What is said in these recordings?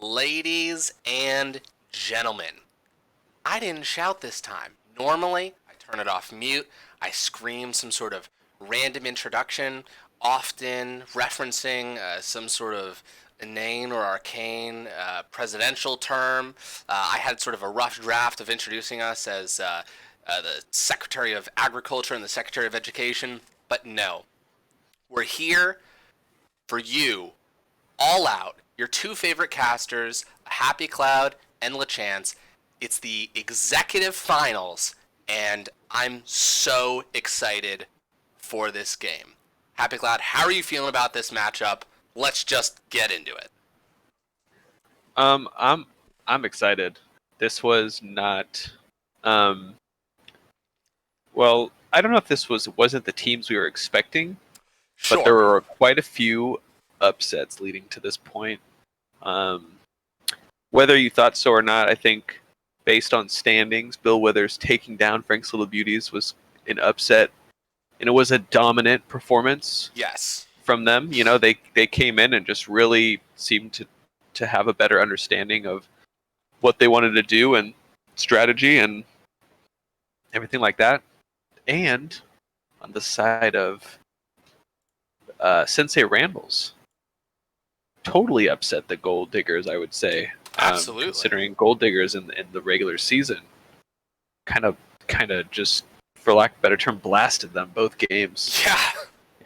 Ladies and gentlemen, I didn't shout this time. Normally, I turn it off mute, I scream some sort of random introduction, often referencing some sort of inane or arcane presidential term. I had sort of a rough draft of introducing us as the Secretary of Agriculture and the Secretary of Education, but no. We're here for you, all out, your two favorite casters, Happy Cloud and LeChance. It's the executive finals, and I'm so excited for this game. Happy Cloud, how are you feeling about this matchup? Let's just get into it. I'm excited. This was not um well, I don't know if this wasn't the teams we were expecting, but there Sure. were quite a few upsets leading to this point. Um Whether you thought so or not, I think based on standings, Bill Withers taking down Frank's Little Beauties was an upset, and it was a dominant performance Yes. from them. You know, they came in and just really seemed to have a better understanding of what they wanted to do and strategy and everything like that. And on the side of Sensei Randall's, totally upset the Gold Diggers, I would say. Absolutely. Considering Gold Diggers in the regular season kind of just, for lack of a better term, blasted them both games. Yeah.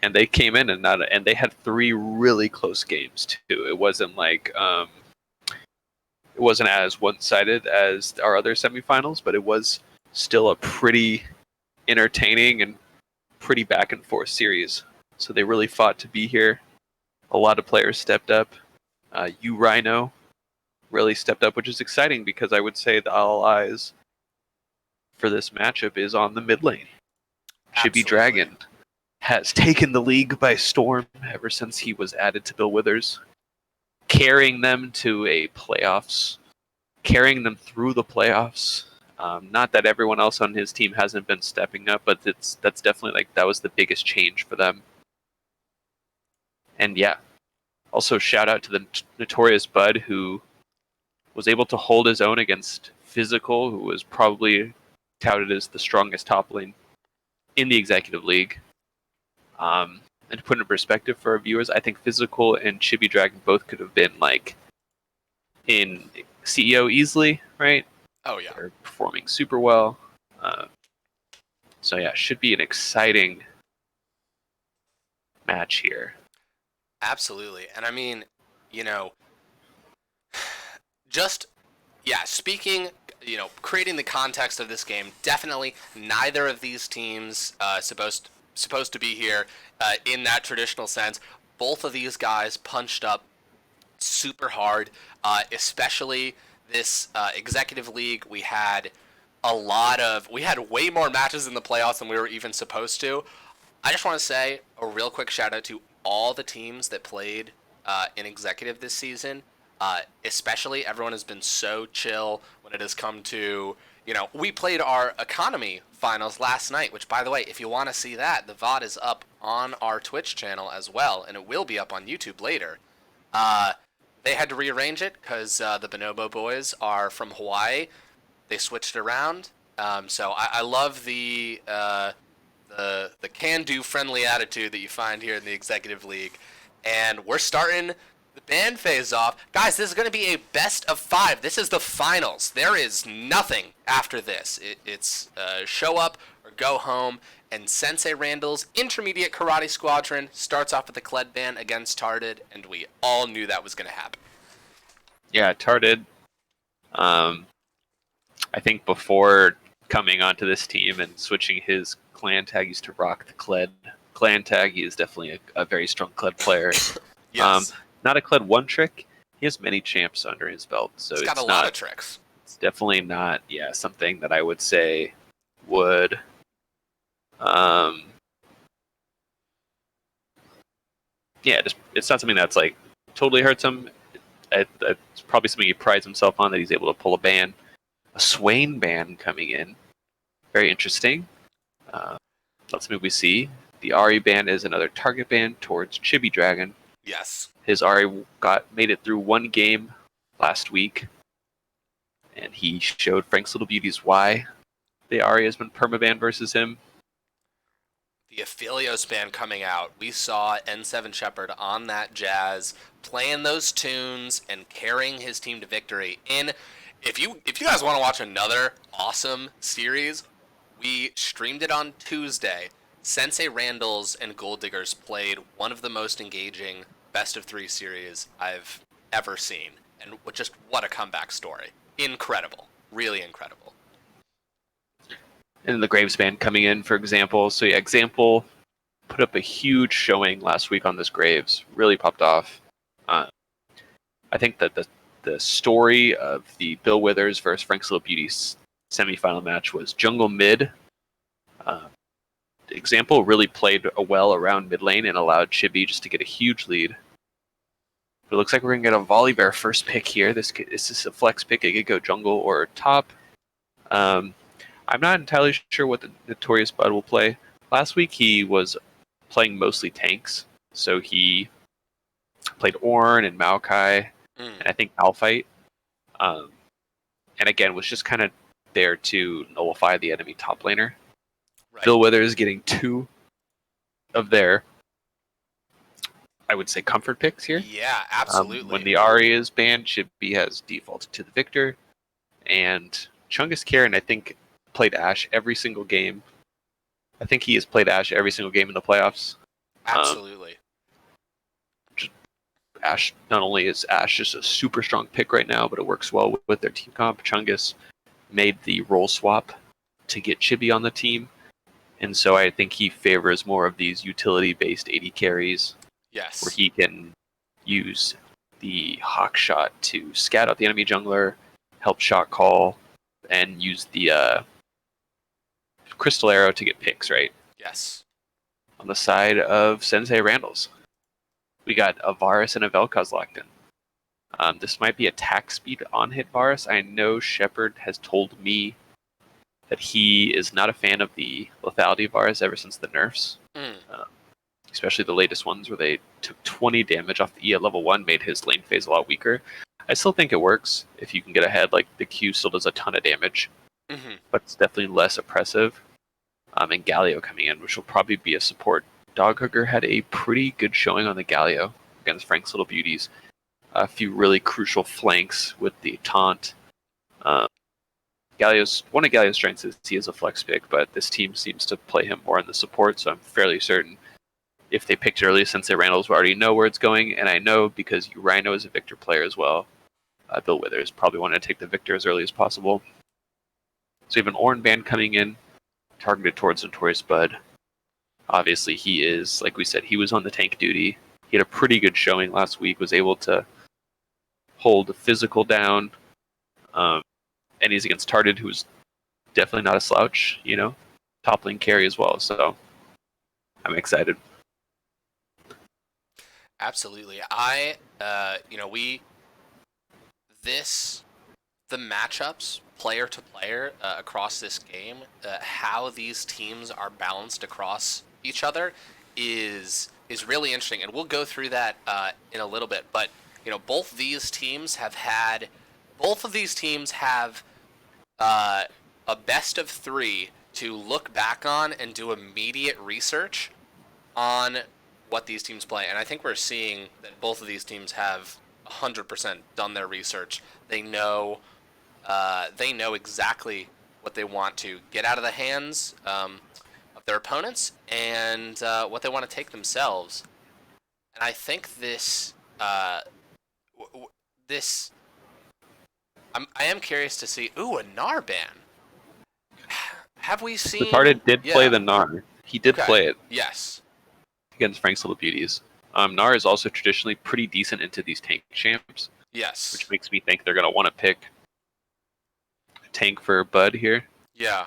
And they came in and they had three really close games too. It wasn't like it wasn't as one-sided as our other semifinals, but it was still a pretty entertaining and pretty back and forth series. So they really fought to be here. A lot of players stepped up. You Rhino really stepped up, which is exciting because I would say the all eyes for this matchup is on the mid lane. Chibi Dragon has taken the league by storm ever since he was added to Bill Withers, carrying them to a playoffs, carrying them through the playoffs. Not that everyone else on his team hasn't been stepping up, but that's definitely like that was the biggest change for them. And yeah, also shout out to the notorious Bud, who was able to hold his own against Physical, who was probably touted as the strongest top lane in the executive league. And to put it in perspective for our viewers, I think Physical and Chibi Dragon both could have been like in CEO easily, right? Oh, yeah. They're performing super well. So yeah, should be an exciting match here. Absolutely. And I mean, you know, just, yeah, speaking, creating the context of this game, definitely neither of these teams supposed to be here in that traditional sense. Both of these guys punched up super hard, especially this executive league. We had way more matches in the playoffs than we were even supposed to. I just want to say a real quick shout out to all the teams that played in executive this season. Especially everyone has been so chill when it has come to, we played our economy finals last night, which, by the way, if you want to see that, the VOD is up on our Twitch channel as well, and it will be up on YouTube later. They had to rearrange it because the Bonobo boys are from Hawaii. They switched around. So I love the can-do friendly attitude that you find here in the Executive League. And we're starting the band phase off. Guys, this is going to be a best of 5. This is the finals. There is nothing after this. It's show up or go home. And Sensei Randall's Intermediate Karate Squadron starts off with the Kled band against Tarded, and we all knew that was going to happen. Yeah, Tarded. I think before coming onto this team and switching his clan tag, he used to rock the Kled clan tag. He is definitely a very strong Kled player. Yes. Not a Kled one trick. He has many champs under his belt, so He's got a lot of tricks. It's definitely not, something that I would say would it's not something that's like totally hurts him. It's probably something he prides himself on, that he's able to pull a ban. A Swain ban coming in. Very interesting. That's something we see. The Ari ban is another target ban towards Chibi Dragon. Yes. His Ari made it through one game last week, and he showed Frank's Little Beauties why the Ari has been permabanned versus him. The Aphelios band coming out. We saw N7 Shepherd on that jazz, playing those tunes and carrying his team to victory. If you guys want to watch another awesome series, we streamed it on Tuesday. Sensei, Randell's, and Gold Diggers played one of the most engaging best of 3 series I've ever seen. And just what a comeback story. Incredible. Really incredible. And the Graves band coming in, for example. So yeah, Example put up a huge showing last week on this Graves. Really popped off. I think that the story of the Bill Withers versus Frank's Little Beauties semifinal match was jungle mid. Example really played well around mid lane and allowed Chibi just to get a huge lead. But it looks like we're going to get a Volley Bear first pick here. This is a flex pick. It could go jungle or top. I'm not entirely sure what the Notorious Bud will play. Last week he was playing mostly tanks. So he played Ornn and Maokai and I think Malphite. And again, was just kind of there to nullify the enemy top laner. Right. Bill Withers getting 2 of their, I would say, comfort picks here. Yeah, absolutely. When the Ari is banned, Chibi has defaulted to the Victor. And Chungus Karen, I think, played Ashe every single game. I think he has played Ashe every single game in the playoffs. Absolutely. Ashe, not only is Ashe just a super strong pick right now, but it works well with their team comp. Chungus made the role swap to get Chibi on the team. And so I think he favors more of these utility-based AD carries. Yes. Where he can use the Hawk Shot to scout out the enemy jungler, help shot call, and use the Crystal Arrow to get picks, right? Yes. On the side of Sensei Randall's, we got a Varus and a Vel'Koz locked in. This might be attack speed on hit Varus. I know Shepard has told me that he is not a fan of the lethality Varus ever since the nerfs. Especially the latest ones where they took 20 damage off the E at level 1, made his lane phase a lot weaker. I still think it works if you can get ahead. Like, the Q still does a ton of damage, but it's definitely less oppressive. And Galio coming in, which will probably be a support. Doghooker had a pretty good showing on the Galio against Frank's Little Beauties. A few really crucial flanks with the taunt. One of Galio's strengths is he is a flex pick, but this team seems to play him more in the support, so I'm fairly certain if they picked early, since the Randalls will already know where it's going, and I know because Rhino is a Victor player as well. Bill Withers probably wanted to take the Victor as early as possible. So you have an Ornn band coming in, targeted towards Notorious Bud. Obviously, he is, like we said, he was on the tank duty. He had a pretty good showing last week, was able to hold the physical down. And he's against Tarded, who's definitely not a slouch, top lane carry as well. So I'm excited. Absolutely. The matchups, player to player, across this game, how these teams are balanced across each other is really interesting, and we'll go through that in a little bit. But both of these teams have a best of 3 to look back on and do immediate research on what these teams play. And I think we're seeing that both of these teams have 100% done their research. They know exactly what they want to get out of the hands of their opponents and what they want to take themselves. And I think this I am curious to see. Ooh, a Gnar ban. Have we seen? Retarded did play the Gnar. He did play it. Yes. Against Frank's Little Beauties. Gnar is also traditionally pretty decent into these tank champs. Yes. Which makes me think they're going to want to pick a tank for Bud here. Yeah.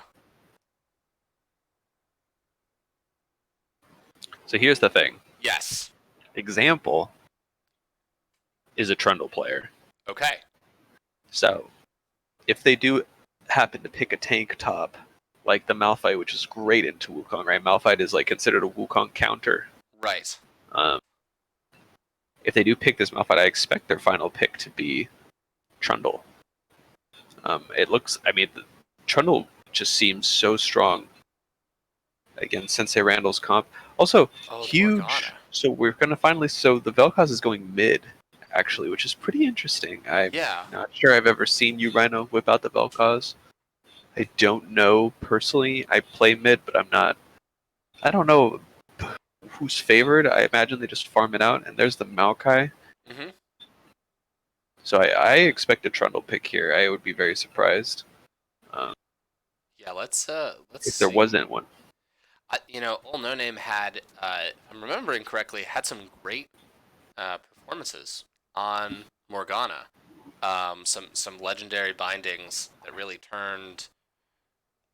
So here's the thing. Yes. Example is a Trundle player. Okay. So if they do happen to pick a tank top, like the Malphite, which is great into Wukong, right? Malphite is considered a Wukong counter. Right. If they do pick this Malphite, I expect their final pick to be Trundle. It looks, I mean, Trundle just seems so strong against Sensei Randall's comp. Also, Oh, the huge. Morgana. So we're going to finally, so the Vel'Koz is going mid, actually, which is pretty interesting. I'm Yeah. not sure I've ever seen you, Rhino, whip out the Vel'Koz. I don't know personally. I play mid, but I don't know who's favored. I imagine they just farm it out. And there's the Maokai. Hmm. So I expect a Trundle pick here. I would be very surprised Yeah, let's if there see. wasn't one. Old No Name had, if I'm remembering correctly, had some great performances on Morgana. Some legendary bindings that really turned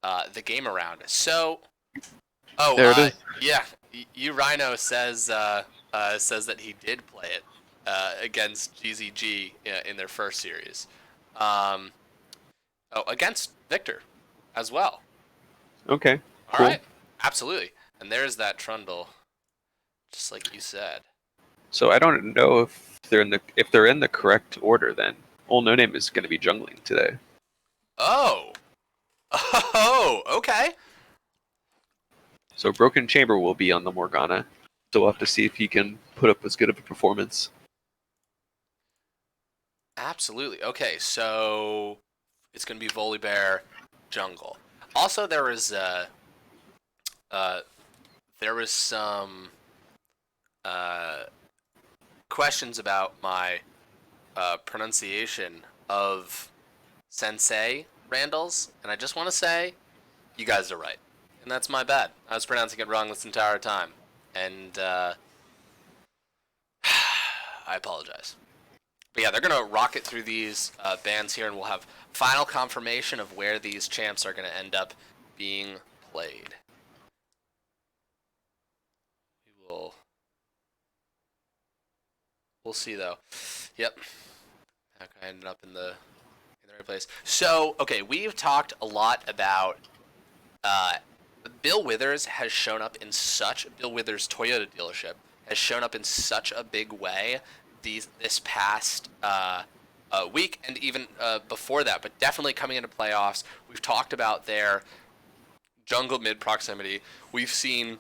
the game around. So, There it is. yeah, you Rhino says that he did play it against GZG in their first series. Um, against Victor as well. Okay, All cool. right, absolutely. And there's that Trundle, just like you said. So I don't know if they're in the correct order. Then Old No Name is going to be jungling today. Oh, oh, okay. So Broken Chamber will be on the Morgana. So we'll have to see if he can put up as good of a performance. Absolutely. Okay, so it's gonna be Volibear jungle. Also, uh, there was some uh, questions about my pronunciation of Sensei Randall's, and I just want to say you guys are right, and that's my bad. I was pronouncing it wrong this entire time, and I apologize. But yeah, they're gonna rocket through these bands here, and we'll have final confirmation of where these champs are gonna end up being played. We will. We'll see though. Yep. Okay, I ended up in the right place. So, okay, we've talked a lot about uh, Bill Withers has shown up in such Bill Withers Toyota dealership has shown up in such a big way this past week and even before that, but definitely coming into playoffs. We've talked about their jungle mid proximity. We've seen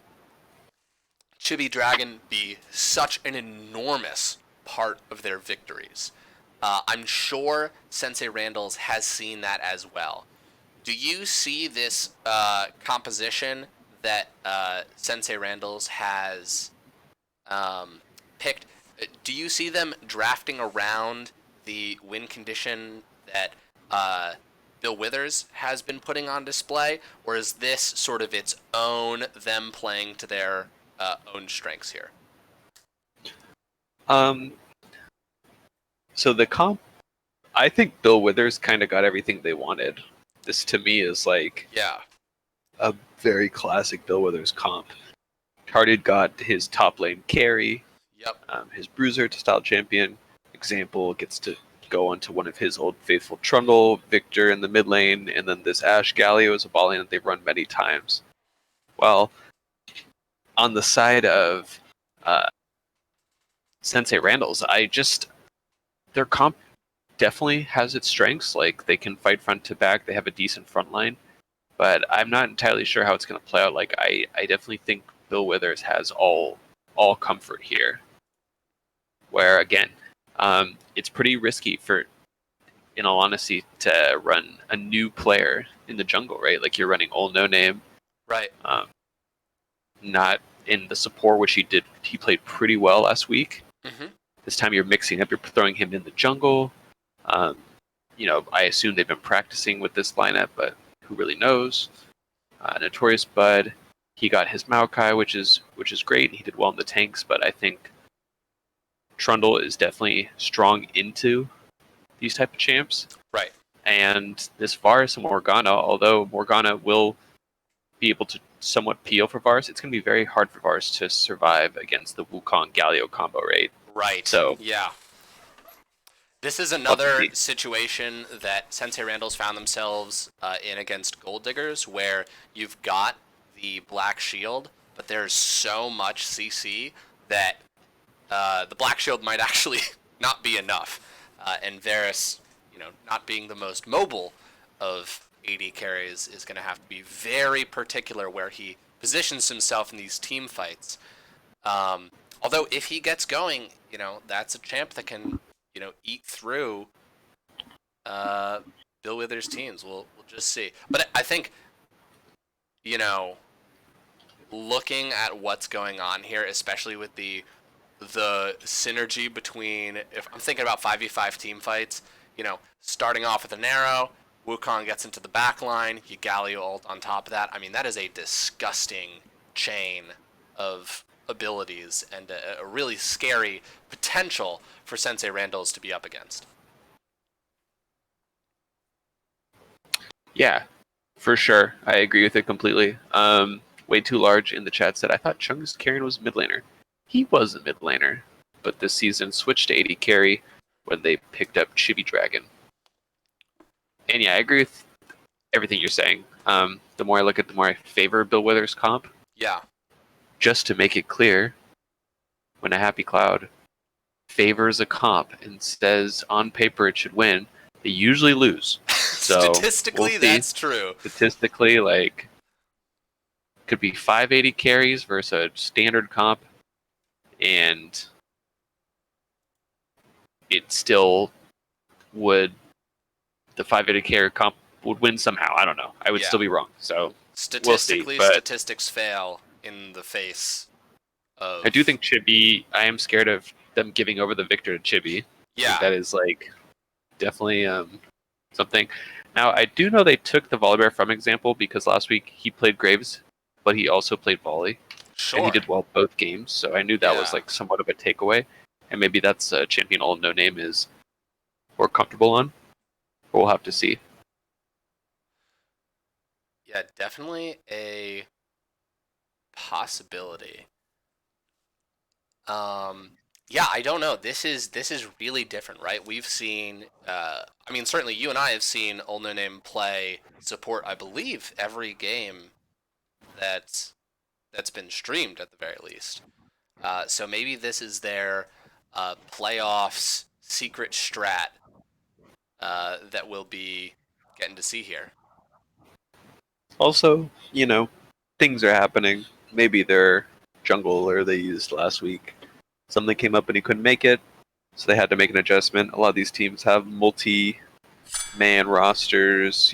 Chibi Dragon be such an enormous part of their victories. I'm sure Sensei Randall's has seen that as well. Do you see this composition that Sensei Randall's has picked? Do you see them drafting around the win condition that Bill Withers has been putting on display, or is this sort of its own them playing to their own strengths here? Um, so the comp, I think Bill Withers kind of got everything they wanted. This to me is like Yeah. a very classic Bill Withers comp. Carded got his top lane carry, Yep. his bruiser to style champion. Example gets to go onto one of his old faithful Trundle, Victor in the mid lane, and then this Ash Galio is a ball lane that they've run many times. Well, on the side of Sensei Randall's, their comp definitely has its strengths. Like they can fight front to back, they have a decent front line, but I'm not entirely sure how it's going to play out. Like I definitely think Bill Withers has all comfort here. Where again, it's pretty risky for, in all honesty, to run a new player in the jungle, right? Like you're running Old No Name, Right. not in the support, which he did. He played pretty well last week. Mm-hmm. This time you're mixing up, you're throwing him in the jungle. Um, I assume they've been practicing with this lineup, but who really knows? Notorious Bud, he got his Maokai, which is great. He did well in the tanks, but I think Trundle is definitely strong into these type of champs. Right. And this Varus and Morgana, although Morgana will be able to somewhat peel for Varus, it's going to be very hard for Varus to survive against the Wukong Galio combo, right? Right. So yeah. This is another situation that Sensei Randall's found themselves in against Gold Diggers, where you've got the Black Shield, but there's so much CC that the Black Shield might actually not be enough. And Varus, not being the most mobile of AD carries, is going to have to be very particular where he positions himself in these team fights. Although if he gets going, that's a champ that can, eat through Bill Withers' teams. We'll just see. But I think, looking at what's going on here, especially with the synergy between, if I'm thinking about 5v5 team fights, starting off with a narrow, Wukong gets into the back line, you Galio ult on top of that. I mean, that is a disgusting chain of abilities and a really scary potential for Sensei Randalls to be up against. Yeah, for sure. I agree with it completely. Way too large in the chat said, I thought Chung's carrying was mid laner. He was a mid laner, but this season switched to AD carry when they picked up Chibi Dragon. And yeah, I agree with everything you're saying. The more I look at, the more I favor Bill Withers' comp. Yeah. Just to make it clear, when a Happy Cloud favors a comp and says on paper it should win, they usually lose. So statistically, that's true. Statistically, could be 580 carries versus a standard comp, and it still would. The 580 carry comp would win somehow. I don't know. I would still be wrong. So statistically, we'll see, statistics fail in the face of. I do think Chibi. I am scared of them giving over the victor to Chibi. Yeah, that is definitely something. Now I do know they took the Volibear from example because last week he played Graves, but he also played Volley. Sure. And he did well both games, so I knew that was somewhat of a takeaway. And maybe that's a champion all no name is more comfortable on. But we'll have to see. Yeah, definitely a possibility. Yeah, I don't know. This is really different, right? We've seen, certainly you and I have seen Old No Name play support, I believe, every game that's been streamed at the very least. So maybe this is their playoffs secret strat that we'll be getting to see here. Also, things are happening. Maybe their jungler they used last week, something came up and he couldn't make it, so they had to make an adjustment. A lot of these teams have multi-man rosters.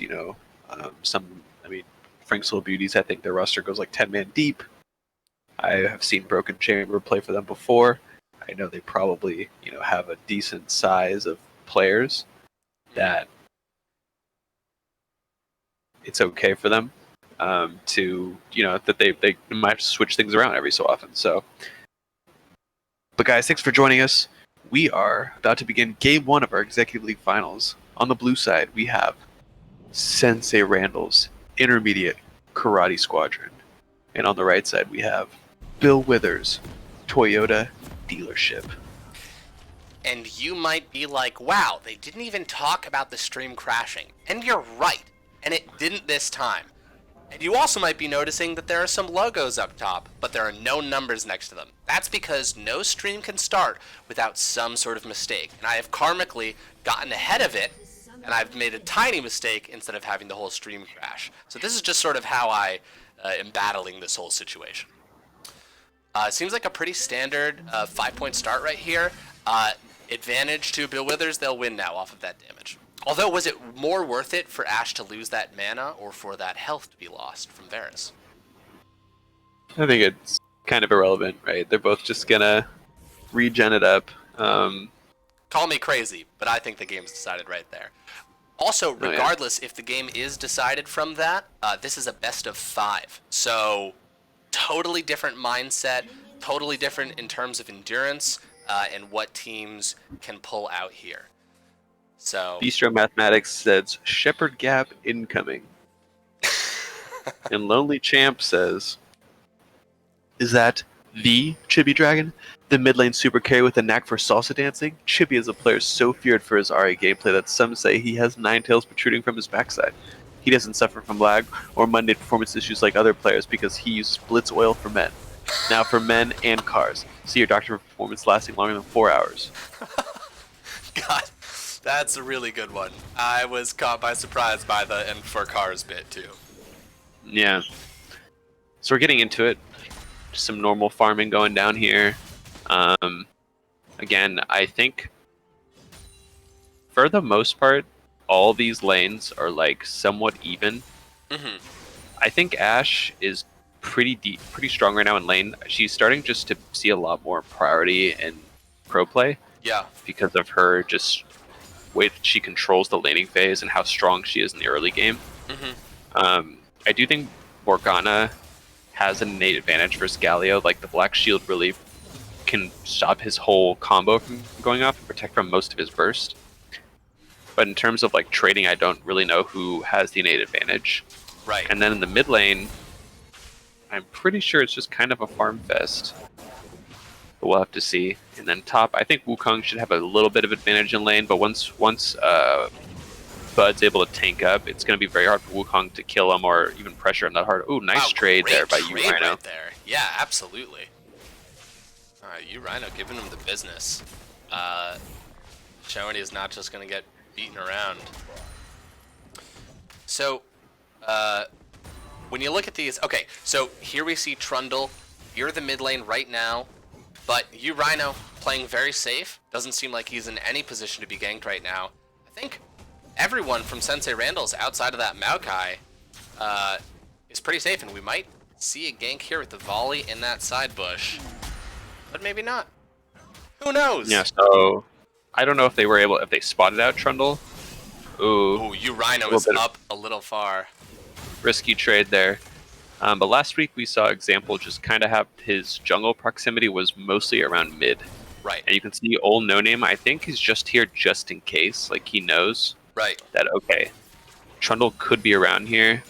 Frank's Little Beauties, I think their roster goes 10-man deep. I have seen Broken Chamber play for them before. I know they probably, have a decent size of players that it's okay for them to, that they might switch things around every so often. So, but guys, thanks for joining us. We are about to begin Game 1 of our Executive League Finals. On the blue side, we have Sensei Randall's Intermediate Karate Squadron. And on the right side, we have Bill Withers' Toyota Dealership. And you might be like, wow, they didn't even talk about the stream crashing. And you're right. And it didn't this time. And you also might be noticing that there are some logos up top, but there are no numbers next to them. That's because no stream can start without some sort of mistake. And I have karmically gotten ahead of it, and I've made a tiny mistake instead of having the whole stream crash. So this is just sort of how I am battling this whole situation. It seems like a pretty standard 5-point start right here. Advantage to Bill Withers, they'll win now off of that damage. Although, was it more worth it for Ashe to lose that mana or for that health to be lost from Varus? I think it's kind of irrelevant, right? They're both just gonna regen it up. Call me crazy, but I think the game's decided right there. Also, regardless if the game is decided from that, this is a best of 5. So, totally different mindset, totally different in terms of endurance, and what teams can pull out here. So Bistro Mathematics says Shepherd Gap incoming. And Lonely Champ says, is that the Chibi Dragon? The mid lane super carry with a knack for salsa dancing? Chibi is a player so feared for his RA gameplay that some say he has 9 tails protruding from his backside. He doesn't suffer from lag or mundane performance issues like other players because he uses Blitz Oil for men. Now for men and cars. See your doctor for performance lasting longer than 4 hours. God. That's a really good one. I was caught by surprise by the "and for cars" bit too. Yeah. So we're getting into it. Just some normal farming going down here. Again, I think for the most part, all these lanes are like somewhat even. Mm-hmm. I think Ashe is pretty deep, pretty strong right now in lane. She's starting just to see a lot more priority in pro play Yeah. because of her just way that she controls the laning phase and how strong she is in the early game. Mm-hmm. I do think Morgana has an innate advantage versus Galio. Like the Black Shield really can stop his whole combo from going off and protect from most of his burst. But in terms of like trading, I don't really know who has the innate advantage. Right. And then in the mid lane, I'm pretty sure it's just kind of a farm fest. But we'll have to see. And then top, I think Wukong should have a little bit of advantage in lane, but once Bud's able to tank up, it's going to be very hard for Wukong to kill him or even pressure him that hard. Ooh, nice trade there by you, Rhino. Right there. Yeah, absolutely. You Rhino giving him the business. Showing he's not just going to get beaten around. So, when you look at these, okay, so here we see Trundle. You're the mid lane right now, but you Rhino playing very safe. Doesn't seem like he's in any position to be ganked right now. I think everyone from Sensei Randall's outside of that Maokai is pretty safe, and we might see a gank here with the volley in that side bush, but maybe not. Who knows? Yeah, so I don't know if they spotted out Trundle. Ooh, you Rhino is up a little far. Risky trade there. But last week we saw Example just kind of have his jungle proximity was mostly around mid. Right. And you can see old No Name, I think he's just here just in case. Like he knows that, okay, Trundle could be around here.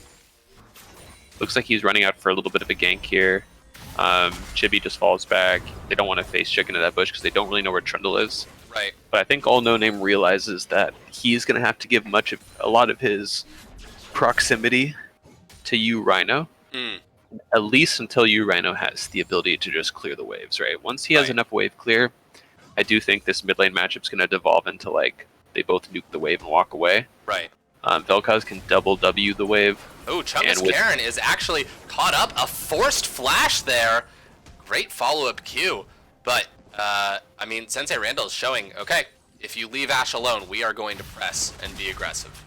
Looks like he's running out for a little bit of a gank here. Chibi just falls back. They don't want to face check into that bush because they don't really know where Trundle is. Right. But I think All No Name realizes that he's going to have to give a lot of his proximity to you, Rhino. At least until you, Rhino, has the ability to just clear the waves, right? Once he has enough wave clear, I do think this mid lane matchup's going to devolve into like they both nuke the wave and walk away. Right. Vel'Koz can double W the wave. Oh, Chungus Karen is actually caught up. A forced flash there. Great follow-up Q. But, I mean, Sensei Randall is showing, okay, if you leave Ashe alone, we are going to press and be aggressive.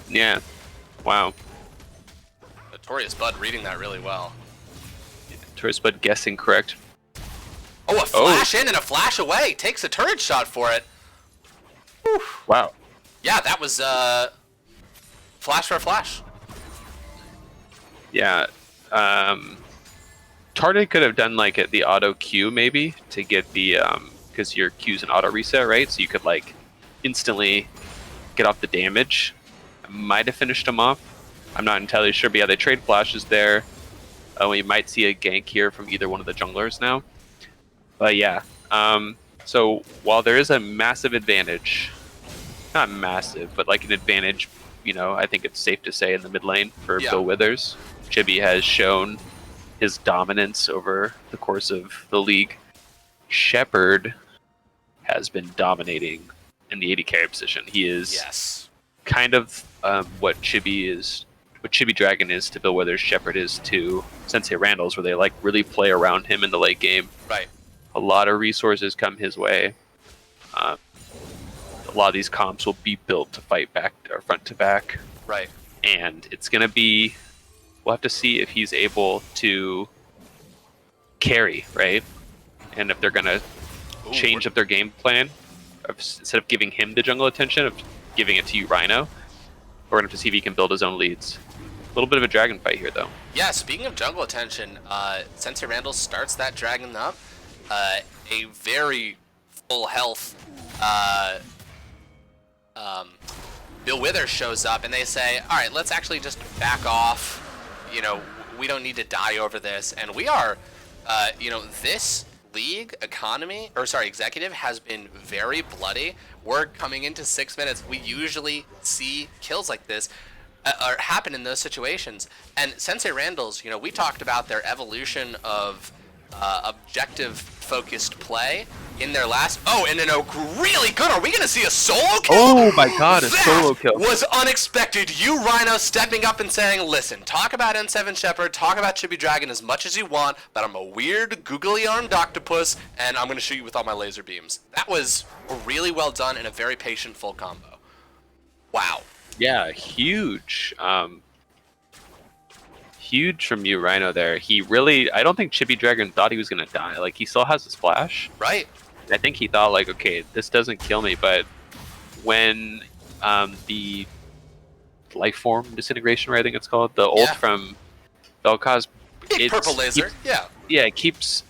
Yeah. Wow. Notorious Bud reading that really well. Notorious Bud guessing correct. Oh, a flash in and a flash away. Takes a turret shot for it. Whew. Wow. Yeah, that was flash for a flash. Yeah. Tarde could have done like the auto Q maybe to get the because your Q's an auto reset, right? So you could like instantly get off the damage. Might have finished him off. I'm not entirely sure, but yeah, they trade flashes there. We might see a gank here from either one of the junglers now. But yeah, so while there is a massive advantage, not massive, but like an advantage, you know, I think it's safe to say in the mid lane for Bill Withers. Chibi has shown his dominance over the course of the league. Shepard has been dominating in the AD carry position. He is kind of what Chibi Dragon is to Bill Withers, Shepard is to Sensei Randall's, where they like really play around him in the late game. Right. A lot of resources come his way. A lot of these comps will be built to fight back or front to back. Right. And it's going to be, we'll have to see if he's able to carry, right? And if they're going to change up their game plan, instead of giving him the jungle attention, of giving it to you, Rhino. We're going to have to see if he can build his own leads. A little bit of a dragon fight here, though. Yeah, speaking of jungle attention, Sensei Randall starts that dragon up. A very full health Bill Withers shows up, and they say, all right, let's actually just back off. You know, we don't need to die over this. And we are, you know, this league executive has been very bloody. We're coming into 6 minutes. We usually see kills like this or happen in those situations. And Sensei Randall's, you know, we talked about their evolution of objective focused play in their last. Oh, and then a really good. Are we going to see a solo kill? Oh my god, a that solo kill. Was unexpected. You, Rhino, stepping up and saying, listen, talk about N7 Shepard, talk about Chibi Dragon as much as you want, but I'm a weird, googly-armed octopus, and I'm going to shoot you with all my laser beams. That was really well done and a very patient full combo. Wow. Yeah, huge. Huge from you, Rhino, there. He really, I don't think Chibi Dragon thought he was going to die. Like, he still has a splash. Right. I think he thought, like, okay, this doesn't kill me, but when the life form disintegration, right, I think it's called, the ult from Vel'Koz, Big purple laser, yeah, it keeps,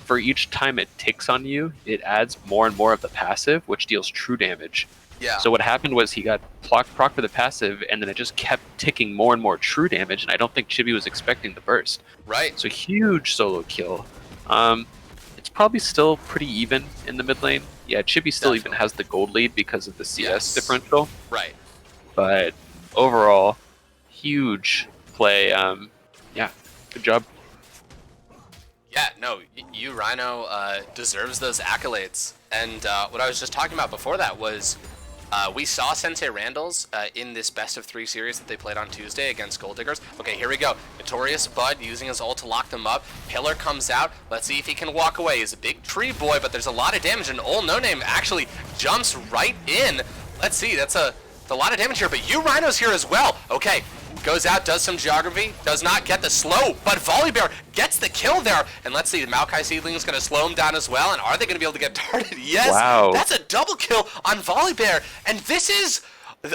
for each time it ticks on you, it adds more and more of the passive, which deals true damage. Yeah. So what happened was he got proc for the passive, and then it just kept ticking more and more true damage, and I don't think Chibi was expecting the burst. Right. So huge solo kill. It's probably still pretty even in the mid lane. Yeah, Chibi still even has the gold lead because of the CS differential. Right. But overall, huge play. Yeah, good job. Yeah, no, you, Rhino, deserves those accolades. And what I was just talking about before that was we saw Sensei Randall's in this best of 3 series that they played on Tuesday against Gold Diggers. Okay, here we go. Notorious Bud using his ult to lock them up. Pillar comes out. Let's see if he can walk away. He's a big tree boy, but there's a lot of damage, and Ol No Name actually jumps right in. Let's see, that's a lot of damage here, but you, Rhino's here as well. Okay. Goes out, does some geography, does not get the slow, but Volibear gets the kill there. And let's see, the Maokai Seedling is going to slow him down as well. And are they going to be able to get targeted? Yes, wow. That's a double kill on Volibear. And this is,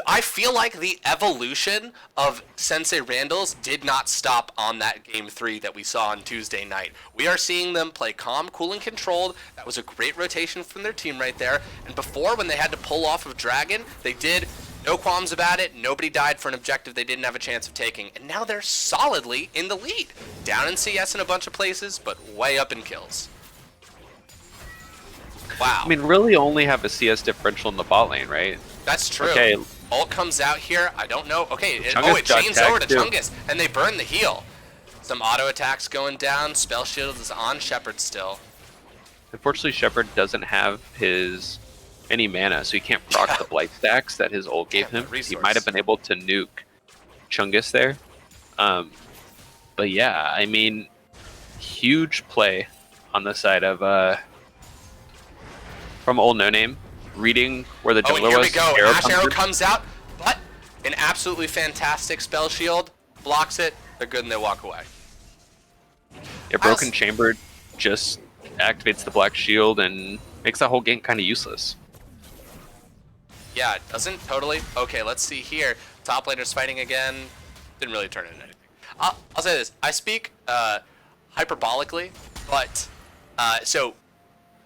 I feel like the evolution of Sensei Randall's did not stop on that Game 3 that we saw on Tuesday night. We are seeing them play calm, cool, and controlled. That was a great rotation from their team right there. And before, when they had to pull off of Dragon, they did. No qualms about it. Nobody died for an objective they didn't have a chance of taking. And now they're solidly in the lead. Down in CS in a bunch of places, but way up in kills. Wow. I mean, really only have a CS differential in the bot lane, right? That's true. Okay. Ult comes out here. I don't know. Okay. It got chains over to too. Chungus, and they burn the heal. Some auto attacks going down. Spell Shield is on Shepard still. Unfortunately, Shepard doesn't have any mana, so he can't proc the blight stacks that his ult gave him. He might have been able to nuke Chungus there. But yeah, I mean, huge play on the side of from Ol No Name, reading where the jungler here was. We go. Ash Arrow comes out, but an absolutely fantastic spell shield blocks it. They're good and they walk away. Yeah, Broken Chamber just activates the black shield and makes that whole game kind of useless. Yeah, it doesn't totally. Okay, let's see here. Top laner's fighting again. Didn't really turn into anything. I'll say this. I speak hyperbolically, but so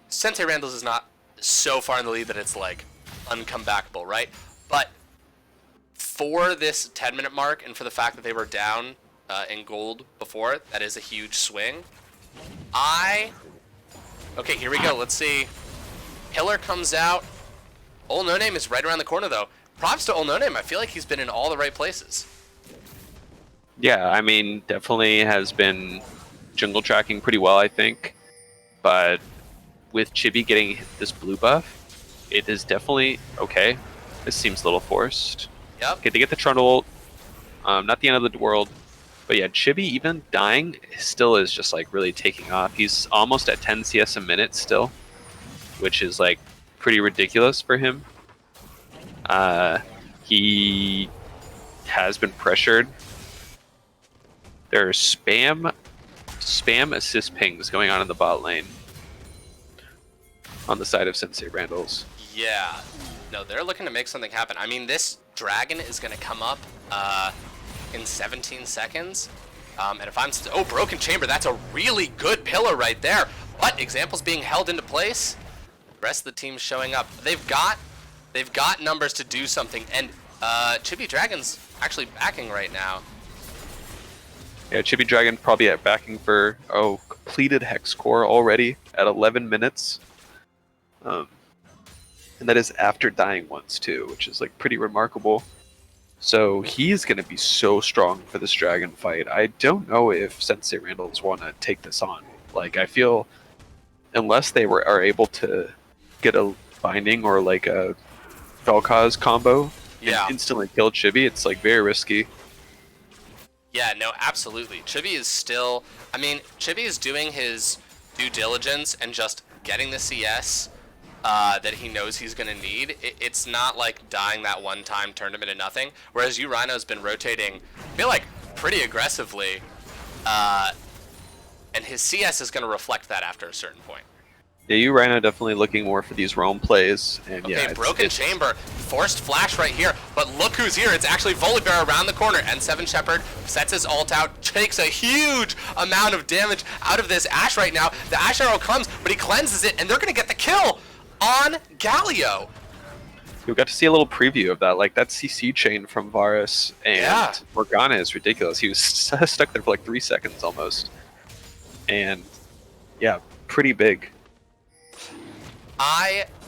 Sensei Randall's is not so far in the lead that it's like uncomebackable, right? But for this 10-minute mark and for the fact that they were down in gold before, that is a huge swing. Okay, here we go. Let's see. Pillar comes out. Ol No Name is right around the corner, though. Props to Ol No Name. I feel like he's been in all the right places. Yeah, I mean, definitely has been jungle tracking pretty well, I think. But with Chibi getting this blue buff, it is definitely okay. This seems a little forced. Yep. Okay, they get the Trundle ult. Not the end of the world. But yeah, Chibi even dying still is just like really taking off. He's almost at 10 CS a minute still, which is like pretty ridiculous for him. He has been pressured. There are spam assist pings going on in the bot lane on the side of Sensei Randall's. Yeah. No, they're looking to make something happen. I mean, this dragon is going to come up in 17 seconds. And if I'm... Broken Chamber. That's a really good pillar right there. But examples being held into place. The rest of the team's showing up. They've got numbers to do something. And Chibi Dragon's actually backing right now. Yeah, Chibi Dragon probably at backing for completed Hex Core already at 11 minutes. And that is after dying once too, which is like pretty remarkable. So he's going to be so strong for this dragon fight. I don't know if Sensei Randall's want to take this on. Like, I feel unless they are able to get a binding or like a Vel'Koz combo and Yeah. instantly kill Chibi, it's like very risky. Yeah, no, absolutely. Chibi is still... I mean, Chibi is doing his due diligence and just getting the CS that he knows he's going to need. It's not like dying that one-time tournament and nothing, whereas you, Rhino's been rotating, I feel like, pretty aggressively, and his CS is going to reflect that after a certain point. Yeah, you Rhino definitely looking more for these roam plays, and Okay, yeah, Broken Chamber, forced flash right here, but look who's here. It's actually Volibear around the corner, and Seven Shepherd sets his ult out, takes a huge amount of damage out of this Ashe right now. The Ashe arrow comes, but he cleanses it, and they're going to get the kill on Galio. you got to see a little preview of that. Like that CC chain from Varus and Morgana is ridiculous. He was stuck there for like 3 seconds almost, and yeah, pretty big.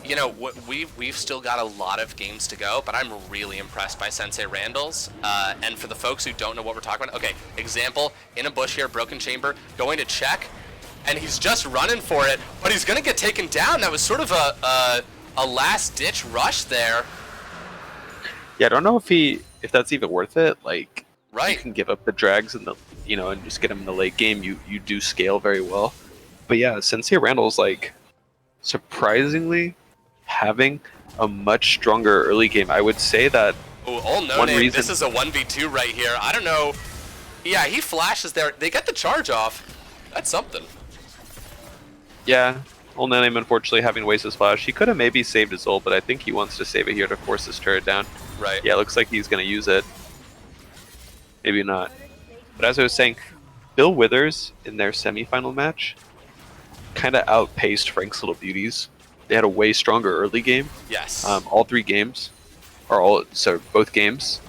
You know, we've still got a lot of games to go, but I'm really impressed by Sensei Randall's. And for the folks who don't know what we're talking about, okay, example, in a bush here, Broken Chamber, going to check, and he's just running for it, but he's going to get taken down. That was sort of a last-ditch rush there. Yeah, I don't know if that's even worth it. Like, right, you can give up the drags and and just get him in the late game. You do scale very well, but yeah, Sensei Randall's like surprisingly having a much stronger early game. I would say that this is a 1v2 right here. I don't know. Yeah, he flashes there. They get the charge off. That's something. Yeah, Old No Name unfortunately having to waste his flash. He could have maybe saved his ult, but I think he wants to save it here to force his turret down. Right. Yeah, it looks like he's going to use it. Maybe not. But as I was saying, Bill Withers in their semifinal match kind of outpaced Frank's Little Beauties. They had a way stronger early game. Yes. All 3 games, both games.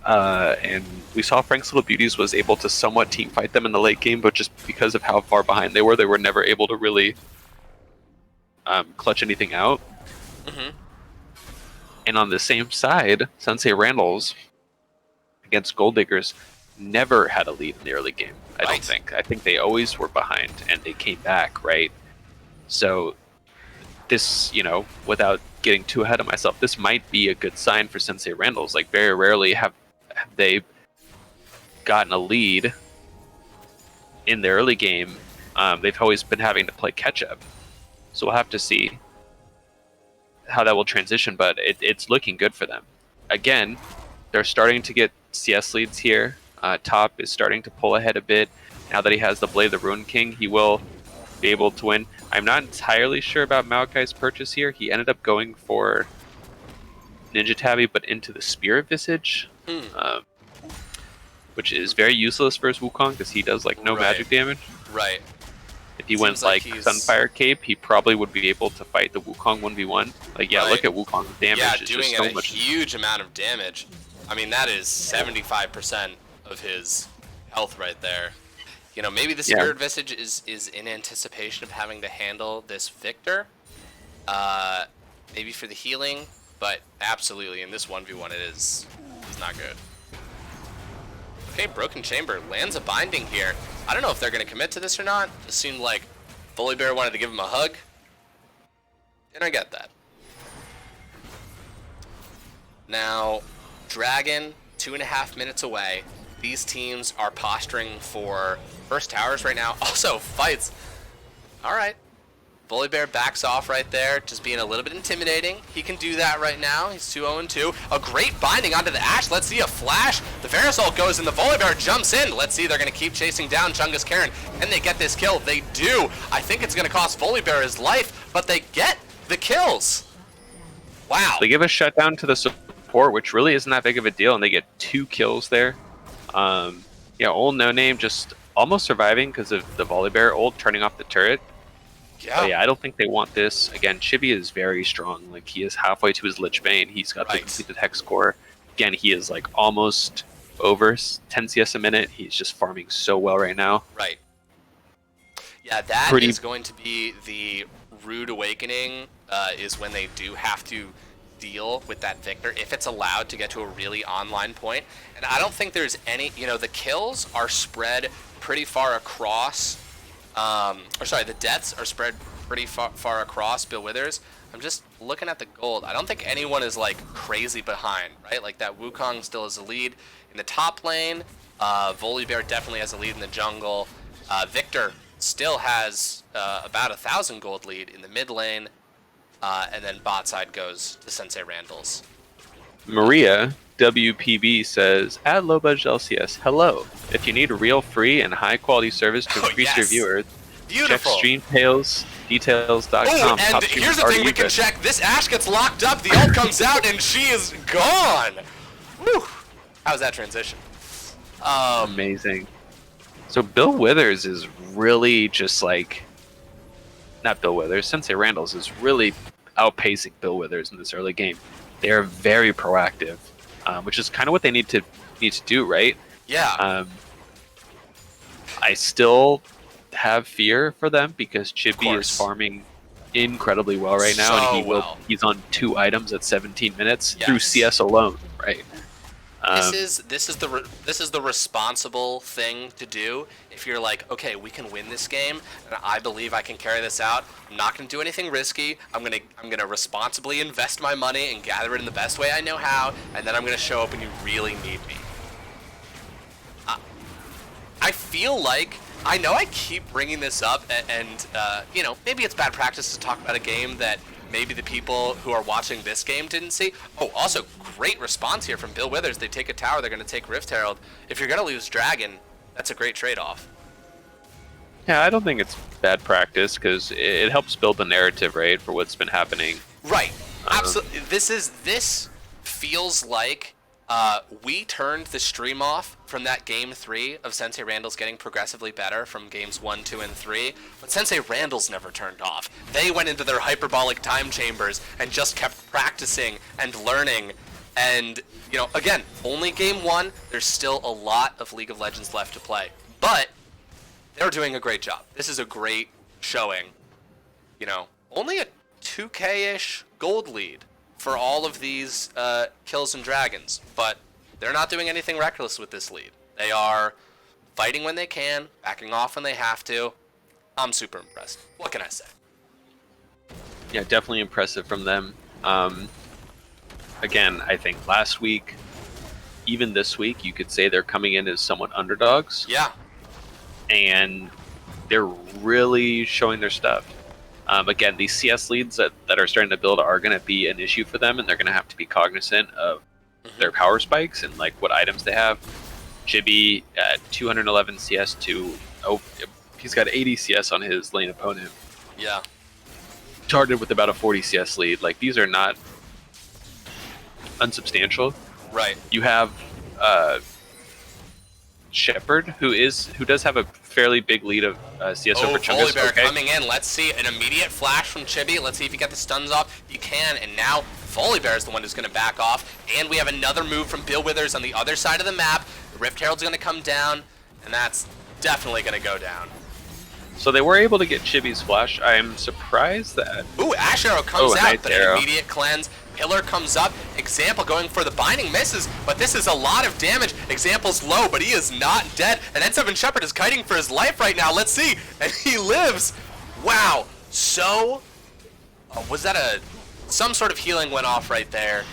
And we saw Frank's Little Beauties was able to somewhat team fight them in the late game, but just because of how far behind they were never able to really clutch anything out. Mm-hmm. And on the same side, Sensei Randall's against Gold Diggers never had a lead in the early game. I don't think. I think they always were behind, and they came back, right? So this, without getting too ahead of myself, this might be a good sign for Sensei Randall's. Like, very rarely have they gotten a lead in the early game. They've always been having to play catch-up. So we'll have to see how that will transition, but it's looking good for them. Again, they're starting to get CS leads here. Top is starting to pull ahead a bit. Now that he has the Blade of the Ruin King, he will be able to win. I'm not entirely sure about Maokai's purchase here. He ended up going for Ninja Tabby, but into the Spirit Visage, which is very useless versus Wukong because he does like no magic damage. Right. If he went like Sunfire Cape, he probably would be able to fight the Wukong 1v1. Like, yeah, look at Wukong's damage. Yeah, it's doing just so a much. huge amount of damage. I mean, that is 75% of his health right there. Maybe the Spirit Visage is in anticipation of having to handle this Victor. Maybe for the healing, but absolutely in this 1v1 it is not good. Okay, Broken Chamber lands a binding here. I don't know if they're going to commit to this or not. It seemed like Volibear wanted to give him a hug, and I get that. Now, Dragon, 2.5 minutes away. These teams are posturing for first towers right now. Also, fights. All right. Volibear backs off right there, just being a little bit intimidating. He can do that right now. He's 2-0-2. A great binding onto the Ashe. Let's see a flash. The Varus ult goes and the Volibear jumps in. Let's see, they're going to keep chasing down Chungus Karen. And they get this kill. They do. I think it's going to cost Volibear his life, but they get the kills. Wow. They give a shutdown to the support, which really isn't that big of a deal, and they get 2 kills there. Old No Name just almost surviving because of the Volibear ult turning off the turret. Yeah. But yeah, I don't think they want this. Again, Chibi is very strong. Like, he is halfway to his Lich Bane. He's got the completed Hex Core. Again, he is like almost over 10 CS a minute. He's just farming so well right now. Right. Yeah, that is going to be the rude awakening, is when they do have to deal with that Victor, if it's allowed to get to a really online point. And I don't think there's any, the kills are spread pretty far across, the deaths are spread pretty far across Bill Withers. I'm just looking at the gold. I don't think anyone is like crazy behind, right? Like that Wukong still has a lead in the top lane. Volibear definitely has a lead in the jungle. Victor still has about 1,000 gold lead in the mid lane. And then bot side goes to Sensei Randall's. Maria WPB says, add low budget LCS. Hello. If you need a real free and high quality service to increase your viewers, Beautiful. check streamdetails.com. Oh, and here's the thing we can check. This Ashe gets locked up, the ult comes out, and she is gone. Whew. How was that transition? Amazing. So Bill Withers is really just like, not Bill Withers, Sensei Randall's is really outpacing Bill Withers in this early game. They're very proactive, which is kind of what they need to do, right? Yeah. I still have fear for them because Chibi is farming incredibly well right now, and he's on 2 items at 17 minutes through CS alone, right? This is the responsible thing to do. If you're like, okay, we can win this game, and I believe I can carry this out. I'm not going to do anything risky. I'm gonna responsibly invest my money and gather it in the best way I know how, and then I'm gonna show up when you really need me. I feel like I know I keep bringing this up, and you know, maybe it's bad practice to talk about a game that maybe the people who are watching this game didn't see. Oh, also, great response here from Bill Withers. They take a tower, they're going to take Rift Herald. If you're going to lose Dragon, that's a great trade-off. Yeah, I don't think it's bad practice, because it helps build the narrative, right, for what's been happening. Right. Absolutely. This feels like we turned the stream off from that game 3 of Sensei Randall's getting progressively better from games 1, 2, and 3, but Sensei Randall's never turned off. They went into their hyperbolic time chambers and just kept practicing and learning. And, you know, again, only game 1, there's still a lot of League of Legends left to play. But they're doing a great job. This is a great showing. You know, only a 2K-ish gold lead for all of these kills and dragons, but they're not doing anything reckless with this lead. They are fighting when they can, backing off when they have to. I'm super impressed. What can I say? Yeah, definitely impressive from them. Again, I think last week, even this week, you could say they're coming in as somewhat underdogs. Yeah. And they're really showing their stuff. Again, these CS leads that are starting to build are going to be an issue for them, and they're going to have to be cognizant of their power spikes and like what items they have. Chibi at 211 CS to he's got 80 CS on his lane opponent. Yeah. Charted with about a 40 CS lead. Like, these are not unsubstantial. Right. You have Shepard, who does have a fairly big lead of CS over Chungus. Volibear coming in. Let's see an immediate flash from Chibi. Let's see if you get the stuns off. You can, and now Volibear is the one who's going to back off. And we have another move from Bill Withers on the other side of the map. The Rift Herald's going to come down, and that's definitely going to go down. So they were able to get Chibi's flash. I'm surprised that... Ooh, Ash Arrow comes out, but an immediate cleanse. Pillar comes up. Example going for the binding, misses, but this is a lot of damage. Example's low, but he is not dead. And N7 Shepard is kiting for his life right now. Let's see. And he lives. Wow. So, was that some sort of healing went off right there.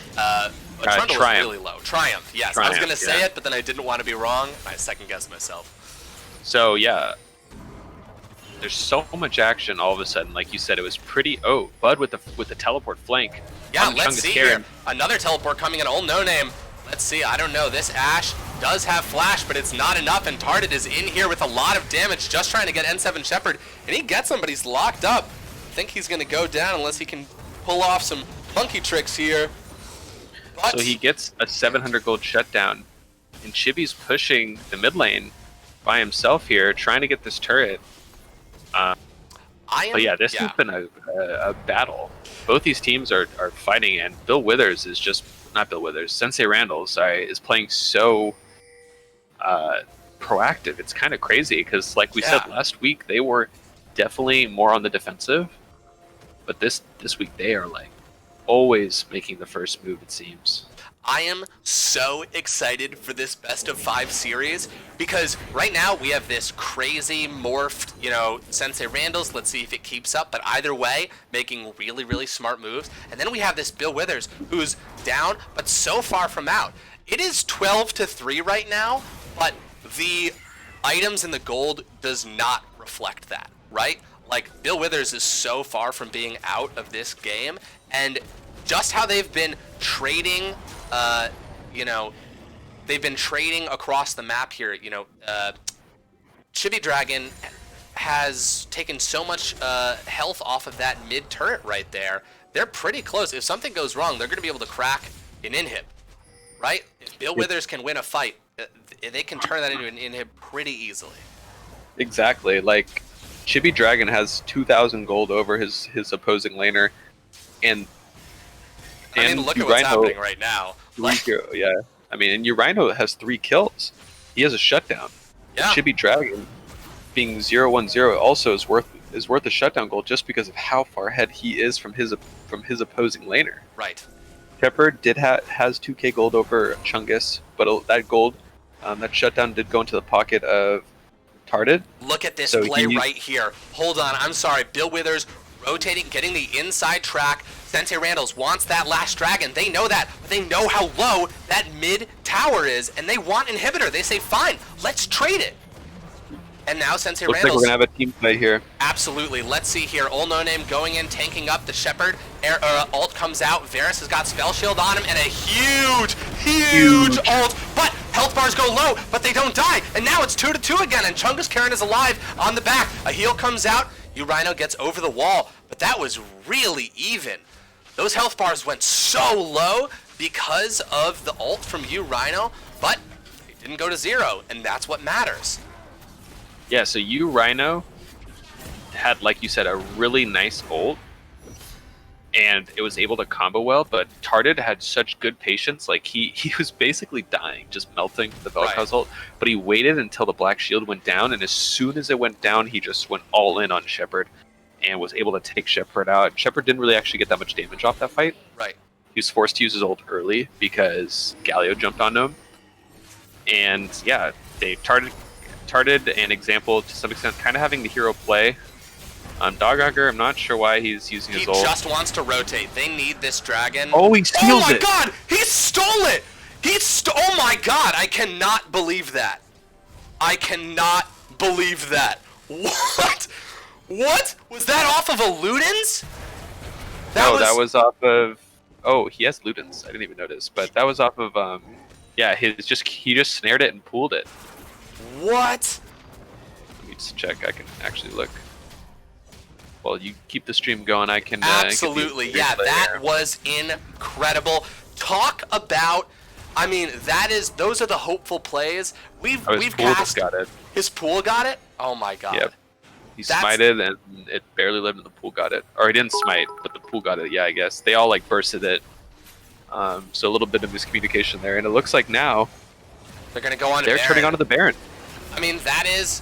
Trundle was really low. Triumph, yes. Triumph, I was going to say it, but then I didn't want to be wrong. I second-guessed myself. So, yeah. There's so much action all of a sudden. Like you said, it was pretty... Oh, Bud with the teleport flank. Yeah, let's see here. Another teleport coming in. Old No Name. Let's see. I don't know. This Ashe does have flash, but it's not enough. And Tarded is in here with a lot of damage, just trying to get N7 Shepard. And he gets him, but he's locked up. I think he's going to go down unless he can pull off some monkey tricks here. But so he gets a 700 gold shutdown. And Chibi's pushing the mid lane by himself here, trying to get this turret. But yeah, this has been a battle. Both these teams are fighting, and Bill Withers is just... Not Bill Withers. Sensei Randall, sorry, is playing so proactive. It's kind of crazy, because like we said last week, they were definitely more on the defensive. But this week, they are like always making the first move, it seems. I am so excited for this best of 5 series because right now we have this crazy morphed, Sensei Randall's. Let's see if it keeps up. But either way, making really, really smart moves. And then we have this Bill Withers who's down, but so far from out. It is 12-3 right now, but the items in the gold does not reflect that, right? Like, Bill Withers is so far from being out of this game, and just how they've been trading, they've been trading across the map here. Chibi Dragon has taken so much health off of that mid turret right there. They're pretty close. If something goes wrong, they're going to be able to crack an inhib, right? If Bill Withers can win a fight, they can turn that into an inhib pretty easily. Exactly. Like, Chibi Dragon has 2,000 gold over his opposing laner, and look at what's happening right now. Yeah, and Urino has 3 kills. He has a shutdown. Yeah. Chibi Dragon being 0-1-0 also is worth a shutdown goal just because of how far ahead he is from his opposing laner. Right. Shepard has 2k gold over Chungus, but that gold, that shutdown did go into the pocket of Tarded. Look at this play right here. Hold on, I'm sorry. Bill Withers rotating, getting the inside track. Sensei Randall's wants that last dragon. They know that, but they know how low that mid tower is, and they want inhibitor. They say, fine, let's trade it. And now Sensei Looks Randall's... like we're going to have a team play here. Absolutely. Let's see here. Old No Name going in, tanking up the Shepard. Ult comes out. Varus has got Spell Shield on him, and a huge ult. But health bars go low, but they don't die. And now it's 2-2 again, and Chungus Karen is alive on the back. A heal comes out. Urino gets over the wall, but that was really even. Those health bars went so low because of the ult from Urino, but it didn't go to 0, and that's what matters. Yeah, so Urino had, like you said, a really nice ult, and it was able to combo well, but Tarded had such good patience. Like, he was basically dying, just melting the Vel'Koz ult, but he waited until the Black Shield went down, and as soon as it went down, he just went all in on Shepard and was able to take Shepard out. Shepard didn't really actually get that much damage off that fight. Right. He was forced to use his ult early because Galio jumped onto him. And yeah, they Tarded and Example to some extent kind of having the hero play. Doghugger, I'm not sure why he's using his ult. He just wants to rotate. They need this dragon. Oh, he steals it! Oh my god! He stole it! Oh my god! I cannot believe that. I cannot believe that. What? What? Was that off of a Ludens? That was off of... Oh, he has Ludens. I didn't even notice. But that was off of... Yeah, he just snared it and pulled it. What? Let me just check. I can actually look. Well, you keep the stream going. I can... Absolutely. Yeah, that was incredible. Talk about... I mean, those are the hopeful plays. We've cast... got it. His pool got it? Oh my god. Yep. He smited and it barely lived and the pool got it. Or he didn't smite, but the pool got it. Yeah, I guess. They all like bursted it. So a little bit of miscommunication there. And it looks like now they're going to go on to They're Baron. turning onto the Baron. I mean, that is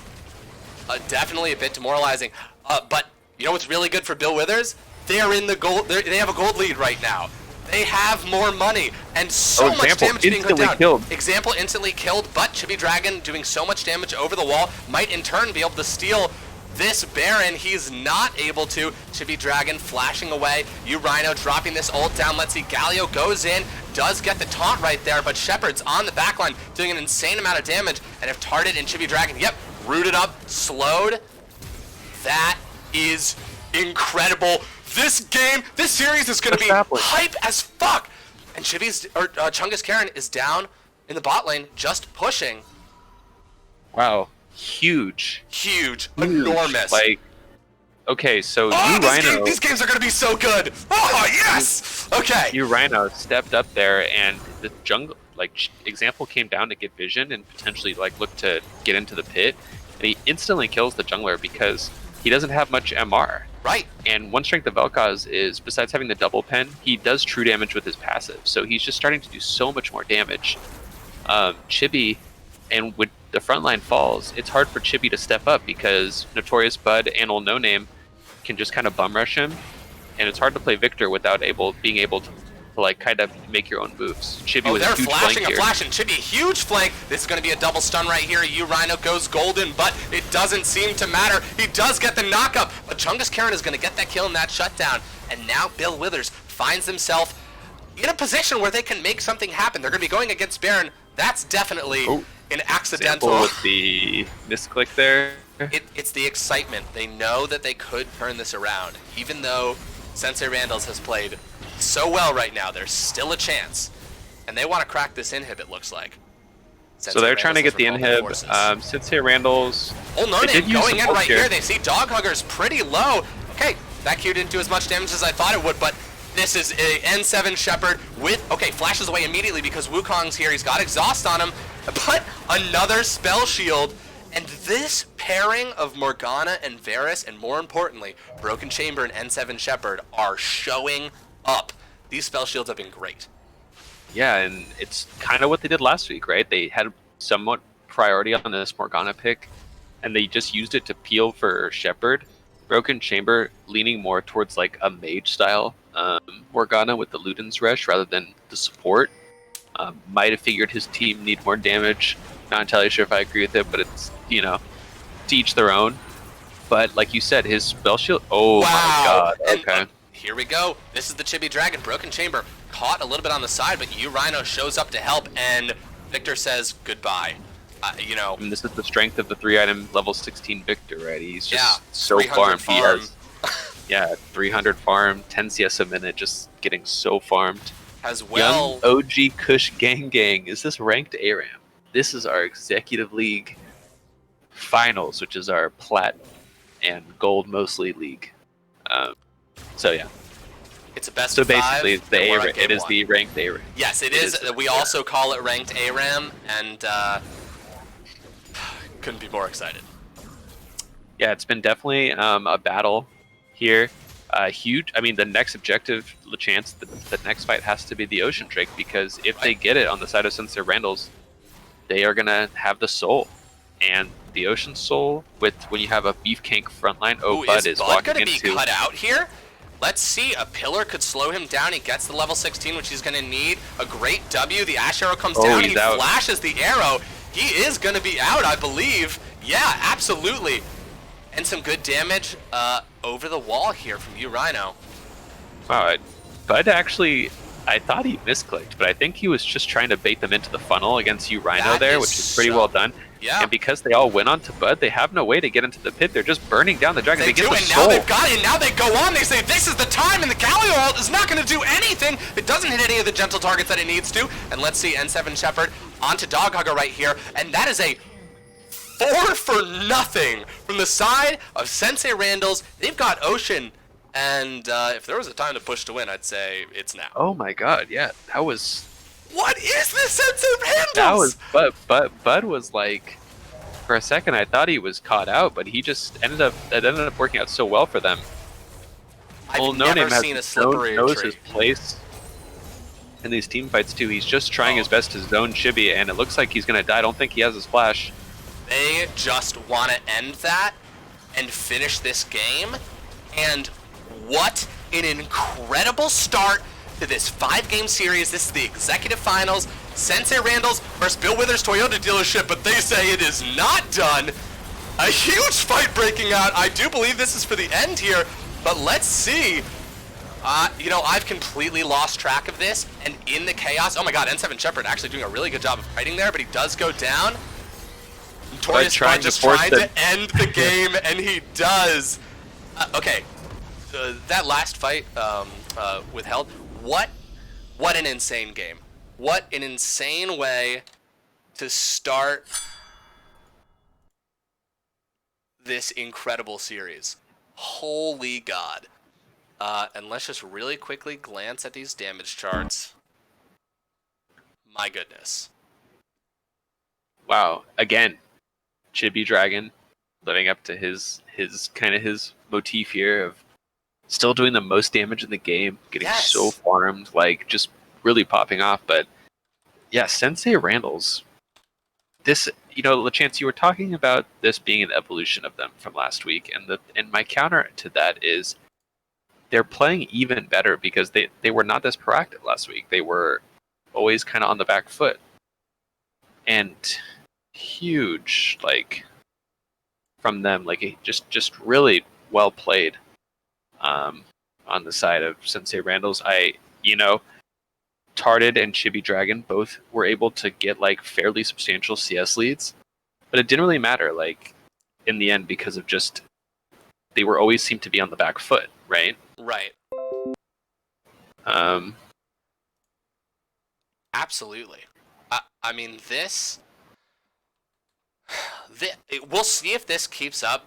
definitely a bit demoralizing. But you know what's really good for Bill Withers? They're in the gold. They have a gold lead right now. They have more money and so much damage being put down. Killed. Example instantly killed, but Chibi Dragon doing so much damage over the wall might in turn be able to steal this Baron. He's not able to. Chibi Dragon flashing away. Urino dropping this ult down. Let's see. Galio goes in, does get the taunt right there, but Shepard's on the backline doing an insane amount of damage. And if Tarded and Chibi Dragon, rooted up, slowed, that is incredible. This series is going to be hype as fuck. And Chungus Karen is down in the bot lane, just pushing. Wow. Huge. Enormous. Like, okay, so Urino... These games are going to be so good. Oh, yes! Okay. Urino stepped up there, and the jungle, Example came down to get vision and potentially, look to get into the pit, and he instantly kills the jungler because he doesn't have much MR. Right. And one strength of Vel'Koz is, besides having the double pen, he does true damage with his passive, so he's just starting to do so much more damage. Chibi, and with the frontline falls, it's hard for Chibi to step up because Notorious Bud and Old No Name can just kind of bum rush him, and it's hard to play Victor without being able to to like kind of make your own moves. Chibi Oh, with they're a huge flashing flank a here. flash, and Chibi, huge flank. This is going to be a double stun right here. Rhino goes golden, but it doesn't seem to matter. He does get the knockup, but Chungus Karen is going to get that kill in that shutdown. And now Bill Withers finds himself in a position where they can make something happen. They're going to be going against Baron. That's definitely an accidental. Sample with the misclick there. It's the excitement. They know that they could turn this around. Even though Sensei Randalls has played so well right now, there's still a chance. And they want to crack this inhib, it looks like. So they're trying to get the inhib. Sensei Randalls. Oh, no, going in right here. They see Dog Hugger's pretty low. Okay, that Q didn't do as much damage as I thought it would, but this is a N7 Shepherd with, okay, flashes away immediately because Wukong's here. He's got exhaust on him, but another spell shield. And this pairing of Morgana and Varus, and more importantly, Broken Chamber and N7 Shepherd are showing up. These spell shields have been great. Yeah, and it's kind of what they did last week, right? They had somewhat priority on this Morgana pick, and they just used it to peel for Shepherd. Broken Chamber leaning more towards like a mage style Morgana with the Luden's Rush rather than the support. Might have figured his team need more damage. Not entirely sure if I agree with it, but it's, to each their own. But like you said, his spell shield. Oh wow. My god. Okay. And, here we go. This is the Chibi Dragon. Broken Chamber caught a little bit on the side, but Rhino shows up to help, and Victor says goodbye. And this is the strength of the 3-item level 16 Victor, right? He's just so 300 farmed. Farm. He has 300 farm, 10 CS a minute, just getting so farmed. As well. Young OG Kush Gang. Is this ranked ARAM? This is our Executive League finals, which is our plat and gold mostly league. So yeah. It's a best so of five. basically, it is the ranked ARAM. Yes, it is. We also call it ranked ARAM, and couldn't be more excited. Yeah, it's been definitely a battle here. Huge. I mean, the next objective, the chance, the next fight has to be the Ocean Drake, because if they get it on the side of Sensei Randalls, they are gonna have the soul, and the Ocean Soul with when you have a Beefcake frontline. Bud is walking gonna into. Be cut out here? Let's see. A pillar could slow him down. He gets the level 16, which he's gonna need. A great W. The Ash Arrow comes down. He flashes the arrow. He is gonna be out, I believe. Yeah, absolutely. And some good damage over the wall here from Rhino. Wow, Bud actually, I thought he misclicked, but I think he was just trying to bait them into the funnel against Rhino there, which is pretty well done. Yeah. And because they all went onto Bud, they have no way to get into the pit. They're just burning down the dragon. They get do, the and soul. now they've got it. Now they go on. They say, this is the time, and the Kali ult is not going to do anything. It doesn't hit any of the gentle targets that it needs to. And let's see, N7 Shepherd onto Dog Hugger right here. And that is a 4 for nothing from the side of Sensei Randalls. They've got Ocean. And if there was a time to push to win, I'd say it's now. Oh my god, yeah. That was... What is this, Sensei Randalls? That was... Bud was like... For a second, I thought he was caught out, but he just ended up working out so well for them. I've never seen a slippery knows his place in these team fights too. He's just trying his best to zone Chibi, and it looks like he's gonna die. I don't think he has his flash. They just want to end that and finish this game. And what an incredible start to this 5-game series. This is the executive finals. Sensei Randalls versus Bill Withers Toyota dealership, but they say it is not done. A huge fight breaking out. I do believe this is for the end here, but let's see. I've completely lost track of this, and in the chaos, oh my god, N7 Shepherd actually doing a really good job of fighting there, but he does go down. Notorious Bud just trying to end the game, and he does. Okay, that last fight with Held, what an insane game. What an insane way to start this incredible series. Holy God. And let's just really quickly glance at these damage charts. My goodness. Wow. Again, Chibi Dragon living up to his motif here of still doing the most damage in the game, getting so farmed, like just really popping off. But yeah, Sensei Randalls, this, LeChance, you were talking about this being an evolution of them from last week, and my counter to that is they're playing even better because they were not this proactive last week. They were always kind of on the back foot. And huge, like, from them, like, just really well played on the side of Sensei Randall's. Tarded and Chibi Dragon both were able to get, like, fairly substantial CS leads, but it didn't really matter, like, in the end, because of just they were always seemed to be on the back foot, right? Right. Um, Absolutely. I mean, we'll see if this keeps up.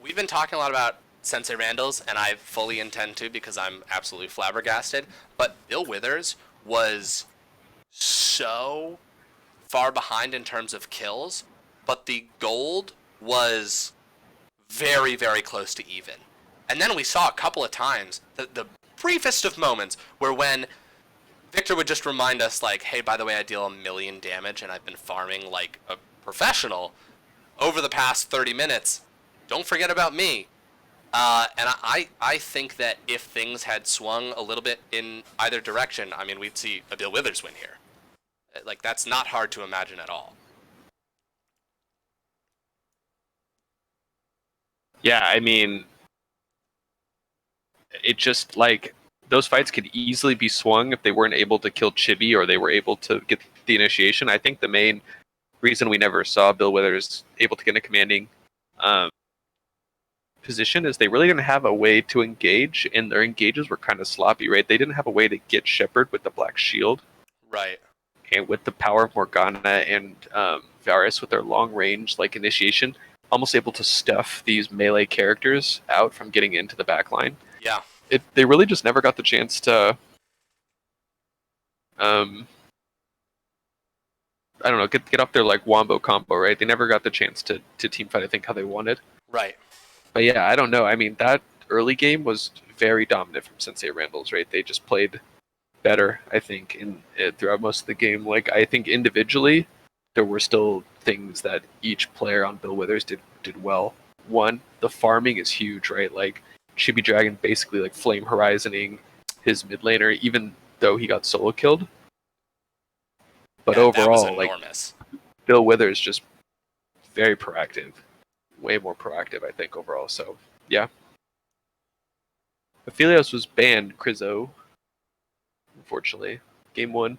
We've been talking a lot about Sensei Randall's, and I fully intend to because I'm absolutely flabbergasted. But Bill Withers was so far behind in terms of kills, but the gold was very, very close to even. And then we saw a couple of times, the briefest of moments, where when Victor would just remind us, like, hey, by the way, I deal 1,000,000 damage, and I've been farming like a professional over the past 30 minutes. Don't forget about me. And I think that if things had swung a little bit in either direction, I mean, we'd see a Bill Withers win here. Like, that's not hard to imagine at all. yeah, I mean, it just, like, those fights could easily be swung if they weren't able to kill Chibi or they were able to get the initiation. I think the main reason we never saw Bill Withers able to get a commanding position is they really didn't have a way to engage, and their engages were kind of sloppy, right? They didn't have a way to get Shepard with the Black Shield. Right. And with the power of Morgana and Varus with their long range, like, initiation, almost able to stuff these melee characters out from getting into the backline. Yeah. They really just never got the chance to I don't know, get up their, like, wombo combo, right? They never got the chance to team fight, I think, how they wanted. Right. But yeah, I don't know. I mean, that early game was very dominant from Sensei Randall's, right? They just played better, I think, throughout most of the game. Like, I think individually, there were still things that each player on Bill Withers did well. One, the farming is huge, right? Like, Chibi Dragon basically, like, flame horizoning his mid laner, even though he got solo killed. But yeah, overall, that was like, enormous. Bill Withers just very proactive, way more proactive, I think, overall. So yeah, Aphelios was banned, Krizo, unfortunately, game 1.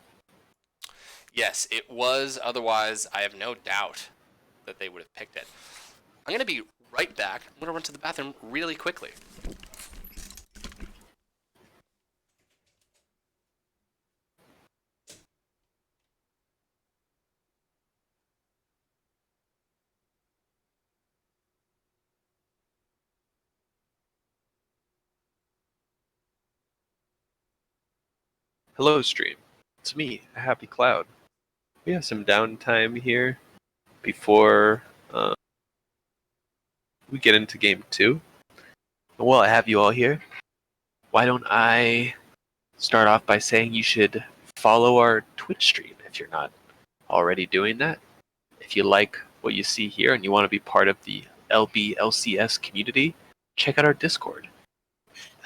Yes, it was. Otherwise, I have no doubt that they would have picked it. I'm going to be right back. I'm going to run to the bathroom really quickly. Hello, stream. It's me, a Happy Cloud. We have some downtime here before we get into game 2. And while I have you all here, why don't I start off by saying you should follow our Twitch stream if you're not already doing that. If you like what you see here and you want to be part of the LBLCS community, check out our Discord.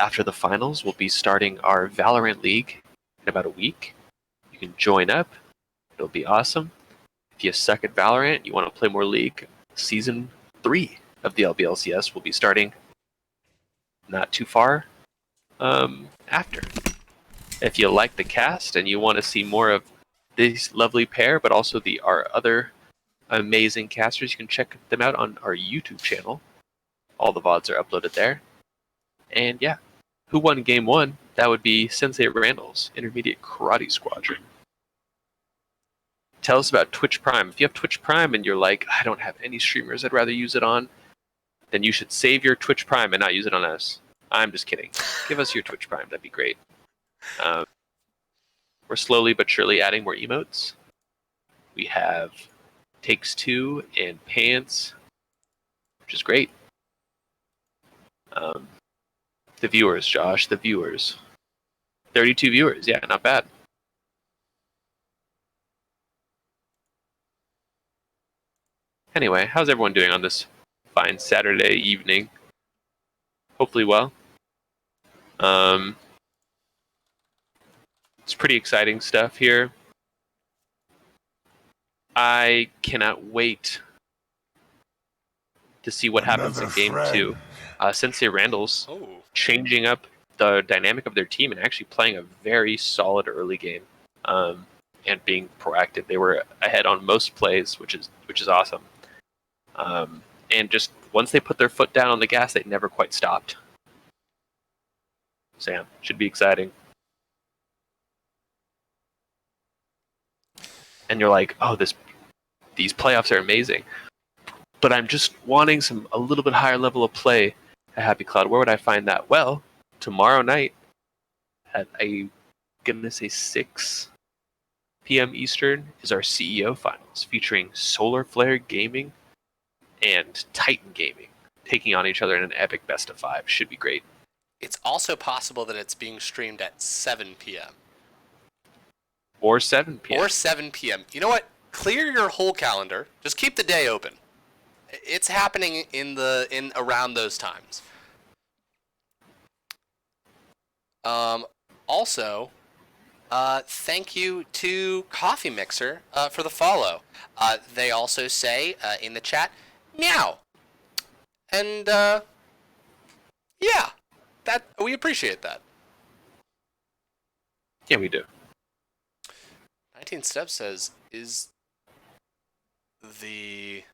After the finals, we'll be starting our Valorant League in about a week. You can join up. It'll be awesome. If you suck at Valorant and you want to play more League, Season 3 of the LBLCS will be starting not too far after. If you like the cast and you want to see more of this lovely pair, but also our other amazing casters, you can check them out on our YouTube channel. All the VODs are uploaded there. And yeah, who won game 1? That would be Sensei Randall's Intermediate Karate Squadron. Tell us about Twitch Prime. If you have Twitch Prime and you're like, I don't have any streamers I'd rather use it on, then you should save your Twitch Prime and not use it on us. I'm just kidding. Give us your Twitch Prime. That'd be great. We're slowly but surely adding more emotes. We have Takes Two and Pants, which is great. The viewers, Josh, the viewers. 32 viewers, yeah, not bad. Anyway, how's everyone doing on this fine Saturday evening? Hopefully well. Um, it's pretty exciting stuff here. I cannot wait to see what happens in Game 2. Sensei Randall's Oh. changing up the dynamic of their team and actually playing a very solid early game, and being proactive. They were ahead on most plays, which is awesome. And just once they put their foot down on the gas, they never quite stopped. So yeah, should be exciting. And you're like, oh, these playoffs are amazing, but I'm just wanting a little bit higher level of play at Happy Cloud. Where would I find that? Well, tomorrow night at gonna say 6 p.m. Eastern is our CEO finals featuring Solar Flare Gaming and Titan Gaming taking on each other in an epic best of 5. Should be great. It's also possible that it's being streamed at 7 p.m. Or 7 p.m. Or 7 p.m. You know what? Clear your whole calendar. Just keep the day open. It's happening in around those times. Also, thank you to Coffee Mixer for the follow. They also say in the chat, meow. And yeah, that we appreciate that. Yeah, we do. 19 Steps says, is the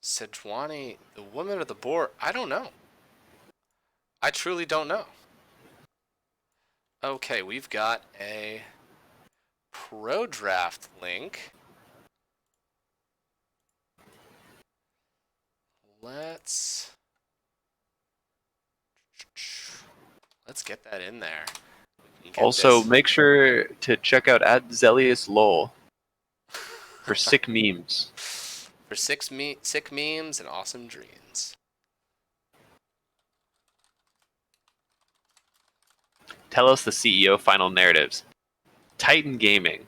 Sejuani the woman or the boar? I don't know. I truly don't know. Okay, we've got a pro draft link. Let's get that in there. Also, make sure to check out @ZeliusLol for sick memes. For sick memes and awesome dreams. Tell us the CEO final narratives. Titan Gaming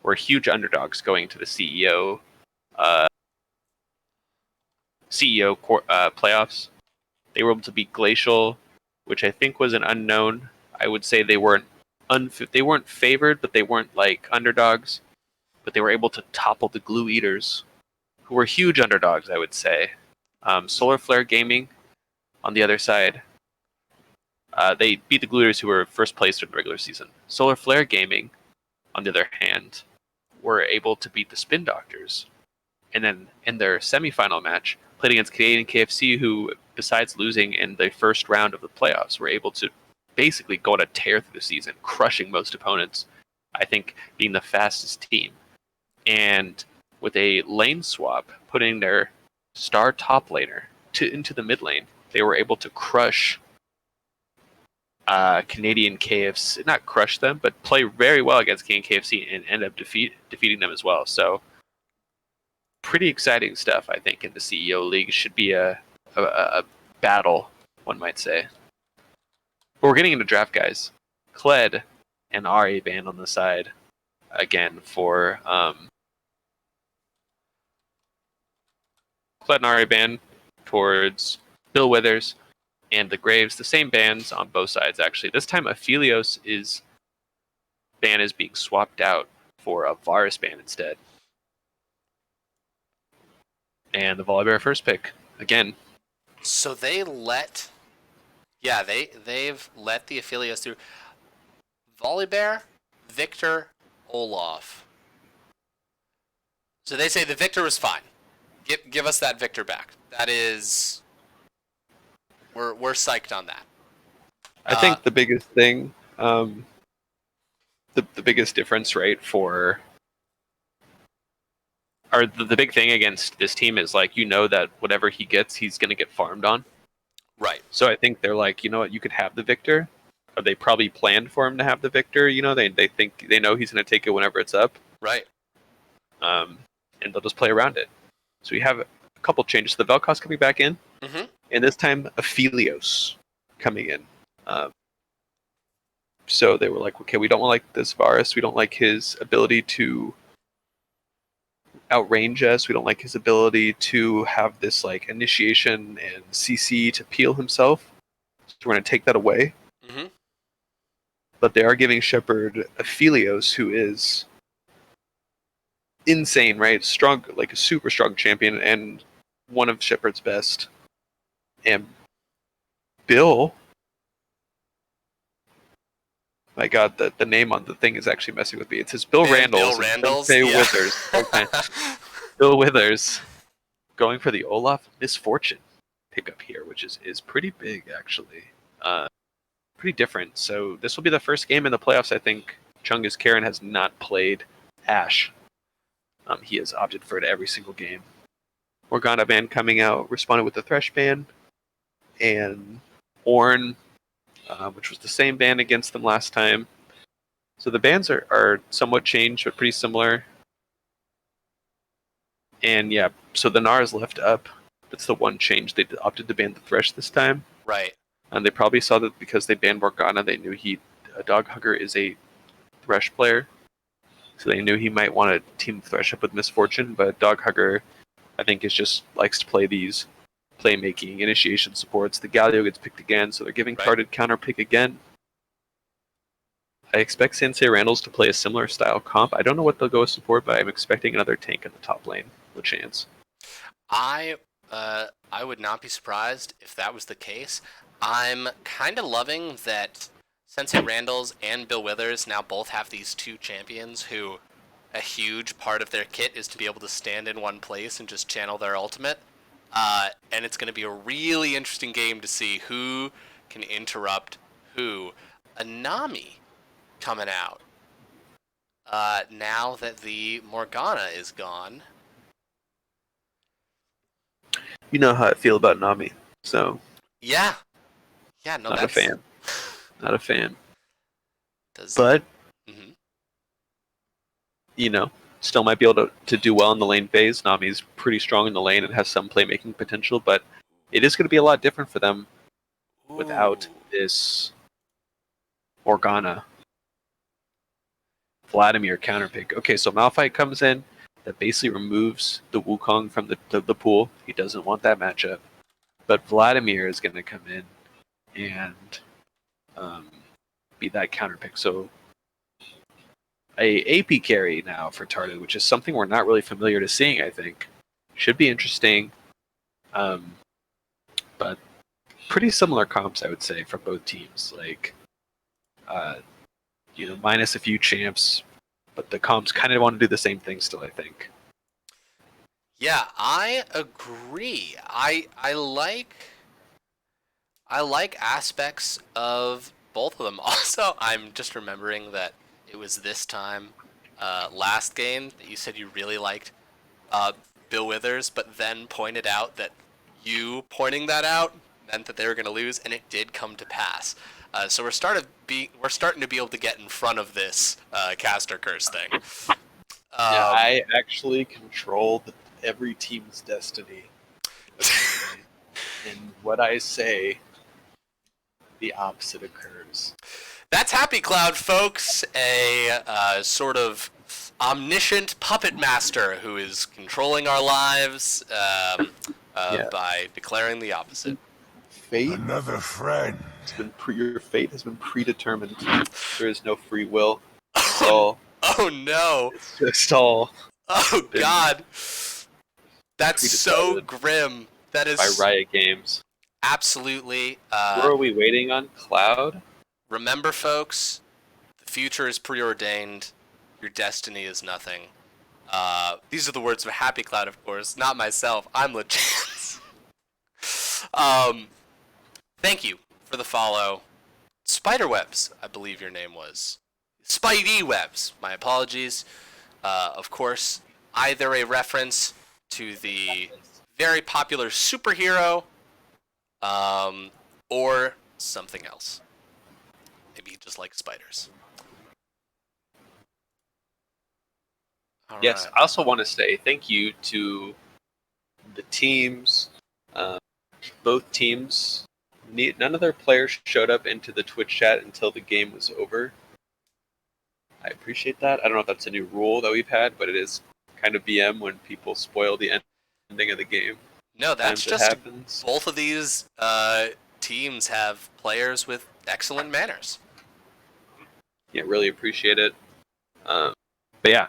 were huge underdogs going to the CEO playoffs. They were able to beat Glacial, which I think was an unknown. I would say they weren't favored, but they weren't like underdogs. But they were able to topple the Glue Eaters, who were huge underdogs, I would say. Solar Flare Gaming, on the other side, they beat the Glue Eaters, who were first placed in the regular season. Solar Flare Gaming, on the other hand, were able to beat the Spin Doctors. And then in their semifinal match, played against Canadian KFC, who, besides losing in the first round of the playoffs, were able to basically go on a tear through the season, crushing most opponents. I think being the fastest team. And with a lane swap, putting their star top laner into the mid lane, they were able to crush Canadian KFC. Not crush them, but play very well against Canadian KFC and end up defeating them as well. So pretty exciting stuff, I think, in the CEO League. Should be a battle, one might say. But we're getting into draft, guys. Kled and RA Band on the side again for Kled and RA Band towards Bill Withers and the Graves. The same bands on both sides, actually. This time, Aphelios' ban is being swapped out for a Varus ban instead. And the Volibear first pick again. So they let, yeah, they've let the Aphelios through. Volibear, Victor, Olaf. So they say the Victor was fine. Give us that Victor back. That is, we're psyched on that. I think the biggest thing, the biggest difference, right, the big thing against this team is, like, that whatever he gets, he's going to get farmed on. Right. So I think they're like, you know what, you could have the Victor. Or they probably planned for him to have the Victor. They think they know he's going to take it whenever it's up. Right. And they'll just play around it. So we have a couple changes. The Vel'Koz coming back in, and this time Aphelios coming in. So they were like, okay, we don't like this Varus. We don't like his ability to outrange us. We don't like his ability to have this like initiation and CC to peel himself. So we're going to take that away. Mm-hmm. But they are giving Shepard Aphelios, who is insane, right? Strong, like a super strong champion, and one of Shepard's best. And Bill, my God, the name on the thing is actually messing with me. It says Bill Randalls and Sensei Yeah. Withers. Okay. Bill Withers going for the Olaf Misfortune pickup here, which is pretty big, actually. Pretty different. So this will be the first game in the playoffs, I think. Chungus Karen has not played Ashe. He has opted for it every single game. Morgana ban coming out, responded with the Thresh ban, and Ornn, which was the same ban against them last time. So the bans are somewhat changed, but pretty similar. And yeah, so the Gnar is left up. That's the one change. They opted to ban the Thresh this time. Right. And they probably saw that because they banned Morgana, they knew Dog Hugger is a Thresh player. So they knew he might want to team Thresh up with Misfortune, but Dog Hugger, I think, likes to play these playmaking initiation supports. The Galio gets picked again, so they're giving Carded counter pick again. I expect Sensei Randalls to play a similar style comp. I don't know what they'll go with support, but I'm expecting another tank in the top lane. No chance. I would not be surprised if that was the case. I'm kind of loving that Sensei Randalls and Bill Withers now both have these two champions who a huge part of their kit is to be able to stand in one place and just channel their ultimate. And it's going to be a really interesting game to see who can interrupt who. Anami coming out. Now that the Morgana is gone. You know how I feel about Nami, so Yeah. Yeah, no, not a fan. Not a fan. But still might be able to do well in the lane phase. Nami's pretty strong in the lane and has some playmaking potential, but it is going to be a lot different for them without this Morgana Vladimir counterpick. Okay, so Malphite comes in. That basically removes the Wukong from the pool. He doesn't want that matchup. But Vladimir is going to come in and be that counterpick. So a AP carry now for Tardu, which is something we're not really familiar to seeing, I think. Should be interesting. But pretty similar comps, I would say, from both teams. Like, minus a few champs, but the comps kind of want to do the same thing still, I think. Yeah, I agree. I like aspects of both of them. Also, I'm just remembering that it was this time last game that you said you really liked Bill Withers, but then pointed out that you pointing that out meant that they were going to lose, and it did come to pass. So we're starting to be able to get in front of this caster curse thing. Yeah, I actually control every team's destiny. And what I say, the opposite occurs. That's Happy Cloud, folks, a sort of omniscient puppet master who is controlling our lives by declaring the opposite. Fate. Another friend. Your fate has been predetermined. There is no free will. It's all. Oh no! It's just all. Oh God! That's so grim. That is by Riot Games. Absolutely. Where are we waiting on? Cloud? Remember, folks, the future is preordained. Your destiny is nothing. These are the words of Happy Cloud, of course, not myself. I'm legit. Thank you for the follow. Spiderwebs, I believe your name was. Spidey Webs, my apologies. Of course, either a reference to the very popular superhero, or something else. Maybe you just like spiders. All yes, right. I also want to say thank you to the teams. Both teams. None of their players showed up into the Twitch chat until the game was over. I appreciate that. I don't know if that's a new rule that we've had, but it is kind of BM when people spoil the ending of the game. No, that's just happens. Both of these teams have players with excellent manners. Yeah, really appreciate it. But yeah,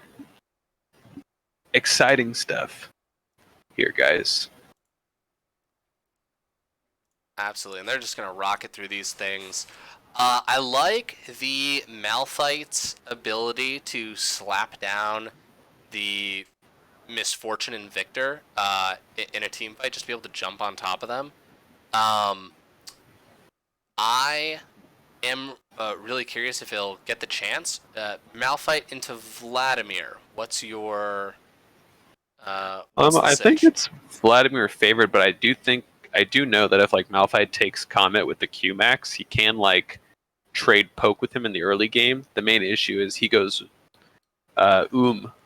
exciting stuff here, guys. Absolutely, and they're just gonna rocket through these things. I like the Malphite's ability to slap down the Misfortune and Victor in a team fight, just be able to jump on top of them. Um, I am really curious if he'll get the chance. Malphite into Vladimir. What's your what's the I think sitch? it's Vladimir favored, but I do know that if like Malphite takes Comet with the Q Max, he can like trade poke with him in the early game. The main issue is he goes a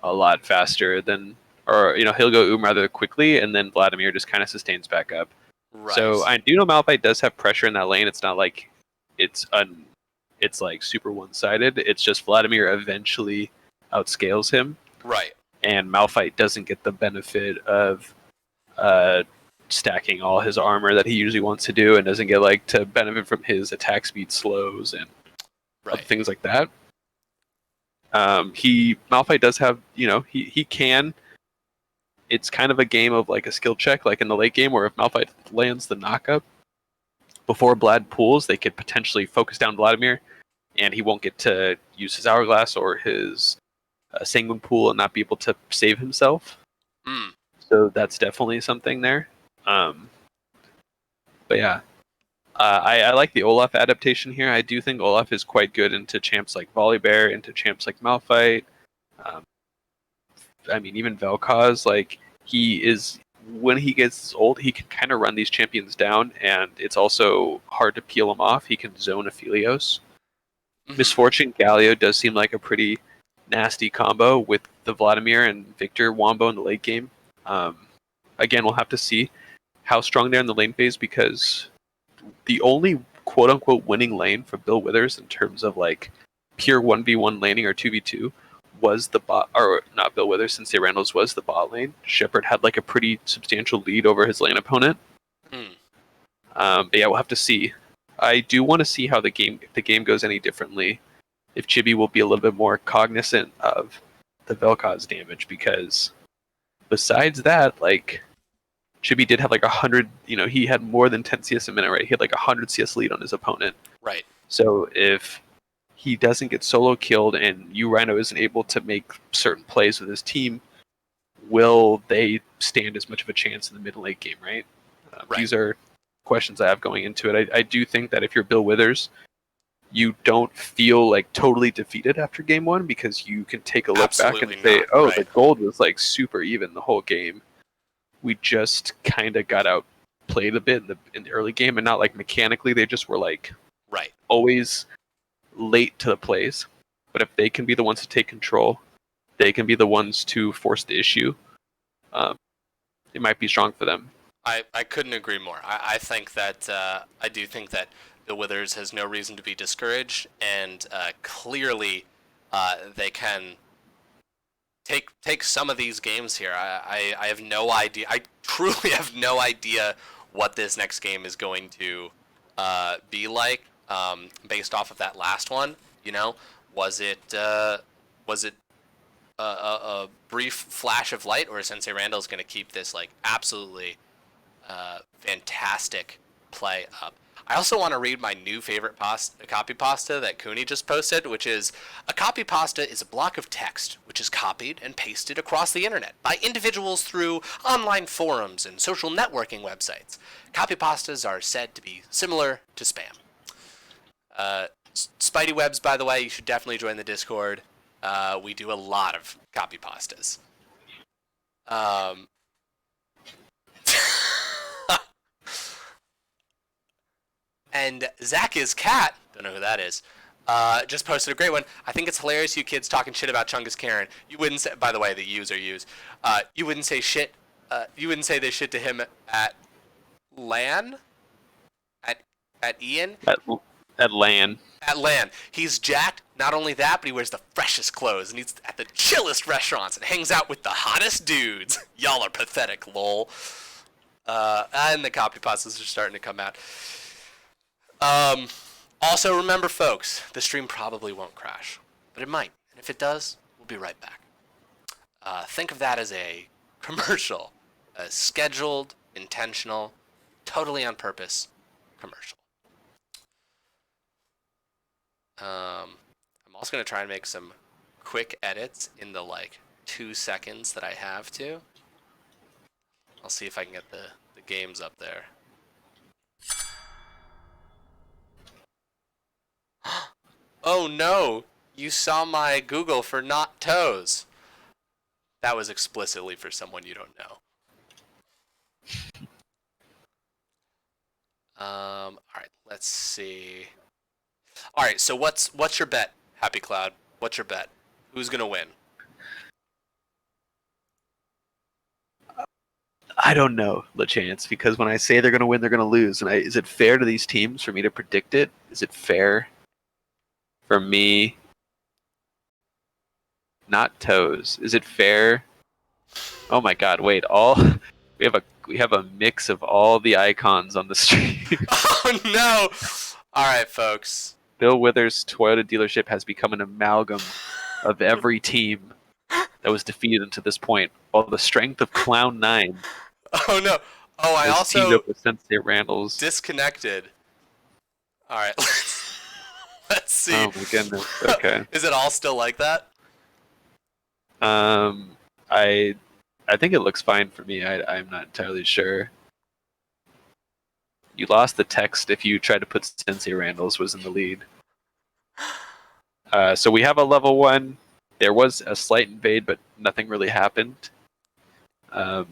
lot faster than, or he'll go rather quickly, and then Vladimir just kind of sustains back up. So Right, I do know Malphite does have pressure in that lane. It's not like it's it's like super one-sided. It's just Vladimir eventually outscales him, right, and Malphite doesn't get the benefit of uh, stacking all his armor that he usually wants to do, and doesn't get like to benefit from his attack speed slows and other right. things like that. He Malphite does have, he can. It's kind of a game of like a skill check, like in the late game, where if Malphite lands the knockup before Vlad pulls, they could potentially focus down Vladimir, and he won't get to use his hourglass or his sanguine pool and not be able to save himself. Mm. So that's definitely something there. Um, but yeah, I like the Olaf adaptation here. I do think Olaf is quite good into champs like Volibear, into champs like Malphite. Um, I mean, even Vel'Koz, like, he is, when he gets old, he can kind of run these champions down, and it's also hard to peel him off. He can zone Aphelios. Hmm. Misfortune Galio does seem like a pretty nasty combo with the Vladimir and Victor Wombo in the late game. Um, Again, we'll have to see how strong they're in the lane phase, because the only quote unquote winning lane for Bill Withers in terms of like pure 1v1 laning or 2v2 was the bot, or not Bill Withers, Sensei Randall's was the bot lane. Shepard had like a pretty substantial lead over his lane opponent. Mm. But yeah, we'll have to see. I do want to see how if the game goes any differently, if Chibi will be a little bit more cognizant of the Vel'Koz damage, because besides that, like, Chibi did have like 100, he had more than 10 CS a minute, right? He had like 100 CS lead on his opponent. Right. So if he doesn't get solo killed and Rhino isn't able to make certain plays with his team, will they stand as much of a chance in the mid and late game, right? Right. These are questions I have going into it. I do think that if you're Bill Withers, you don't feel like totally defeated after game one, because you can take a look back and Absolutely say, not. oh, the Right. gold was like super even the whole game. We just kind of got outplayed a bit in the early game, and not like mechanically. They just were like Right. always late to the plays. But if they can be the ones to take control, they can be the ones to force the issue. Um, it might be strong for them. I couldn't agree more. I think that I do think that Bill Withers has no reason to be discouraged, and clearly they can take some of these games here. I have no idea. I truly have no idea what this next game is going to be like based off of that last one. Was it a brief flash of light, or is Sensei Randall's going to keep this like absolutely fantastic play up? I also want to read my new favorite copy pasta that Cooney just posted, which is: a copy pasta is a block of text which is copied and pasted across the internet by individuals through online forums and social networking websites. Copy pastas are said to be similar to spam. Spidey Webs, by the way, you should definitely join the Discord. We do a lot of copy pastas. Um, And Zach is Cat, don't know who that is, just posted a great one. I think it's hilarious you kids talking shit about Chungus Karen. You wouldn't say, by the way, the U's are U's. You wouldn't say shit. You wouldn't say this shit to him at LAN? At Ian? At LAN. At LAN. He's jacked. Not only that, but he wears the freshest clothes and he's at the chillest restaurants and hangs out with the hottest dudes. Y'all are pathetic, lol. And the copy pastas are starting to come out. Also, remember, folks, the stream probably won't crash, but it might. And if it does, we'll be right back. Think of that as a commercial, a scheduled, intentional, totally on purpose commercial. I'm also going to try and make some quick edits in the 2 seconds that I have to. I'll see if I can get the games up there. Oh no! You saw my Google for not toes. That was explicitly for someone you don't know. Alright, let's see. Alright, so what's your bet, Happy Cloud? What's your bet? Who's gonna win? I don't know, LeChance, because when I say they're going to win, they're going to lose. And is it fair to these teams for me to predict it? Is it fair for me? Not toes. Is it fair? Oh my God! Wait, we have a mix of all the icons on the stream. Oh no! All right, folks. Bill Withers' Toyota dealership has become an amalgam of every team that was defeated until this point. While the strength of Clown 9. Oh no! Oh, I also teamed up with Sensei Randall's. Disconnected. All right, let's see. Oh my goodness. Okay. Is it all still like that? I think it looks fine for me. I'm not entirely sure. You lost the text if you tried to put Sensei Randall's was in the lead. So we have a level 1. There was a slight invade, but nothing really happened. I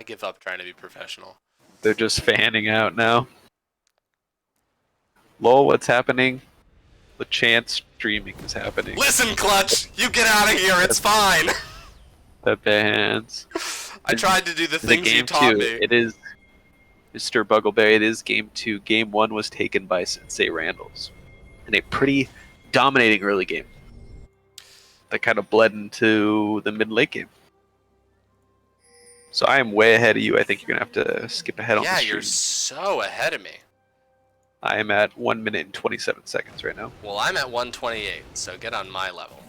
give up trying to be professional. They're just fanning out now. Lol, what's happening? The chance streaming is happening. Listen, Clutch! You get out of here, it's fine! The bands. I tried to do the things you taught me. It is Mr. Buggleberry, it is game 2. Game 1 was taken by Sensei Randall's. In a pretty dominating early game. That kind of bled into the mid-late game. So I am way ahead of you. I think you're going to have to skip ahead on the stream. Yeah, you're so ahead of me. I am at 1 minute and 27 seconds right now. Well, I'm at 1:28, so get on my level.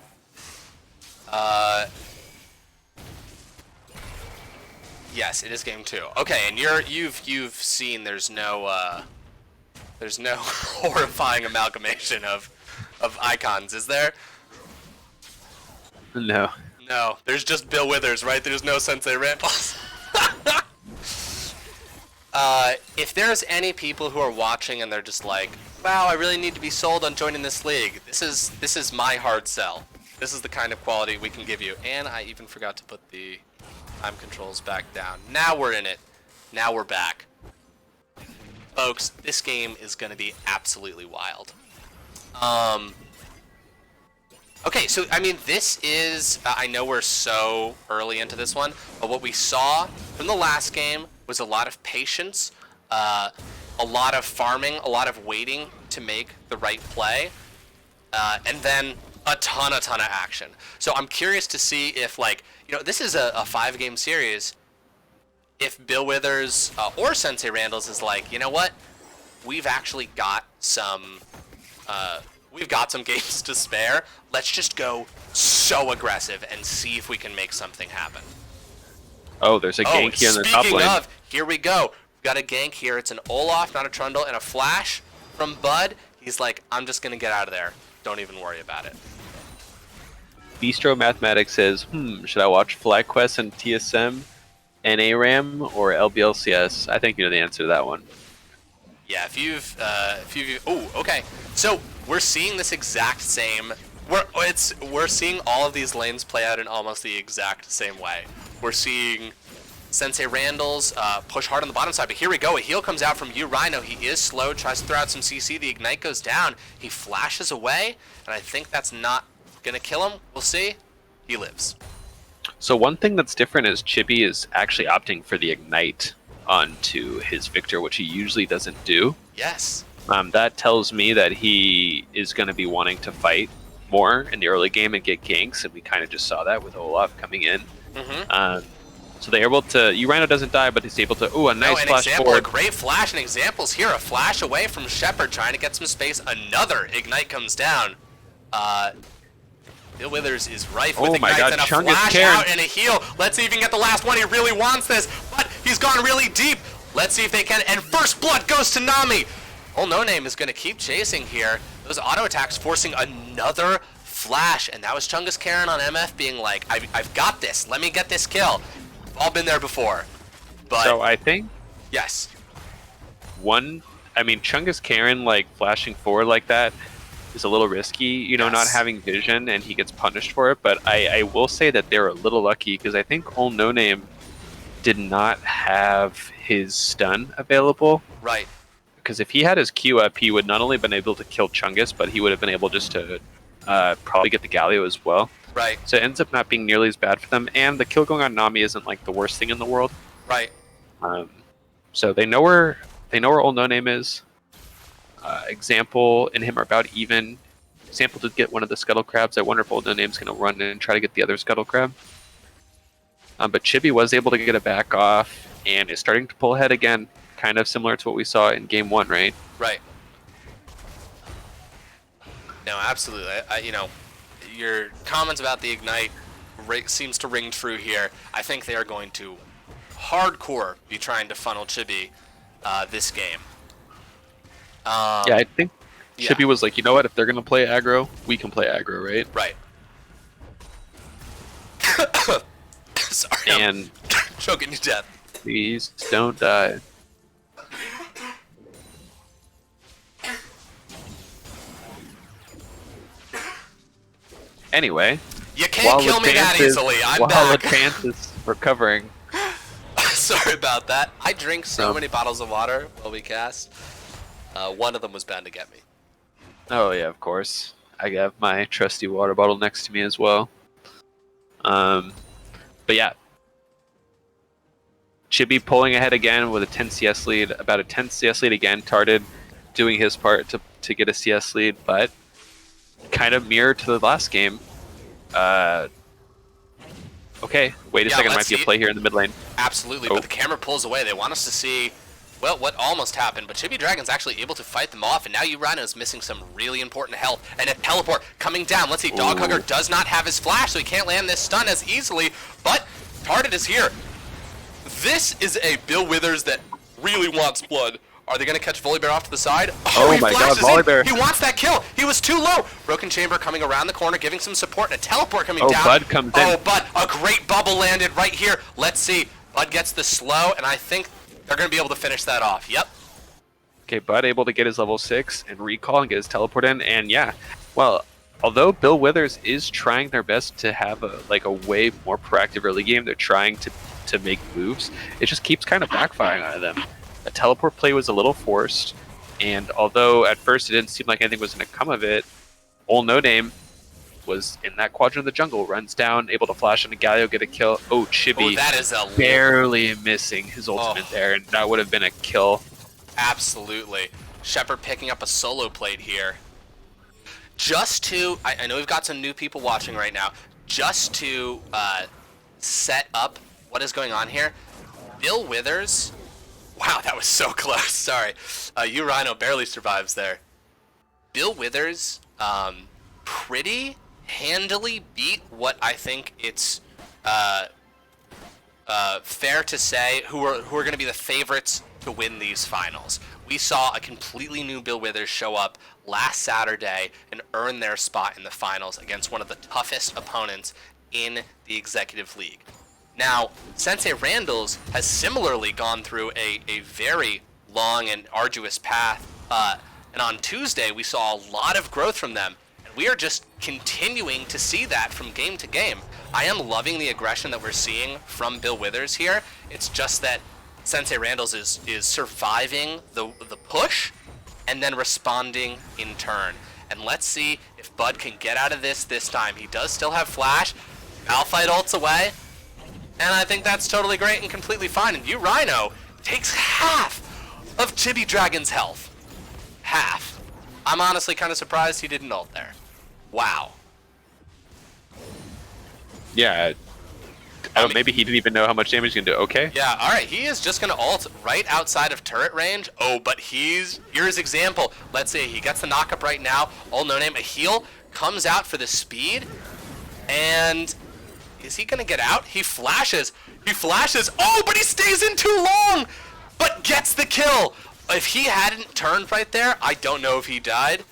Yes, it is game 2. Okay, and you've seen there's no horrifying amalgamation of icons, is there? No. No, there's just Bill Withers, right? There's no Sensei Randall's. If there's any people who are watching and they're just like, wow, I really need to be sold on joining this league, this is my hard sell. This is the kind of quality we can give you. And I even forgot to put the time controls back down. Now we're in it. Now we're back. Folks, this game is going to be absolutely wild. Okay, so, I mean, this is, I know we're so early into this one, but what we saw from the last game was a lot of patience, a lot of farming, a lot of waiting to make the right play, and then a ton of action. So I'm curious to see if, this is a 5-game series. If Bill Withers or Sensei Randall's is like, you know what, we've actually got some... we've got some games to spare. Let's just go so aggressive and see if we can make something happen. Oh, there's a gank here in the top lane. Speaking of, here we go. We've got a gank here. It's an Olaf, not a Trundle, and a flash from Bud. He's like, I'm just going to get out of there. Don't even worry about it. Bistro Mathematics says, should I watch FlyQuest and TSM, NARAM, or LBLCS? I think you know the answer to that one. Yeah, if you've oh, okay. So we're seeing this exact same. We're seeing all of these lanes play out in almost the exact same way. We're seeing Sensei Randall's push hard on the bottom side, but here we go. A heal comes out from you, Rhino. He is slow, tries to throw out some CC. The ignite goes down. He flashes away, and I think that's not gonna kill him. We'll see. He lives. So one thing that's different is Chippy is actually opting for the ignite onto his Victor, which he usually doesn't do. Yes. That tells me that he is going to be wanting to fight more in the early game and get ganks, and we kind of just saw that with Olaf coming in. So they're able to. Urino doesn't die, but he's able to. Ooh, a nice an flash example, forward. a great flash, and examples here. A flash away from Shepard trying to get some space. Another Ignite comes down. Bill Withers is rife with Ignites and a flash out and a heal. Let's see if he can get the last one. He really wants this, but he's gone really deep. Let's see if they can. And first blood goes to Nami. Old No Name is going to keep chasing here. Those auto attacks forcing another flash, and that was Chungus Karen on MF being like, I've got this. Let me get this kill. All been there before. But so I think yes. Chungus Karen like flashing forward like that is a little risky, you know, not having vision, and he gets punished for it. But I will say that they're a little lucky because I think Old No Name did not have his stun available. Right. Because if he had his Q up, he would not only been able to kill Chungus, but he would have been able just to probably get the Galio as well. Right. So it ends up not being nearly as bad for them, and the kill going on Nami isn't like the worst thing in the world. Right. So they know where Old No Name is. Example and him are about even. Example did get one of the Scuttle Crabs. I wonder if Old No Name's going to run in and try to get the other Scuttle Crab. But Chibi was able to get it back off and is starting to pull ahead again, kind of similar to what we saw in Game 1, right? Right. No, absolutely. Your comments about the Ignite seems to ring true here. I think they are going to hardcore be trying to funnel Chibi this game. Yeah, I think Chibi was like, you know what? If they're going to play aggro, we can play aggro, right? Right. Sorry, and I'm choking to death. Please don't die. Anyway, you can't kill me that easily. I'm back. While Lachance is recovering. Sorry about that. I drink so many bottles of water while we cast. One of them was bound to get me. Oh yeah, of course. I have my trusty water bottle next to me as well. But yeah. Chibi pulling ahead again with a 10 CS lead, about a 10 CS lead again. Tarded doing his part to get a CS lead, but kind of mirror to the last game. Okay, wait a second, might be a play here in the mid lane. Absolutely, but the camera pulls away. They want us to see, well, what almost happened, but Chibi Dragon's actually able to fight them off, and now Urino's missing some really important health, and a teleport coming down. Let's see, Dog Hugger does not have his flash, so he can't land this stun as easily, but Tarded is here. This is a Bill Withers that really wants blood. Are they going to catch Volibear off to the side? Oh my god, Volibear. He wants that kill. He was too low. Broken Chamber coming around the corner, giving some support, and a teleport coming down. Bud comes in. Oh, Bud, a great bubble landed right here. Let's see. Bud gets the slow, and I think they're going to be able to finish that off. Yep. Okay, Bud able to get his level 6 and recall and get his teleport in, and yeah. Well, although Bill Withers is trying their best to have a way more proactive early game, they're trying to make moves. It just keeps kind of backfiring on them. The teleport play was a little forced, and although at first it didn't seem like anything was going to come of it, Old No Name was in that quadrant of the jungle, runs down, able to flash into Galio, get a kill. Oh, Chibi that is a barely missing his ultimate there, and that would have been a kill. Absolutely. Shepard picking up a solo plate here. Just to, I know we've got some new people watching right now, just to set up what is going on here. Bill Withers, wow, that was so close, sorry. Urino barely survives there. Bill Withers pretty handily beat what I think it's fair to say who are going to be the favorites to win these finals. We saw a completely new Bill Withers show up last Saturday and earn their spot in the finals against one of the toughest opponents in the Executive League. Now, Sensei Randell's has similarly gone through a very long and arduous path, and on Tuesday we saw a lot of growth from them, and we are just continuing to see that from game to game. I am loving the aggression that we're seeing from Bill Withers here. It's just that Sensei Randell's is surviving the push and then responding in turn. And let's see if Bud can get out of this time. He does still have flash. Malphite ults away. And I think that's totally great and completely fine. And Urino takes half of Chibi Dragon's health. Half. I'm honestly kind of surprised he didn't ult there. Wow. Yeah, I don't. Maybe he didn't even know how much damage he can do. Okay. Yeah, alright, he is just gonna ult right outside of turret range. Oh, but here's his example. Let's see, he gets the knockup right now. All no name, a heal, comes out for the speed, and is he gonna get out? He flashes. Oh, but he stays in too long, but gets the kill. If he hadn't turned right there, I don't know if he died.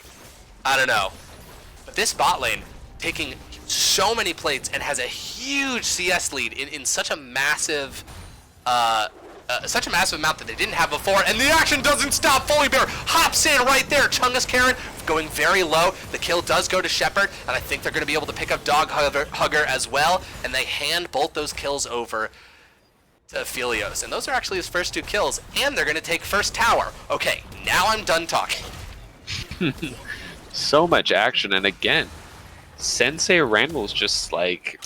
I don't know. But this bot lane, taking so many plates and has a huge CS lead in such a massive amount that they didn't have before, and the action doesn't stop. Volibear hops in right there. Chungus Karen going very low. The kill does go to Shepard, and I think they're going to be able to pick up Dog Hugger as well, and they hand both those kills over to Aphelios, and those are actually his first 2 kills, and they're going to take first tower. Okay, now I'm done talking. So much action, and again, Sensei Randall's just like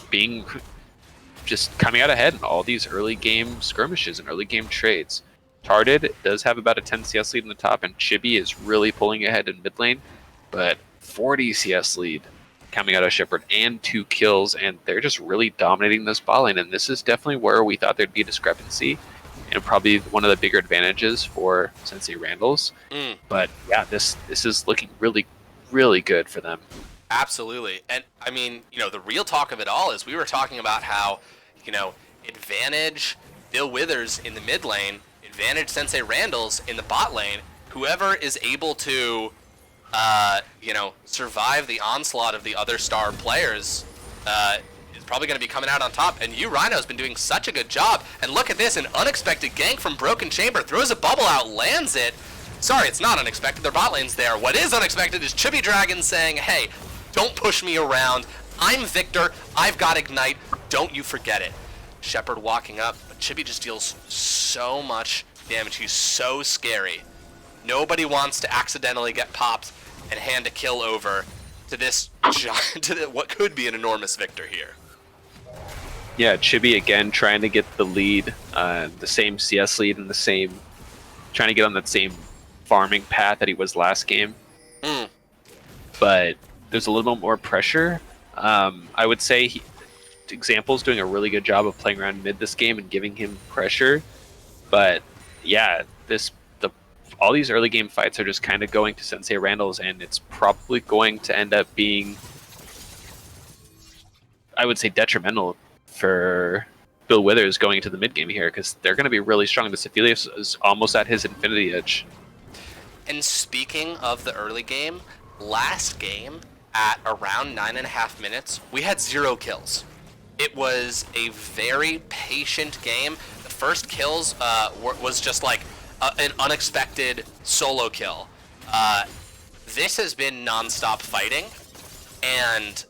just coming out ahead in all these early game skirmishes and early game trades. Tarded does have about a 10 CS lead in the top, and Chibi is really pulling ahead in mid lane, but 40 CS lead coming out of Shepard and 2 kills, and they're just really dominating this bot lane, and this is definitely where we thought there'd be a discrepancy and probably one of the bigger advantages for Sensei Randall's. But yeah, this is looking really, really good for them. Absolutely. And I mean, the real talk of it all is we were talking about how, advantage Bill Withers in the mid lane, advantage Sensei Randall's in the bot lane. Whoever is able to, survive the onslaught of the other star players is probably going to be coming out on top. And Rhino's been doing such a good job. And look at this, an unexpected gank from Broken Chamber. Throws a bubble out, lands it. Sorry, it's not unexpected. Their bot lane's there. What is unexpected is Chibi Dragon saying, hey, don't push me around. I'm Victor. I've got Ignite. Don't you forget it. Shepard walking up, but Chibi just deals so much damage. He's so scary. Nobody wants to accidentally get popped and hand a kill over to this what could be an enormous Victor here. Yeah, Chibi again trying to get the lead, the same CS lead and trying to get on that same farming path that he was last game. But there's a little bit more pressure. I would say Example's doing a really good job of playing around mid this game and giving him pressure. But yeah, all these early game fights are just kind of going to Sensei Randall's, and it's probably going to end up being, I would say, detrimental for Bill Withers going into the mid game here, because they're going to be really strong. This Aphelios is almost at his Infinity Edge. And speaking of the early game, last game at around 9.5 minutes, we had 0 kills. It was a very patient game. The first kills was just like an unexpected solo kill. This has been non-stop fighting, and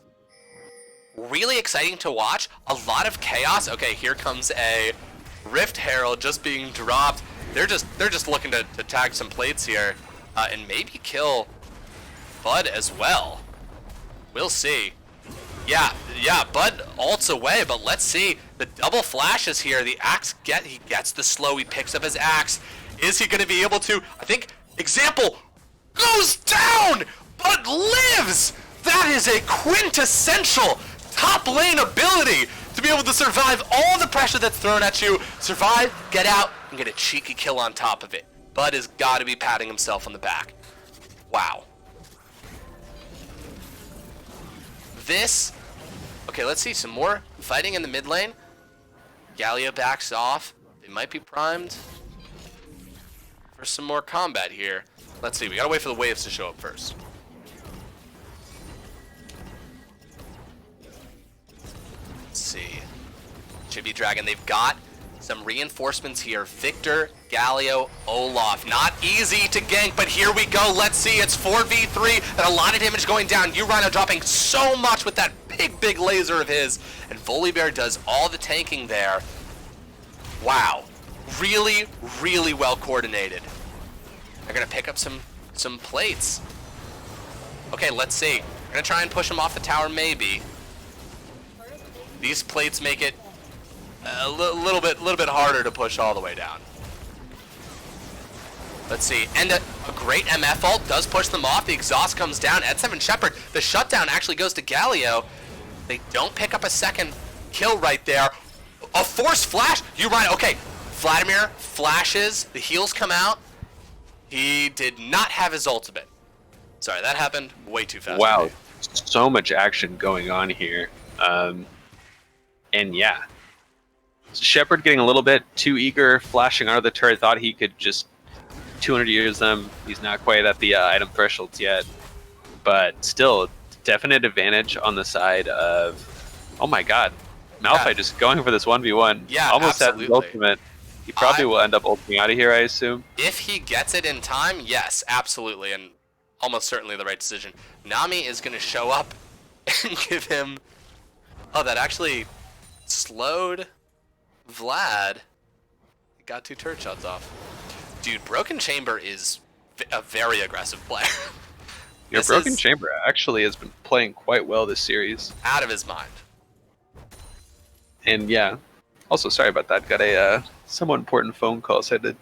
really exciting to watch. A lot of chaos. Okay, here comes a Rift Herald just being dropped. They're just looking to tag some plates here, and maybe kill Bud as well. We'll see. Yeah, Bud ults away, but let's see. The double flashes here. The axe he gets the slow. He picks up his axe. Is he going to be able to? I think Example goes down, but lives. That is a quintessential top lane ability to be able to survive all the pressure that's thrown at you, survive, get out, and get a cheeky kill on top of it. Bud has got to be patting himself on the back. Wow. Okay, let's see some more fighting in the mid lane. Galio backs off. They might be primed for some more combat here. Let's see, we gotta wait for the waves to show up first. Let's see. Chibi Dragon, they've got some reinforcements here. Victor, Galio, Olaf. Not easy to gank, but here we go. Let's see, it's 4v3 and a lot of damage going down. Rhino dropping so much with that big laser of his. And Volibear does all the tanking there. Wow. Really well coordinated. They're gonna pick up some plates. Okay, let's see. We're gonna try and push him off the tower, maybe. These plates make it a little bit harder to push all the way down. Let's see, and a great MF ult does push them off. The exhaust comes down at 7 Shepard. The shutdown actually goes to Galio. They don't pick up a second kill right there. A force flash? You right. Okay. Vladimir flashes. The heals come out. He did not have his ultimate. Sorry, that happened way too fast. Wow. So much action going on here. And yeah. Shepard getting a little bit too eager, flashing out of the turret, thought he could just 200 years them. He's not quite at the item thresholds yet. But still, definite advantage on the side of... Oh my god. Malphite just going for this 1v1. Yeah, almost absolutely. had his ultimate. He probably will end up ulting out of here, I assume. If he gets it in time, yes, absolutely. And almost certainly the right decision. Nami is going to show up and give him... Oh, that actually slowed Vlad. He got 2 turret shots off. Dude, Broken Chamber is a very aggressive player. Your Broken Chamber actually has been playing quite well this series. Out of his mind. And yeah, also sorry about that. Got a somewhat important phone call, so I had to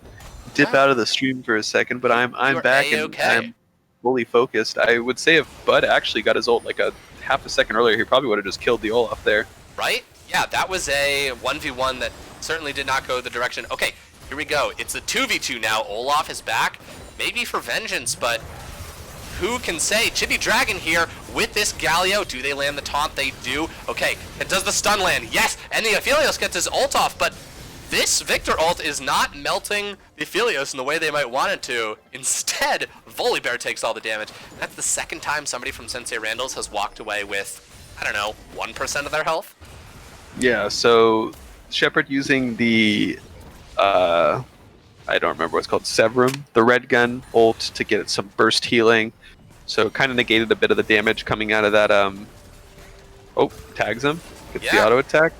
dip out of the stream for a second. But I'm back and I'm fully focused. I would say if Bud actually got his ult like a half a second earlier, he probably would have just killed the Olaf there. Right? Yeah, that was a 1v1 that certainly did not go the direction. Okay, here we go. It's a 2v2 now. Olaf is back. Maybe for vengeance, but who can say? Chibi Dragon here with this Galio. Do they land the taunt? They do. Okay, and does the stun land? Yes, and the Aphelios gets his ult off, but this Victor ult is not melting the Aphelios in the way they might want it to. Instead, Volibear takes all the damage. That's the second time somebody from Sensei Randall's has walked away with, I don't know, 1% of their health? Yeah, so Shepard using the, I don't remember what's called, Severum, the red gun ult to get some burst healing. So kind of negated a bit of the damage coming out of that, oh, tags him, gets the auto attack.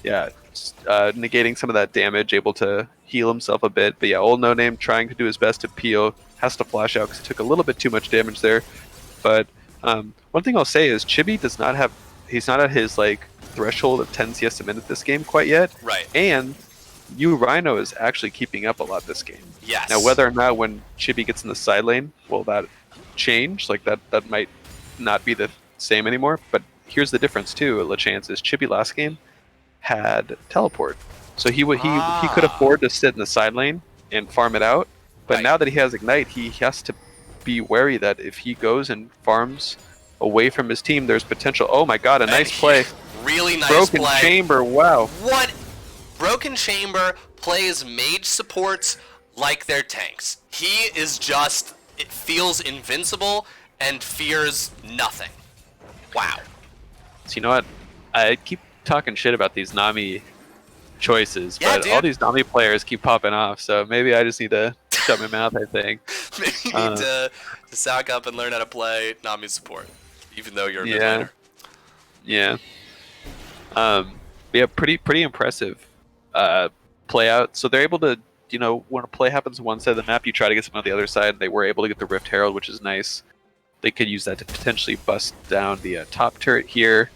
Yeah, negating some of that damage, able to heal himself a bit. But yeah, old No Name trying to do his best to peel, has to flash out because he took a little bit too much damage there. But one thing I'll say is Chibi does not have, he's not at his like threshold of 10 CS a minute this game quite yet. Right. And Rhino is actually keeping up a lot this game. Yes. Now whether or not when Chibi gets in the side lane, will that change? Like that might not be the same anymore. But here's the difference too, LeChance, is Chibi last game had teleport. So he could afford to sit in the side lane and farm it out. But now that he has Ignite, he has to be wary that if he goes and farms away from his team, there's potential. Oh my god, a nice play. Really nice Broken play. Chamber, wow. What? Broken Chamber plays mage supports like they're tanks. He is just, it feels invincible and fears nothing. Wow. So you know what? I keep talking shit about these Nami choices, but all these Nami players keep popping off, so maybe I just need to shut my mouth, I think. Maybe you need to sack up and learn how to play Nami support, even though you're a mid laner. Yeah. Yeah, pretty impressive play out. So they're able to, you know, when a play happens on one side of the map, you try to get someone on the other side. They were able to get the Rift Herald, which is nice. They could use that to potentially bust down the top turret here.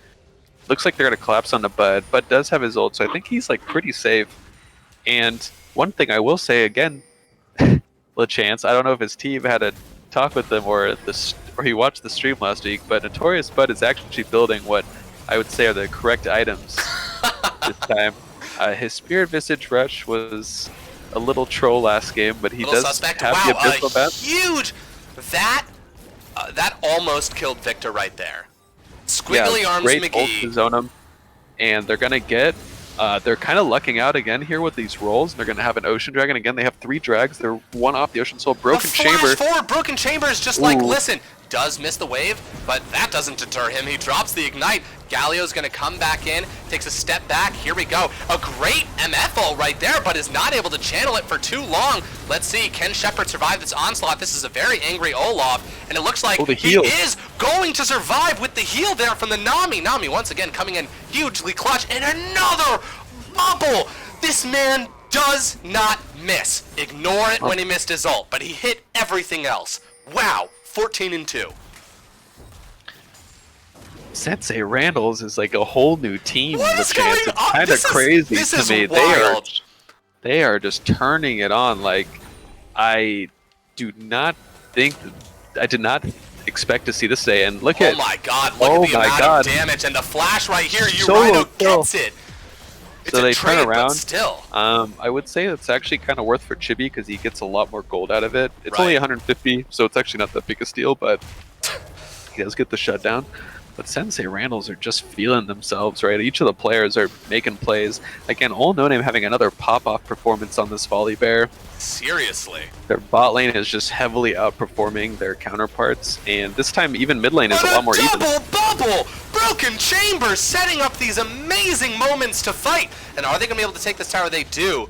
Looks like they're going to collapse on the Bud. Bud does have his ult, so I think he's like pretty safe. And one thing I will say again, LeChance, I don't know if his team had a talk with them or he watched the stream last week, but Notorious Bud is actually building what I would say are the correct items this time. His Spirit Visage Rush was a little troll last game, but he does have the Abyssal Bat. Huge! That almost killed Victor right there. Squiggly Arms great McGee. Ult to zone him, and they're gonna get. They're kind of lucking out again here with these rolls. They're gonna have an Ocean Dragon again. They have 3 drags. They're 1 off the Ocean Soul. Broken Chamber. Forward Broken Chamber is just like, listen, does miss the wave, but that doesn't deter him. He drops the Ignite. Galio's gonna come back in, takes a step back. Here we go. A great MF ult right there, but is not able to channel it for too long. Let's see, can Shepard survive this onslaught? This is a very angry Olaf, and it looks like he is going to survive with the heal there from the Nami. Nami once again coming in hugely clutch, and another bubble. This man does not miss. Ignore it when he missed his ult, but he hit everything else. Wow, 14-2. Sensei Randall's is like a whole new team. What is going on? It's kind of crazy to me. Wild. They are just turning it on. Like I did not expect to see this today. And look at my god! Look at the amount of damage and the flash right here. Rhino gets it. It's So a they trade, turn but around. still. I would say it's actually kind of worth for Chibi because he gets a lot more gold out of it. It's Right. only 150, so it's actually not the biggest deal, but he does get the shutdown. But Sensei Randalls are just feeling themselves, right? Each of the players are making plays. Again, all No Name having another pop-off performance on this Volibear. Seriously. Their bot lane is just heavily outperforming their counterparts, and this time even mid lane is a lot more even. Double bubble! Broken Chamber setting up these amazing moments to fight. And are they going to be able to take this tower? They do.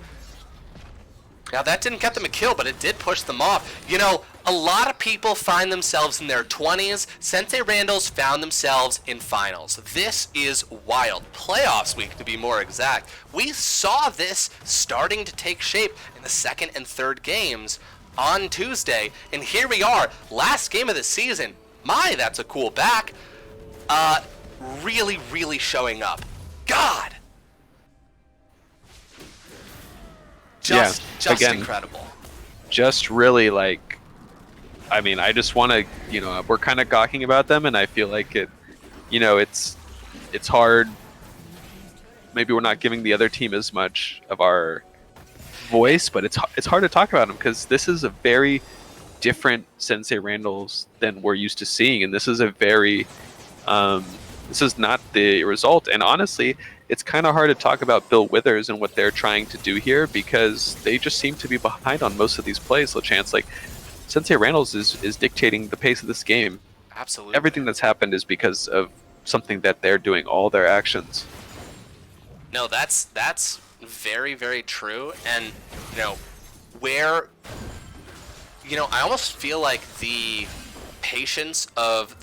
Now that didn't get them a kill, but it did push them off. You know, a lot of people find themselves in their 20s. Sensei Randalls found themselves in finals. This is wild. Playoffs week, to be more exact. We saw this starting to take shape in the second and third games on Tuesday. And here we are, last game of the season. My, that's a cool back. Really, really showing up. God! Just again, incredible. Just really like, I mean, I just want to, you know, we're kind of gawking about them, and I feel like it, you know, it's hard. Maybe we're not giving the other team as much of our voice, but it's hard to talk about them because this is a very different Sensei Randalls than we're used to seeing, and this is a very, this is not the result. And honestly, it's kind of hard to talk about Bill Withers and what they're trying to do here because they just seem to be behind on most of these plays. LeChance, like Sensei Randalls is dictating the pace of this game. Absolutely. Everything that's happened is because of something that they're doing, all their actions. No, that's very, very true. And you know, where, you know, I almost feel like the patience of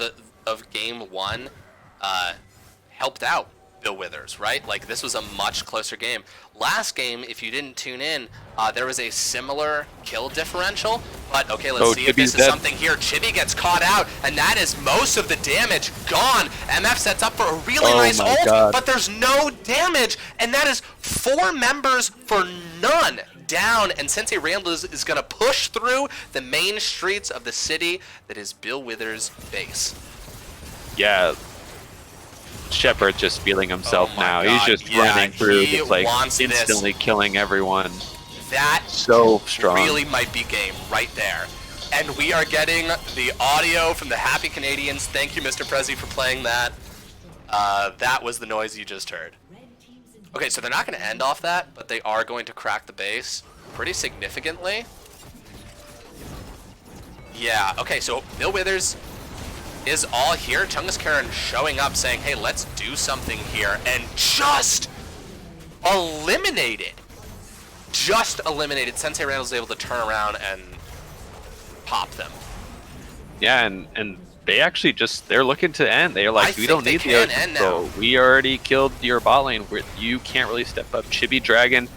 game one helped out Bill Withers, right? Like, this was a much closer game. Last game, if you didn't tune in, there was a similar kill differential, but okay, let's see if this is something here. Chibi gets caught out, and that is most of the damage gone. MF sets up for a really nice ult, but there's no damage, and that is 4 members for none down, and Sensei Randalls is going to push through the main streets of the city that is Bill Withers' base. Yeah. Shepard just feeling himself now. God. He's just running through, just like instantly this. killing everyone. That so strong. Really might be game right there. And we are getting the audio from the Happy Canadians. Thank you, Mr. Prezi, for playing that. That was the noise you just heard. Okay, so they're not going to end off that, but they are going to crack the base pretty significantly. Yeah, okay, so Bill Withers is all here. Chungus Karen showing up saying, hey, let's do something here, and just eliminated. Sensei Randalls able to turn around and pop them. Yeah, and they actually they're looking to end. They're like, we don't need the other control. We already killed your bot lane. You can't really step up. Chibi Dragon,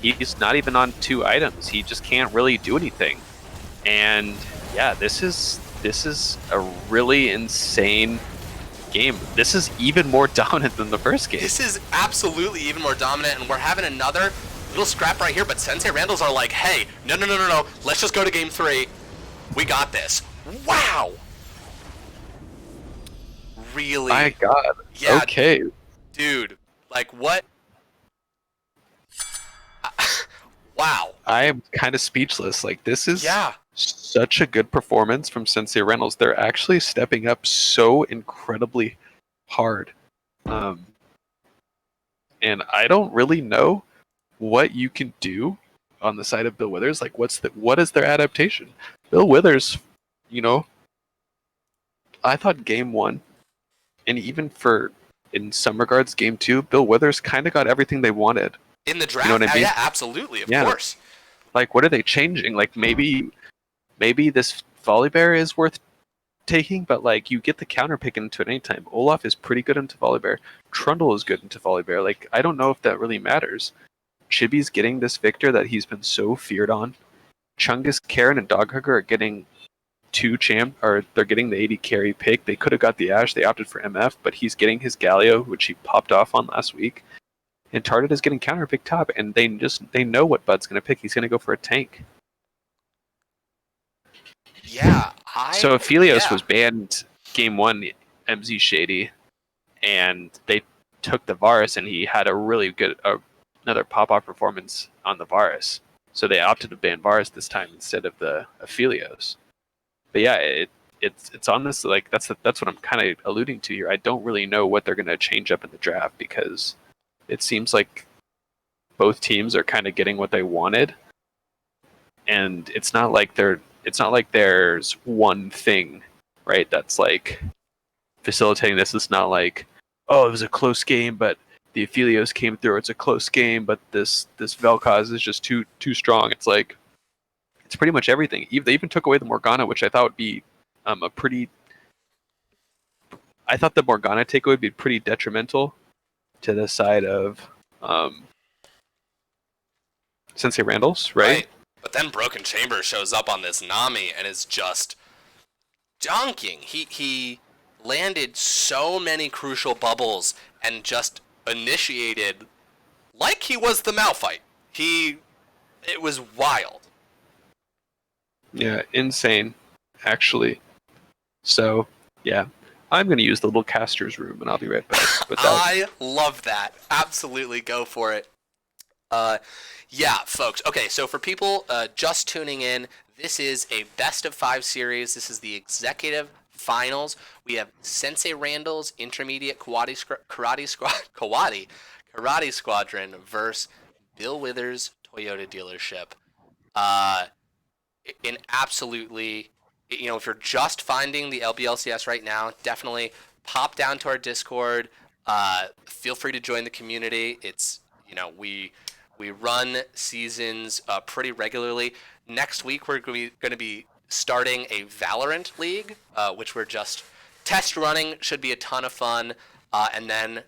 he's not even on 2 items. He just can't really do anything. And yeah, this is a really insane game. This is even more dominant than the first game. This is absolutely even more dominant, and we're having another little scrap right here, but Sensei Randalls are like, hey, no, let's just go to game 3. We got this. Wow! Really? My God. Yeah, okay. Dude, like, what? Wow. I am kind of speechless. Like, this is yeah. Such a good performance from Sensei Randalls. They're actually stepping up so incredibly hard. And I don't really know what you can do on the side of Bill Withers. Like, what is their adaptation? Bill Withers, you know, I thought game 1, and even in some regards, game 2, Bill Withers kind of got everything they wanted. In the draft? You know what I mean? Yeah, absolutely, of course. Like, what are they changing? Like, maybe this Volibear is worth taking, but like, you get the counter pick into it anytime. Olaf is pretty good into Volibear. Trundle is good into Volibear. Like, I don't know if that really matters. Chibi's getting this Victor that he's been so feared on. Chungus, Karen, and Doghugger are getting they're getting the 80 carry pick. They could have got the Ashe. They opted for MF, but he's getting his Galio, which he popped off on last week. And Tardit is getting counter pick top, and they know what Bud's going to pick. He's going to go for a tank. Yeah, So Aphelios was banned game 1, MZ Shady, and they took the Varus, and he had a another pop-off performance on the Varus. So they opted to ban Varus this time instead of the Aphelios. But yeah, it's honestly like that's what I'm kind of alluding to here. I don't really know what they're going to change up in the draft because it seems like both teams are kind of getting what they wanted, and it's not like there's one thing, right? That's like facilitating this. It's not like, oh, it was a close game, but the Aphelios came through. It's a close game, but this Vel'Koz is just too strong. It's like it's pretty much everything. They even took away the Morgana, which I thought would be a pretty. I thought the Morgana takeaway would be pretty detrimental to the side of Sensei Randall's, right? Right. But then Broken Chamber shows up on this Nami and is just dunking. He landed so many crucial bubbles and just initiated like he was the Malphite. It was wild. Yeah, insane, actually. So, yeah, I'm going to use the little caster's room, and I'll be right back. With that. I love that. Absolutely, go for it. Yeah, folks. Okay, so for people just tuning in, this is a best of 5 series. This is the executive finals. We have Sensei Randall's intermediate karate squadron versus Bill Withers' Toyota dealership. In absolutely, if you're just finding the LBLCS right now, definitely pop down to our Discord. Feel free to join the community. It's, we run seasons pretty regularly. Next week, we're going to be starting a Valorant league, which we're just test running. Should be a ton of fun. And then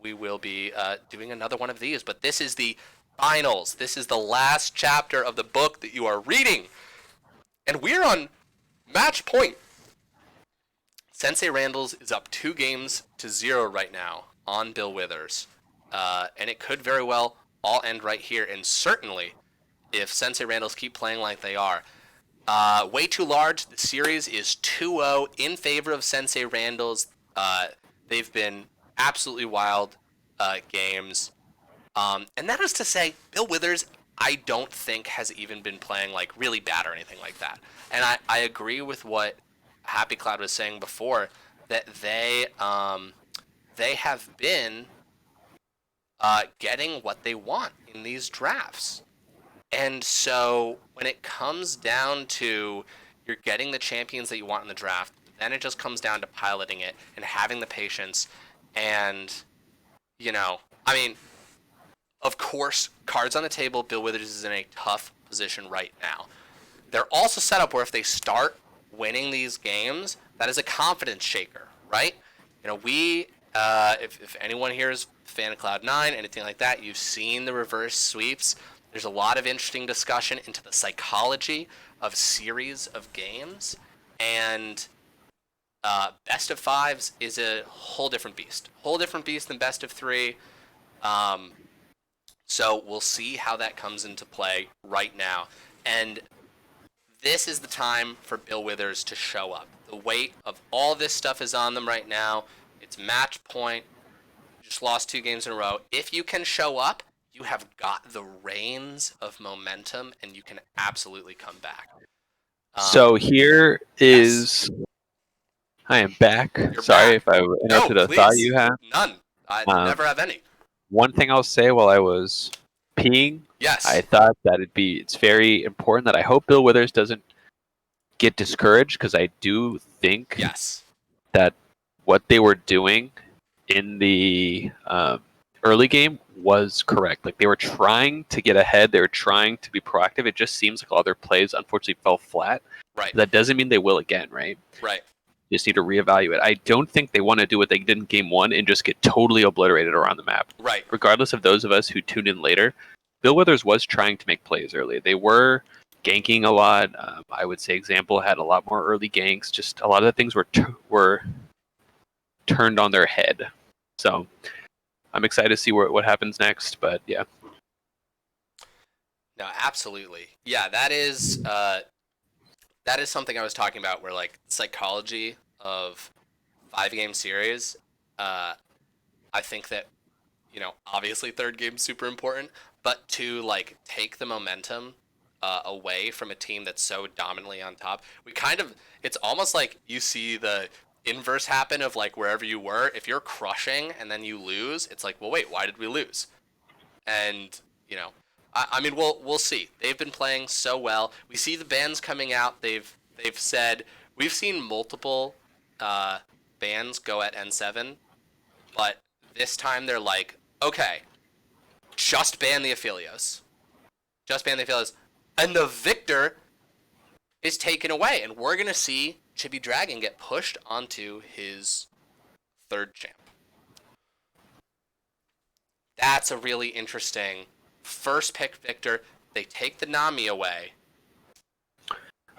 we will be doing another one of these. But this is the finals. This is the last chapter of the book that you are reading. And we're on match point. Sensei Randall's is up 2-0 right now on Bill Withers. And it could very well all end right here. And certainly, if Sensei Randall's keep playing like they are. Way too large. The series is 2-0 in favor of Sensei Randall's. They've been absolutely wild games. And that is to say, Bill Withers, I don't think has even been playing like really bad or anything like that. And I agree with what Happy Cloud was saying before, that they have been getting what they want in these drafts. And so when it comes down to you're getting the champions that you want in the draft, then it just comes down to piloting it and having the patience. And, I mean, of course, cards on the table, Bill Withers is in a tough position right now. They're also set up where if they start winning these games, that is a confidence shaker, right? If anyone here is a fan of Cloud9, anything like that, you've seen the reverse sweeps. There's a lot of interesting discussion into the psychology of series of games, and best of 5s is a whole different beast than best of 3. So we'll see how that comes into play right now. And this is the time for Bill Withers to show up. The weight of all this stuff is on them right now. It's match point. You just lost 2 games in a row. If you can show up, you have got the reins of momentum, and you can absolutely come back. So here is... Yes. I am back. You're Sorry back. if I interrupted a thought you had. None. I never have any. One thing I'll say while I was peeing, Yes. I thought that it's very important that I hope Bill Withers doesn't get discouraged, because I do think that what they were doing in the early game was correct. Like, they were trying to get ahead. They were trying to be proactive. It just seems like all their plays unfortunately fell flat. Right. That doesn't mean they will again, right? Right. Just need to reevaluate. I don't think they want to do what they did in game 1 and just get totally obliterated around the map. Right. Regardless of those of us who tuned in later, Bill Withers was trying to make plays early. They were ganking a lot. I would say Example had a lot more early ganks. Just a lot of the things were turned on their head. So I'm excited to see what happens next. But yeah. No, absolutely. Yeah, that is something I was talking about, where like psychology of 5-game series. I think that obviously third game's super important, but to like take the momentum away from a team that's so dominantly on top. It's almost like you see the inverse happen of like wherever you were. If you're crushing and then you lose, it's like, well, wait, why did we lose? And you know, I mean, we'll see. They've been playing so well. We see the bands coming out. They've said we've seen multiple uh, bands go at N7, but this time they're like, okay, just ban the Aphelios, just ban the Aphelios, and the victor is taken away, and we're gonna see Chibi Dragon get pushed onto his third champ. That's a really interesting first pick victor. They take the Nami away.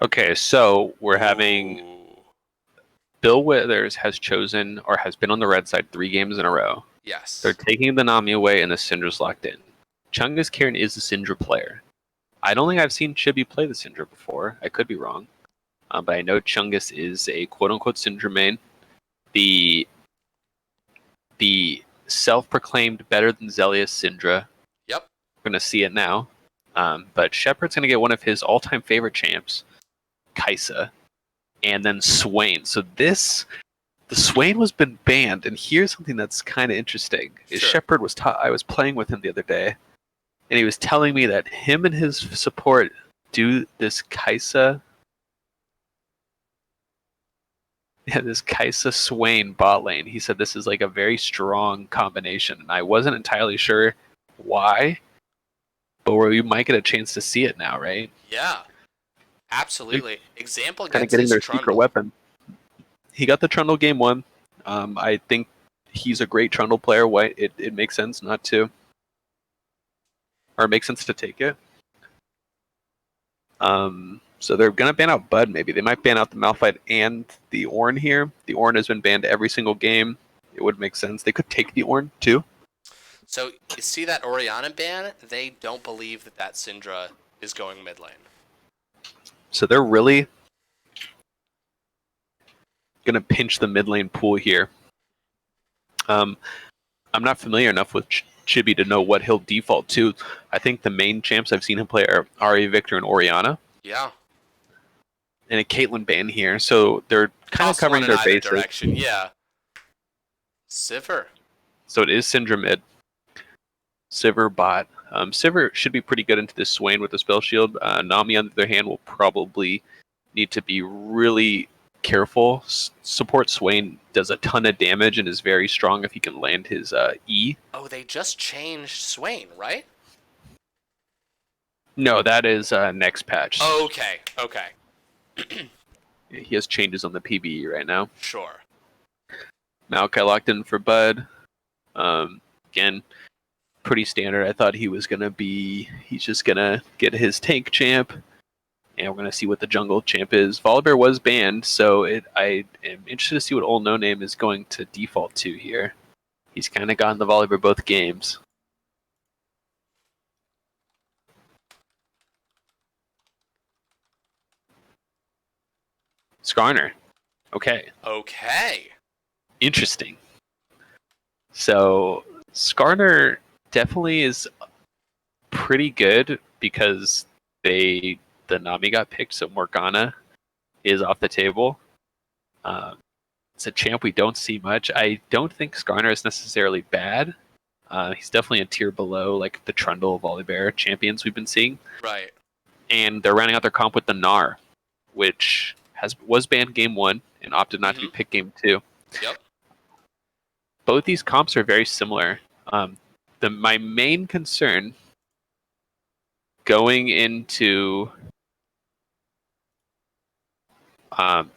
Okay, so we're having Ooh. Bill Withers has chosen or has been on the red side 3 games in a row. Yes. They're taking the Nami away and the Syndra's locked in. Chungus Karen is a Syndra player. I don't think I've seen Chibi play the Syndra before. I could be wrong. But I know Chungus is a quote-unquote Syndra main. The self-proclaimed better than Zelius Syndra. Yep. We're going to see it now. But Shepard's going to get one of his all-time favorite champs, Kaisa, and then Swain. So the Swain was been banned, and here's something that's kind of interesting. Is Sure. Shepard was I was playing with him the other day, and he was telling me that him and his support do this Kaisa. Yeah, this Kaisa Swain bot lane. He said this is like a very strong combination, and I wasn't entirely sure why, but we might get a chance to see it now, right? Yeah. Absolutely. Example Kind of gets getting his their secret Trundle. weapon. He got the Trundle game 1. I think he's a great Trundle player. Why it makes sense not to, or it makes sense to take it. So they're gonna ban out Bud. Maybe they might ban out the Malphite and the Ornn here. The Ornn has been banned every single game. It would make sense. They could take the Ornn too. So you see that Orianna ban? They don't believe that Syndra is going mid lane. So they're really gonna pinch the mid lane pool here. I'm not familiar enough with Chibi to know what he'll default to. I think the main champs I've seen him play are Ahri, Victor, and Orianna. Yeah. And a Caitlyn ban here, so they're kind of Toss covering one in their either bases. direction. Yeah. Sivir. So it is Syndra mid. Sivir bot. Sivir should be pretty good into this Swain with the spell shield. Nami, on the other hand, will probably need to be really careful. Support Swain does a ton of damage and is very strong if he can land his E. Oh, they just changed Swain, right? No, that is next patch. Okay. He has changes on the PBE right now. Sure. Maokai locked in for Bud. Again, pretty standard. I thought he's just going to get his tank champ, and we're going to see what the jungle champ is. Volibear was banned, so I am interested to see what Old No Name is going to default to here. He's kind of gotten the Volibear both games. Skarner. Okay. Interesting. So Skarner definitely is pretty good because the Nami got picked, so Morgana is off the table. It's a champ we don't see much. I don't think Skarner is necessarily bad. He's definitely a tier below like the Trundle, Volibear champions we've been seeing. Right. And they're rounding out their comp with the Gnar, which was banned game 1 and opted not to be picked game 2. Yep. Both these comps are very similar. My main concern going into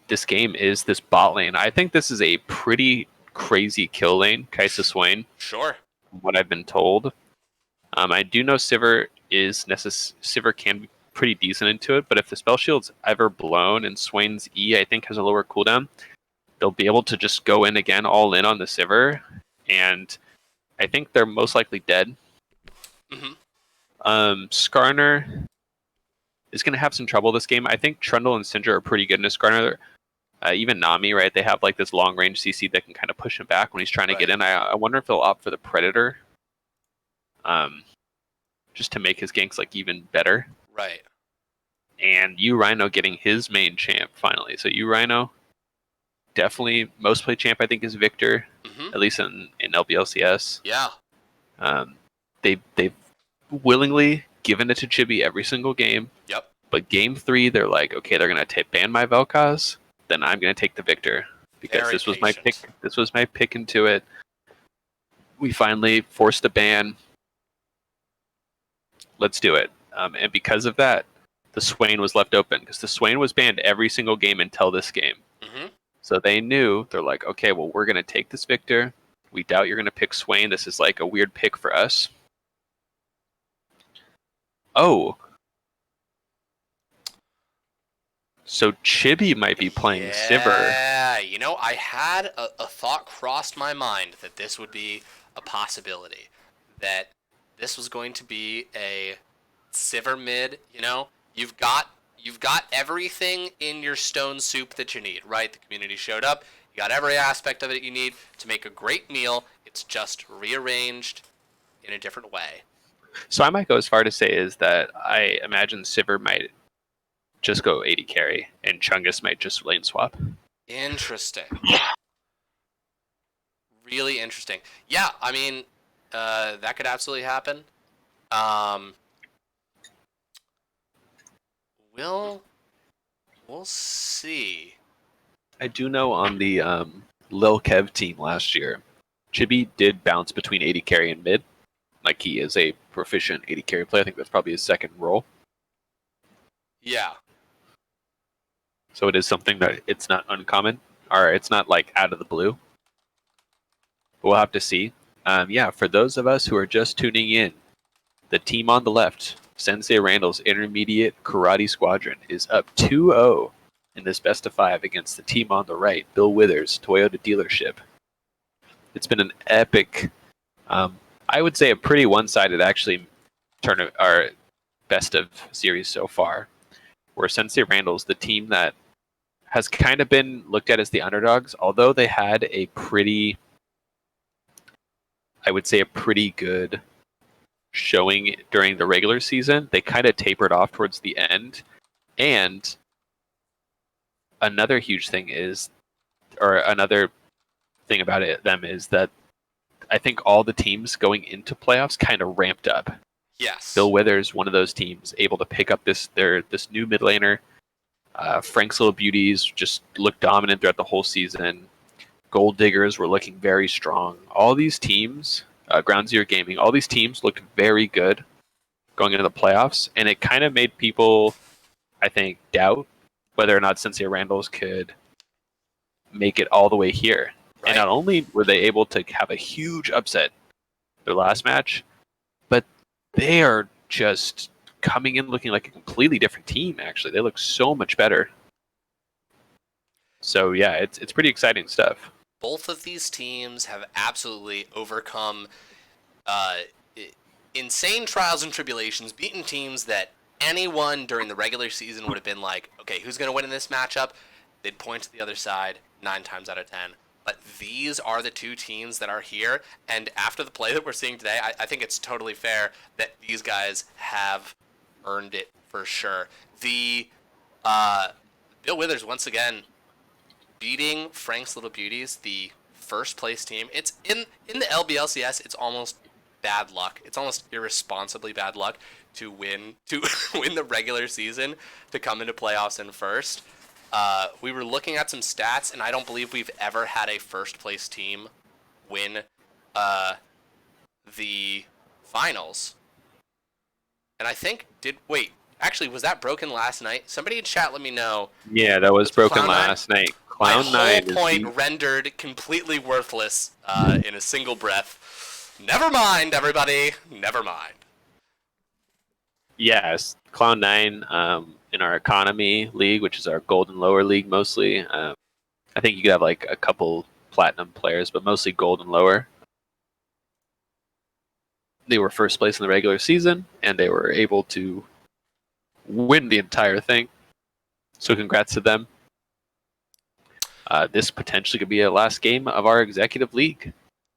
this game is this bot lane. I think this is a pretty crazy kill lane, Kaisa Swain. Sure. From what I've been told. I do know Sivir can be pretty decent into it, but if the spell shield's ever blown and Swain's E, I think, has a lower cooldown, they'll be able to just go in again all in on the Sivir, and I think they're most likely dead. Skarner is going to have some trouble this game. I think Trundle and Syndra are pretty good in this Skarner. Even Nami, right? They have like this long range CC that can kind of push him back when he's trying to get in. I wonder if they'll opt for the Predator just to make his ganks like even better. Right. And U Rhino getting his main champ finally. So U Rhino definitely most play champ. I think is Victor, Mm-hmm. at least in LBLCS. Yeah. They've willingly given it to Chibi every single game. Yep. But game 3, they're like, okay, they're gonna ban my Vel'Koz, then I'm gonna take the Victor because Very this was my pick. patient. This was my pick into it. We finally forced a ban. Let's do it. And because of that, the Swain was left open because the Swain was banned every single game until this game. Mm-hmm. So they knew, they're like, okay, well, we're gonna take this Victor. We doubt you're gonna pick Swain. This is like a weird pick for us. Oh, so Chibi might be playing Sivir. Yeah, I had a thought crossed my mind that this would be a possibility, that this was going to be a Sivir mid. You've got everything in your stone soup that you need, right? The community showed up. You got every aspect of it you need to make a great meal. It's just rearranged in a different way. So I might go as far to say is that I imagine Sivir might just go 80 carry, and Chungus might just lane swap. Interesting. Really interesting. Yeah, I mean, that could absolutely happen. We'll see. I do know on the Lil Kev team last year, Chibi did bounce between 80 carry and mid. Like he is a proficient 80 carry player. I think that's probably his second role. Yeah. So it is something that it's not uncommon, or it's not like out of the blue. We'll have to see. Yeah, for those of us who are just tuning in, the team on the left, Sensei Randall's Intermediate Karate Squadron, is up 2-0 in this best of 5 against the team on the right, Bill Withers, Toyota dealership. It's been an epic, I would say a pretty one-sided actually tournament, or best of series so far, where Sensei Randall's the team that has kind of been looked at as the underdogs, although they had a pretty, I would say a pretty good showing during the regular season. They kind of tapered off towards the end. And another huge thing is, or another thing about them is that I think all the teams going into playoffs kind of ramped up. Yes. Bill Withers, one of those teams, able to pick up this new mid laner. Frank's Little Beauties just looked dominant throughout the whole season. Gold Diggers were looking very strong. All these teams, Ground Zero Gaming, all these teams looked very good going into the playoffs, and it kind of made people, I think, doubt whether or not Sensei Randall's could make it all the way here. Right. And not only were they able to have a huge upset their last match, but they are just coming in looking like a completely different team, actually. They look so much better. So, yeah, it's pretty exciting stuff. Both of these teams have absolutely overcome insane trials and tribulations, beaten teams that anyone during the regular season would have been like, okay, who's going to win in this matchup? They'd point to the other side 9 times out of 10. But these are the two teams that are here, and after the play that we're seeing today, I think it's totally fair that these guys have earned it for sure. The Bill Withers, once again, beating Frank's Little Beauties, the first place team. It's in the LBLCS, it's almost bad luck. It's almost irresponsibly bad luck to win the regular season, to come into playoffs in first. We were looking at some stats, and I don't believe we've ever had a first place team win the finals. And I think actually, was that broken last night? Somebody in chat let me know. Yeah, that was broken Cloud9? last night. My Cloud9 whole point is rendered completely worthless in a single breath. Never mind, everybody. Never mind. Yes, Cloud9 in our economy league, which is our gold and lower league mostly. I think you could have like a couple platinum players, but mostly gold and lower. They were first place in the regular season, and they were able to win the entire thing. So congrats to them. This potentially could be a last game of our executive league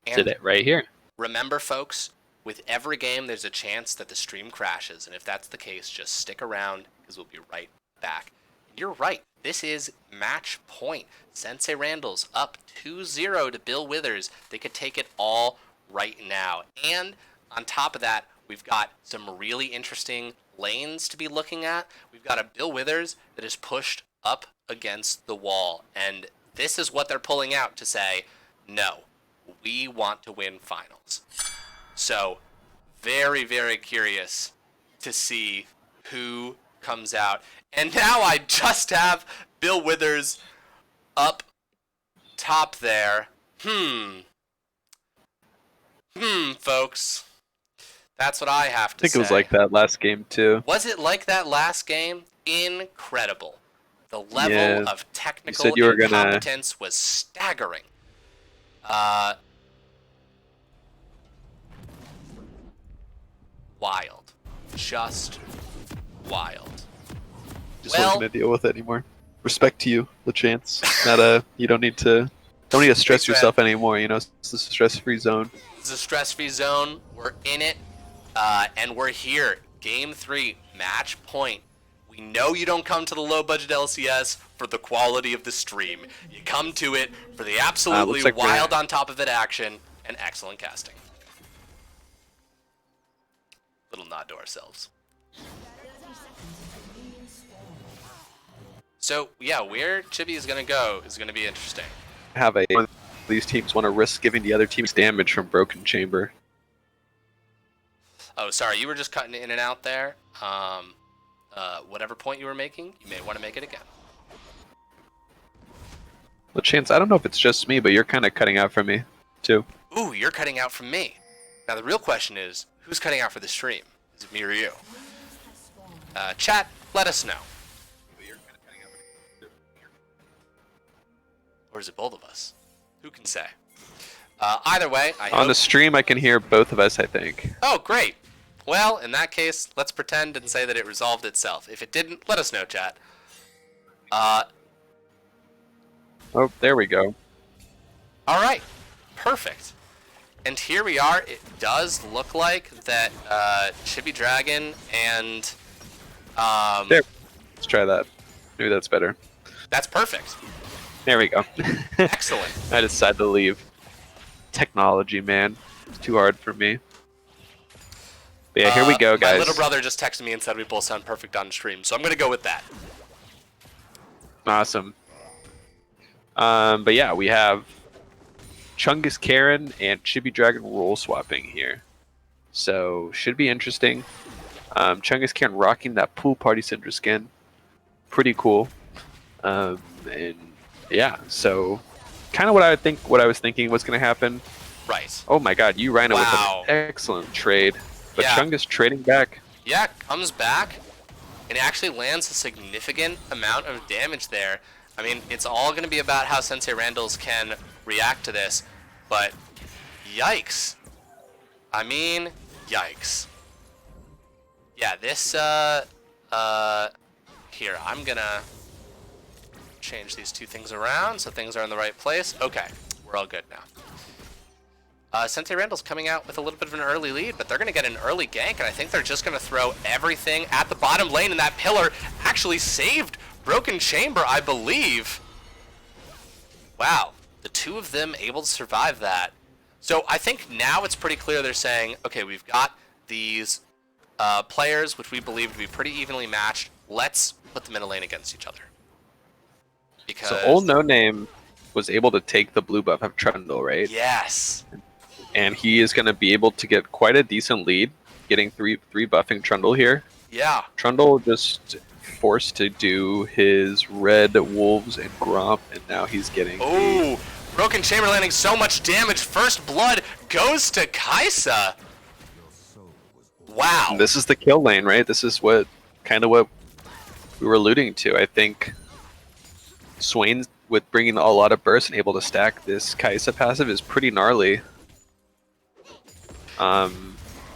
And today, right here. remember, folks, with every game, there's a chance that the stream crashes, and if that's the case, just stick around, because we'll be right back. You're right. This is match point. Sensei Randall's up 2-0 to Bill Withers. They could take it all right now. And on top of that, we've got some really interesting lanes to be looking at. We've got a Bill Withers that is pushed up against the wall. And this is what they're pulling out to say, no, we want to win finals. So, very, very curious to see who comes out. And now I just have Bill Withers up top there. Folks. That's what I have to say. I think it was like that last game, too. Was it like that last game? Incredible. The level of technical incompetence was staggering. Wild. Just wild. Just wasn't gonna deal with it anymore. Respect to you, LeChance. Not you don't need to stress yourself anymore. You know, it's a stress-free zone. It's a stress-free zone. We're in it, and we're here. Game 3, match point. We know you don't come to the low-budget LCS for the quality of the stream. You come to it for the absolutely wild on top of it action and excellent casting. Little nod to ourselves. So, yeah, where Chibi is going to go is going to be interesting. One of these teams want to risk giving the other teams damage from Broken Chamber. Oh, sorry, you were just cutting in and out there. Whatever point you were making, you may want to make it again. LeChance, I don't know if it's just me, but you're kind of cutting out for me, too. Ooh, you're cutting out from me. Now, the real question is, who's cutting out for the stream? Is it me or you? Chat, let us know. Or is it both of us? Who can say? Either way, On the stream, I can hear both of us, I think. Oh, great. Well, in that case, let's pretend and say that it resolved itself. If it didn't, let us know, chat. Oh, there we go. All right. Perfect. And here we are. It does look like that Chibi Dragon and... There. Let's try that. Maybe that's better. That's perfect. There we go. Excellent. I decided to leave. Technology, man. It's too hard for me. But yeah, here we go, guys. My little brother just texted me and said we both sound perfect on stream, so I'm going to go with that. Awesome. But yeah, we have Chungus Karen and Chibi Dragon role swapping here. So, should be interesting. Chungus Karen rocking that Pool Party Syndra skin. Pretty cool. And yeah, so kind of what I was thinking was going to happen. Right. Oh my god, you Rhino with an excellent trade. But yeah. Chungus trading back. Yeah, comes back and actually lands a significant amount of damage there. I mean, it's all going to be about how Sensei Randalls can react to this, but yikes. I mean, yikes. Yeah, this, here, I'm going to change these two things around so things are in the right place. Okay, we're all good now. Sensei Randall's coming out with a little bit of an early lead, but they're going to get an early gank, and I think they're just going to throw everything at the bottom lane, and that pillar actually saved Broken Chamber, I believe. Wow, the two of them able to survive that. So I think now it's pretty clear they're saying, okay, we've got these players, which we believe to be pretty evenly matched. Let's put them in a lane against each other. Because so old No Name was able to take the blue buff of Trundle, right? Yes. And he is going to be able to get quite a decent lead, getting three buffing Trundle here. Yeah. Trundle just forced to do his red wolves and Gromp, and now he's getting. Oh, Broken Chamber landing so much damage. First blood goes to Kaisa. Wow. And this is the kill lane, right? This is what we were alluding to. I think Swain, with bringing a lot of burst and able to stack this Kaisa passive, is pretty gnarly.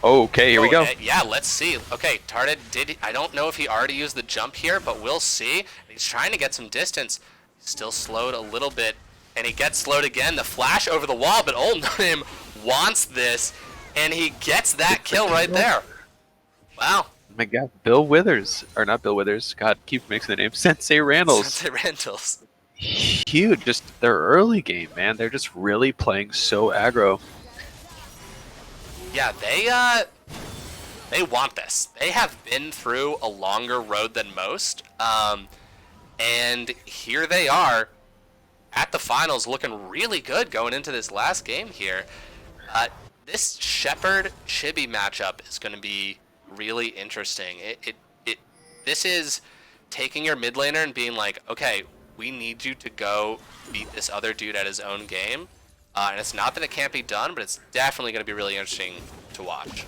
Okay, here we go. Yeah, let's see. Okay, Tarda I don't know if he already used the jump here, but we'll see. He's trying to get some distance. He's still slowed a little bit, and he gets slowed again. The flash over the wall, but Old Nim wants this. And he gets that kill right there. Wow. My God, Bill Withers, or not Bill Withers. God, keep mixing the name. Sensei Randalls. Sensei Randall's. Huge. Just their early game, man. They're just really playing so aggro. Yeah, they want this. They have been through a longer road than most, and here they are at the finals, looking really good going into this last game here. This Shepard Chibi matchup is going to be really interesting. This is taking your mid laner and being like, okay, we need you to go beat this other dude at his own game. And it's not that it can't be done, but it's definitely going to be really interesting to watch.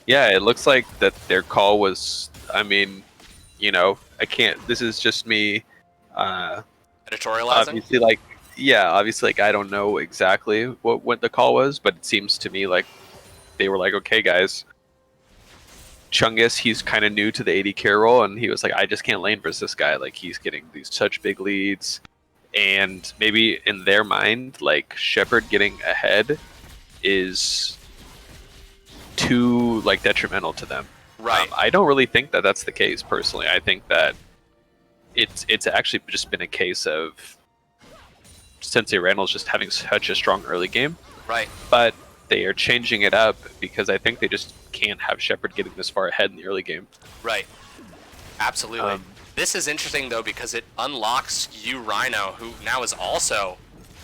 Yeah, it looks like that their call was. I mean, I can't. This is just me. Editorializing? Obviously, I don't know exactly what the call was, but it seems to me like they were like, okay, guys, Chungus, he's kind of new to the AD carry role, and he was like, I just can't lane versus this guy. Like, he's getting these such big leads, and maybe in their mind, like, Shepard getting ahead is too detrimental to them. Right. I don't really think that that's the case personally. I think that it's actually just been a case of Sensei Randall's just having such a strong early game. Right. But they are changing it up because I think they just can't have Shepard getting this far ahead in the early game. Right. Absolutely. This is interesting, though, because it unlocks you, Rhino, who now is also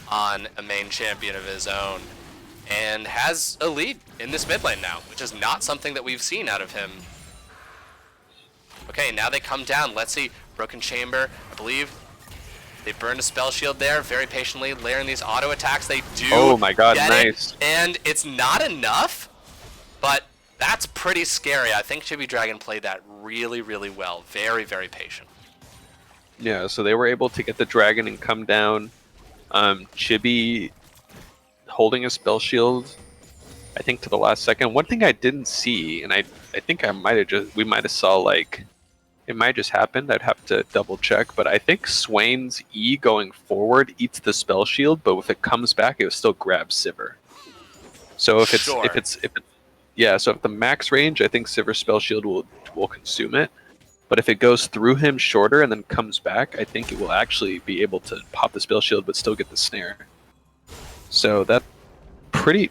on a main champion of his own and has a lead in this mid lane now, which is not something that we've seen out of him. Okay, now they come down. Let's see. Broken Chamber, I believe. They burned a spell shield there, very patiently layering these auto attacks. They do. Oh my God, get nice. it, and it's not enough, but that's pretty scary. I think Chibi Dragon played that really, really well. Very, very patient. Yeah, so they were able to get the dragon and come down. Chibi holding a spell shield, I think, to the last second. One thing I didn't see, and I think we might have saw, like, it might just happened. I'd have to double check, but I think Swain's E going forward eats the spell shield, but if it comes back, it will still grab Sivir. So if the max range, I think Sivir's spell shield will consume it. But if it goes through him shorter and then comes back, I think it will actually be able to pop the spell shield but still get the snare. So that pretty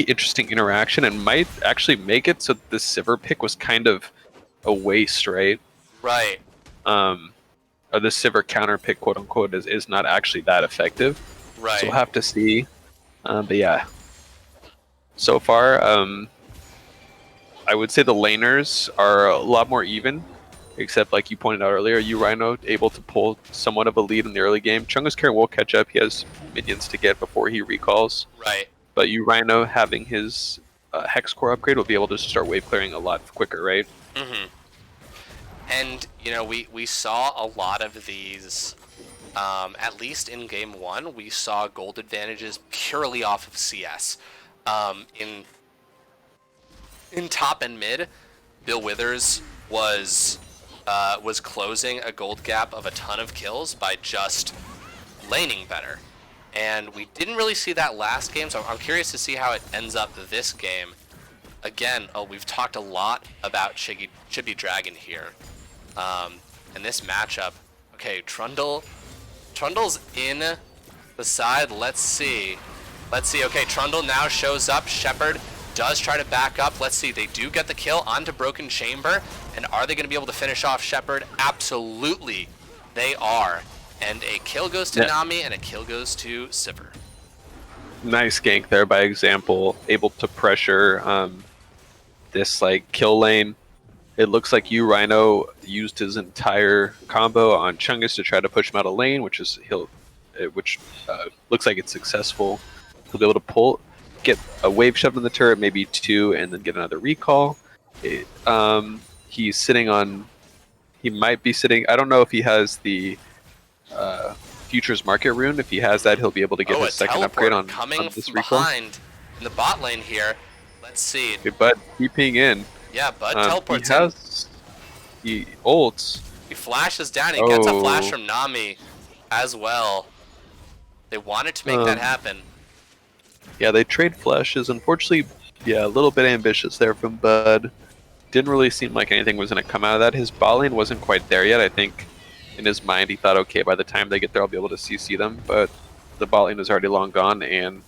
interesting interaction, and might actually make it so the Sivir pick was kind of a waste, right? Right. Or the Sivir counter pick, quote unquote, is not actually that effective. Right. So we'll have to see. But yeah, so far, I would say the laners are a lot more even, except like you pointed out earlier, you Rhino able to pull somewhat of a lead in the early game. Chungus Carry will catch up. He has minions to get before he recalls. Right. But you Rhino having his Hex Core upgrade will be able to start wave clearing a lot quicker, right? Mm-hmm. And, we saw a lot of these, at least in Game 1, we saw gold advantages purely off of CS. In top and mid, Bill Withers was closing a gold gap of a ton of kills by just laning better. And we didn't really see that last game, so I'm curious to see how it ends up this game. Again, we've talked a lot about Chibi Dragon here. And this matchup, okay, Trundle's in the side. Let's see. Okay, Trundle now shows up. Shepard does try to back up. Let's see. They do get the kill onto Broken Chamber. And are they going to be able to finish off Shepard? Absolutely, they are. And a kill goes to Nami, and a kill goes to Sivir. Nice gank there by example. Able to pressure this kill lane. It looks like you Rhino used his entire combo on Chungus to try to push him out of lane, which looks like it's successful. He'll be able to get a wave shoved in the turret, maybe two, and then get another recall. He's sitting on. He might be sitting. I don't know if he has the Futures Market rune. If he has that, he'll be able to get his second upgrade on this recall. Behind in the bot lane here. Let's see. Okay, Bud TPing in. Yeah, Bud teleports He ults. He flashes down. He gets a flash from Nami as well. They wanted to make that happen. Yeah, they trade flashes. Unfortunately, yeah, a little bit ambitious there from Bud. Didn't really seem like anything was going to come out of that. His bot lane wasn't quite there yet. I think in his mind he thought, okay, by the time they get there, I'll be able to CC them. But the bot lane was already long gone, and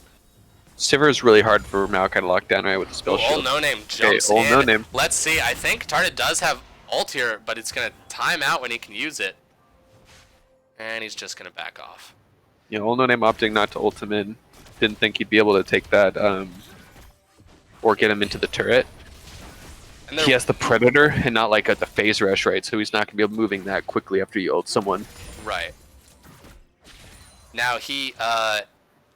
Sivir is really hard for Maokai to lock down right with the spell Old shield. No Name Okay, jumps old in. No Name. Let's see. I think Tarda does have ult here, but it's going to time out when he can use it. And he's just going to back off. Yeah, old No Name opting not to ult him in. Didn't think he'd be able to take that or get him into the turret. And He has the Predator and not like the phase rush, right? So he's not going to be moving that quickly after you ult someone. Right. Now he,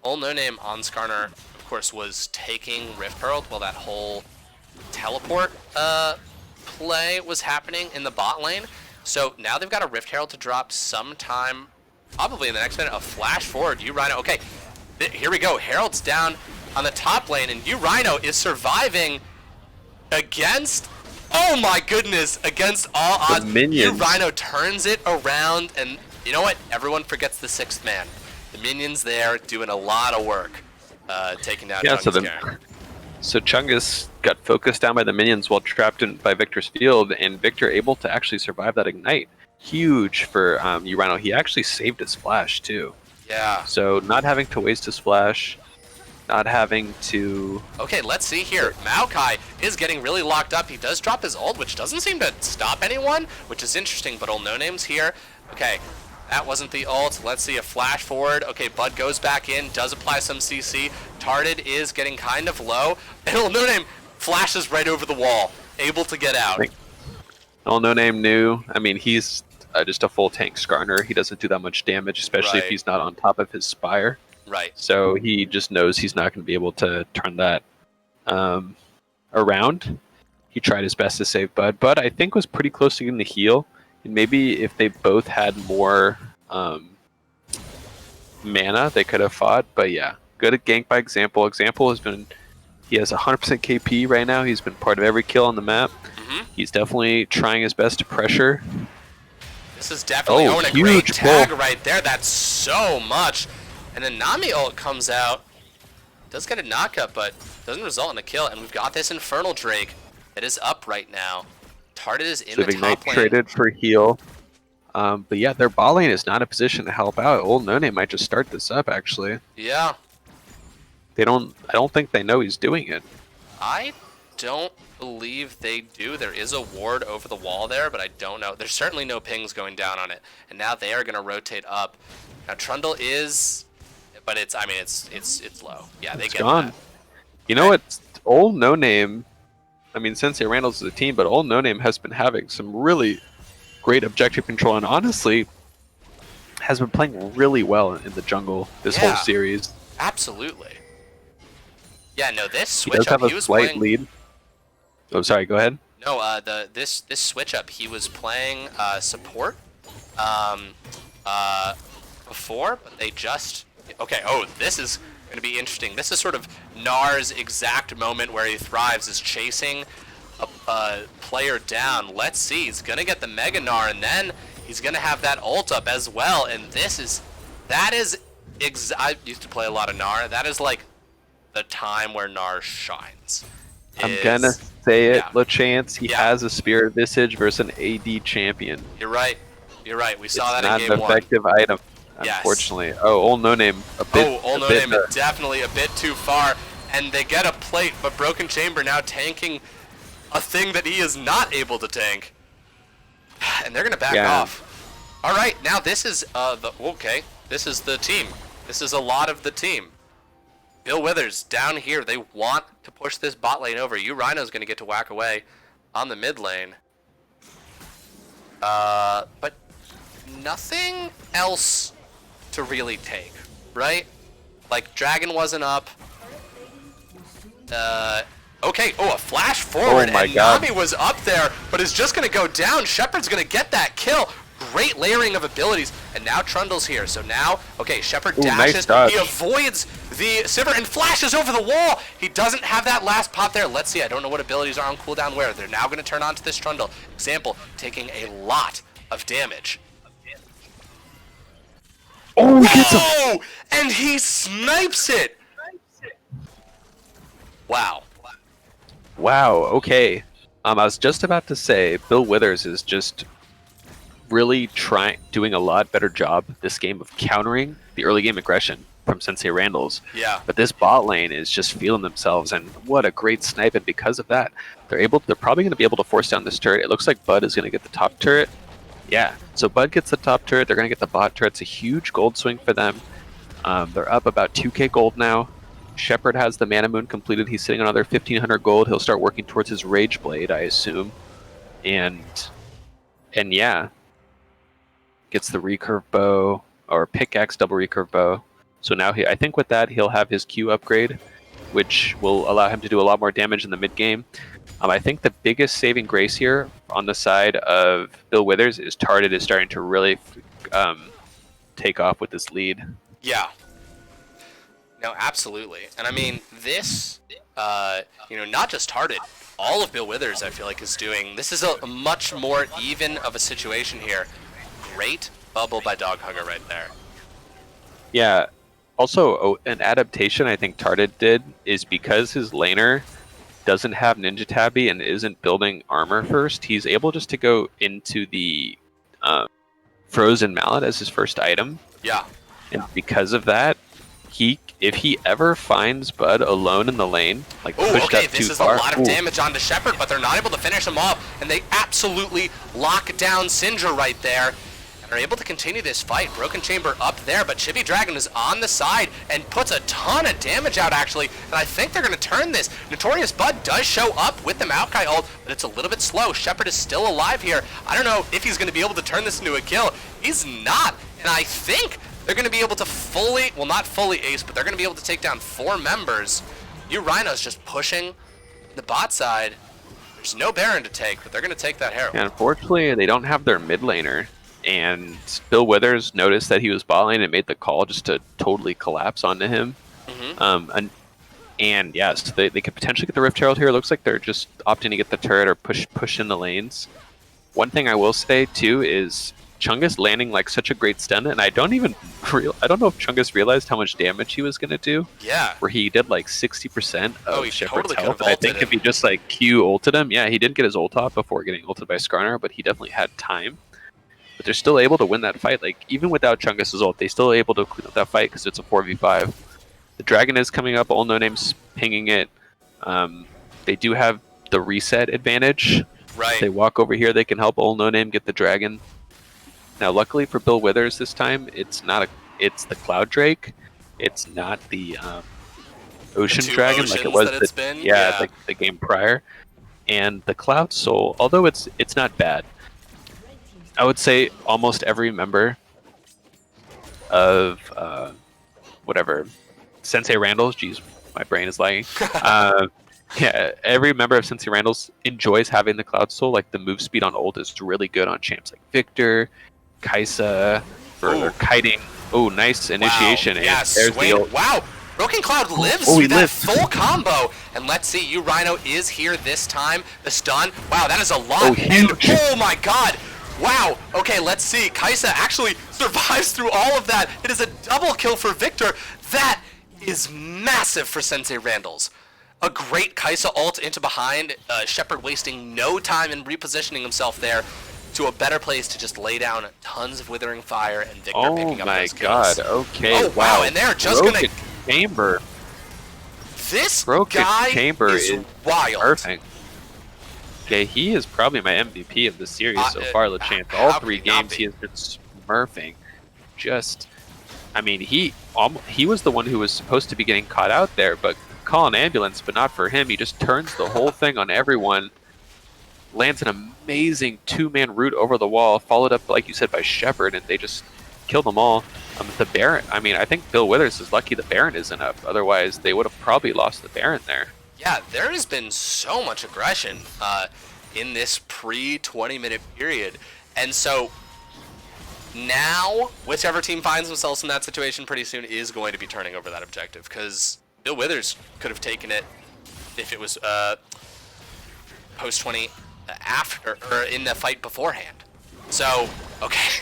Old No Name on Skarner, of course, was taking Rift Pearl while that whole teleport play was happening in the bot lane. So now they've got a Rift Herald to drop sometime, probably in the next minute. A flash forward, Rhino. Okay, here we go. Herald's down on the top lane, and Rhino is surviving against, oh my goodness, against all odds. Minions. Rhino turns it around, and you know what? Everyone forgets the sixth man. The minions there doing a lot of work, taking down Chungus. So Chungus got focused down by the minions while trapped in by Victor's field, and Victor able to actually survive that ignite. Huge for Rhino. He actually saved his flash too. Yeah. So not having to waste his flash, not having to... Okay, let's see here. Maokai is getting really locked up. He does drop his ult, which doesn't seem to stop anyone, which is interesting, but Old No Name's here. Okay, that wasn't the ult. Let's see a flash forward. Okay, Bud goes back in, does apply some CC. Tarded is getting kind of low, and Old No Name flashes right over the wall, able to get out. Old No Name knew. I mean, he's just a full tank Skarner. He doesn't do that much damage, especially if he's not on top of his Spire. Right. So he just knows he's not going to be able to turn that around. He tried his best to save Bud. Bud, I think, was pretty close to getting the heal. And maybe if they both had more mana, they could have fought. But yeah, good at gank by Example. Example has been... He has 100% KP right now. He's been part of every kill on the map. He's definitely trying his best to pressure. This is definitely a great tag right there. That's so much. And then Nami ult comes out. Does get a knockup, but doesn't result in a kill. And we've got this Infernal Drake that is up right now. Tarded is in the top lane. Traded for heal. But yeah, their bot lane is not in a position to help out. Old No Name might just start this up, actually. Yeah. I don't think they know he's doing it. I don't believe they do. There is a ward over the wall there, but I don't know. There's certainly no pings going down on it. And now they are going to rotate up. Now Trundle is, but it's low. Yeah, they get that. You know what? Old No Name, I mean, Sensei Randall's the team, but Old No Name has been having some really great objective control, and honestly, has been playing really well in the jungle this whole series. Absolutely. Yeah, no, this switch he does up, have a slight lead. Oh, sorry, go ahead. No, this switch up, he was playing support before, but they just... Okay, oh, this is going to be interesting. This is sort of Gnar's exact moment where he thrives, is chasing a player down. Let's see, he's going to get the Mega Gnar, and then he's going to have that ult up as well, and that is... I used to play a lot of Gnar. That is like the time where Gnar shines. I'm gonna say it, LeChance. He has a Spirit Visage versus an AD champion. You're right. You're right. We saw that in game one. Not an effective item, yes. Unfortunately. Oh, Old No Name. Old No Name definitely a bit too far. And they get a plate, but Broken Chamber now tanking a thing that he is not able to tank. And they're gonna back off. All right, now this is this is the team. This is a lot of the team. Bill Withers down here. They want to push this bot lane over. Rhino's going to get to whack away on the mid lane. But nothing else to really take, right? Like, Dragon wasn't up. Okay, a flash forward, and Nami was up there, but is just going to go down. Shepard's going to get that kill. Great layering of abilities, and now Trundle's here. So now, Shepard dashes. He avoids the Sivir and flashes over the wall. He doesn't have that last pop there. Let's see. I don't know what abilities are on cooldown where. They're now going to turn on to this Trundle. Example, taking a lot of damage. Oh, he gets him. And he snipes it. Wow. Wow. Okay. I was just about to say Bill Withers is just really doing a lot better job this game of countering the early game aggression from Sensei Randall's. Yeah. But this bot lane is just feeling themselves, and what a great snipe! And because of that, they're probably going to be able to force down this turret. It looks like Bud is going to get the top turret. Yeah, so Bud gets the top turret. They're going to get the bot turret. It's a huge gold swing for them. They're up about 2k gold now. Shepard has the Mana Moon completed. He's sitting on another 1500 gold. He'll start working towards his Rage Blade, I assume. And yeah, gets the recurve bow or pickaxe double recurve bow. So now I think with that he'll have his Q upgrade, which will allow him to do a lot more damage in the mid game. I think the biggest saving grace here on the side of Bill Withers is Tarded is starting to really take off with this lead. Yeah. No, absolutely. And I mean, this, not just Tarded, all of Bill Withers, I feel like, is doing. This is a much more even of a situation here. Great bubble by Dog Hugger right there. Yeah. Also, an adaptation I think Tarded did is because his laner doesn't have Ninja Tabby and isn't building armor first, he's able just to go into the Frozen Mallet as his first item. Yeah. And because of that, if he ever finds Bud alone in the lane, like pushed up too far. This is a lot of damage onto Shepard, but they're not able to finish him off, and they absolutely lock down Sindra right there. And are able to continue this fight. Broken Chamber up there, but Chibi Dragon is on the side and puts a ton of damage out, actually. And I think they're going to turn this. Notorious Bud does show up with the Maokai ult, but it's a little bit slow. Shepard is still alive here. I don't know if he's going to be able to turn this into a kill. He's not. And I think they're going to be able to not fully ace, but they're going to be able to take down 4 members. Rhino's just pushing the bot side. There's no Baron to take, but they're going to take that Herald. And unfortunately, they don't have their mid laner. And Bill Withers noticed that he was bot lane and made the call just to totally collapse onto him. Mm-hmm. And yes, they could potentially get the Rift Herald here. It looks like they're just opting to get the turret or push in the lanes. One thing I will say too is Chungus landing like such a great stun, and I don't know if Chungus realized how much damage he was going to do. Yeah. Where he did like 60% of Shepard's totally health. I think if he just like Q ulted him, yeah, he didn't get his ult off before getting ulted by Skarner, but he definitely had time. But they're still able to win that fight. Like, even without Chungus's ult, they're still able to clean up that fight because it's a 4v5. The Dragon is coming up, all no names pinging it. They do have the reset advantage. Right. If they walk over here, they can help All No Name get the Dragon. Now, luckily for Bill Withers this time, it's the Cloud Drake. It's not the Ocean Dragon like it was the game prior. And the Cloud Soul, although it's not bad. I would say almost every member of Sensei Randall's, geez, my brain is lagging. Yeah, every member of Sensei Randall's enjoys having the Cloud Soul. Like, the move speed on ult is really good on champs like Victor, Kaisa, for kiting. Oh, nice initiation. Wow. Yeah, and there's the ult. Wow, Broken Cloud lives through that full combo. And let's see, Rhino is here this time. The stun, wow, that is a lot. Oh, huge. And, oh my god. Wow, okay, let's see. Kaisa actually survives through all of that. It is a double kill for Victor. That is massive for Sensei Randall's. A great Kaisa ult into behind. Shepard wasting no time in repositioning himself there to a better place to just lay down tons of Withering Fire, and Victor picking up those kills. Oh my god, okay, oh, wow, and they're just Broken gonna... Chamber. This Broken guy Chamber is wild. Perfect. Okay, he is probably my MVP of the series so far, LeChance. All 3 games he has been smurfing. I mean, he was the one who was supposed to be getting caught out there, but call an ambulance, but not for him. He just turns the whole thing on everyone, lands an amazing 2-man root over the wall, followed up, like you said, by Shepard, and they just killed them all. The Baron, I mean, I think Bill Withers is lucky the Baron isn't up. Otherwise, they would have probably lost the Baron there. Yeah, there has been so much aggression in this pre-20-minute period. And so now, whichever team finds themselves in that situation pretty soon is going to be turning over that objective, because Bill Withers could have taken it if it was post-20 after, or in the fight beforehand. So, okay.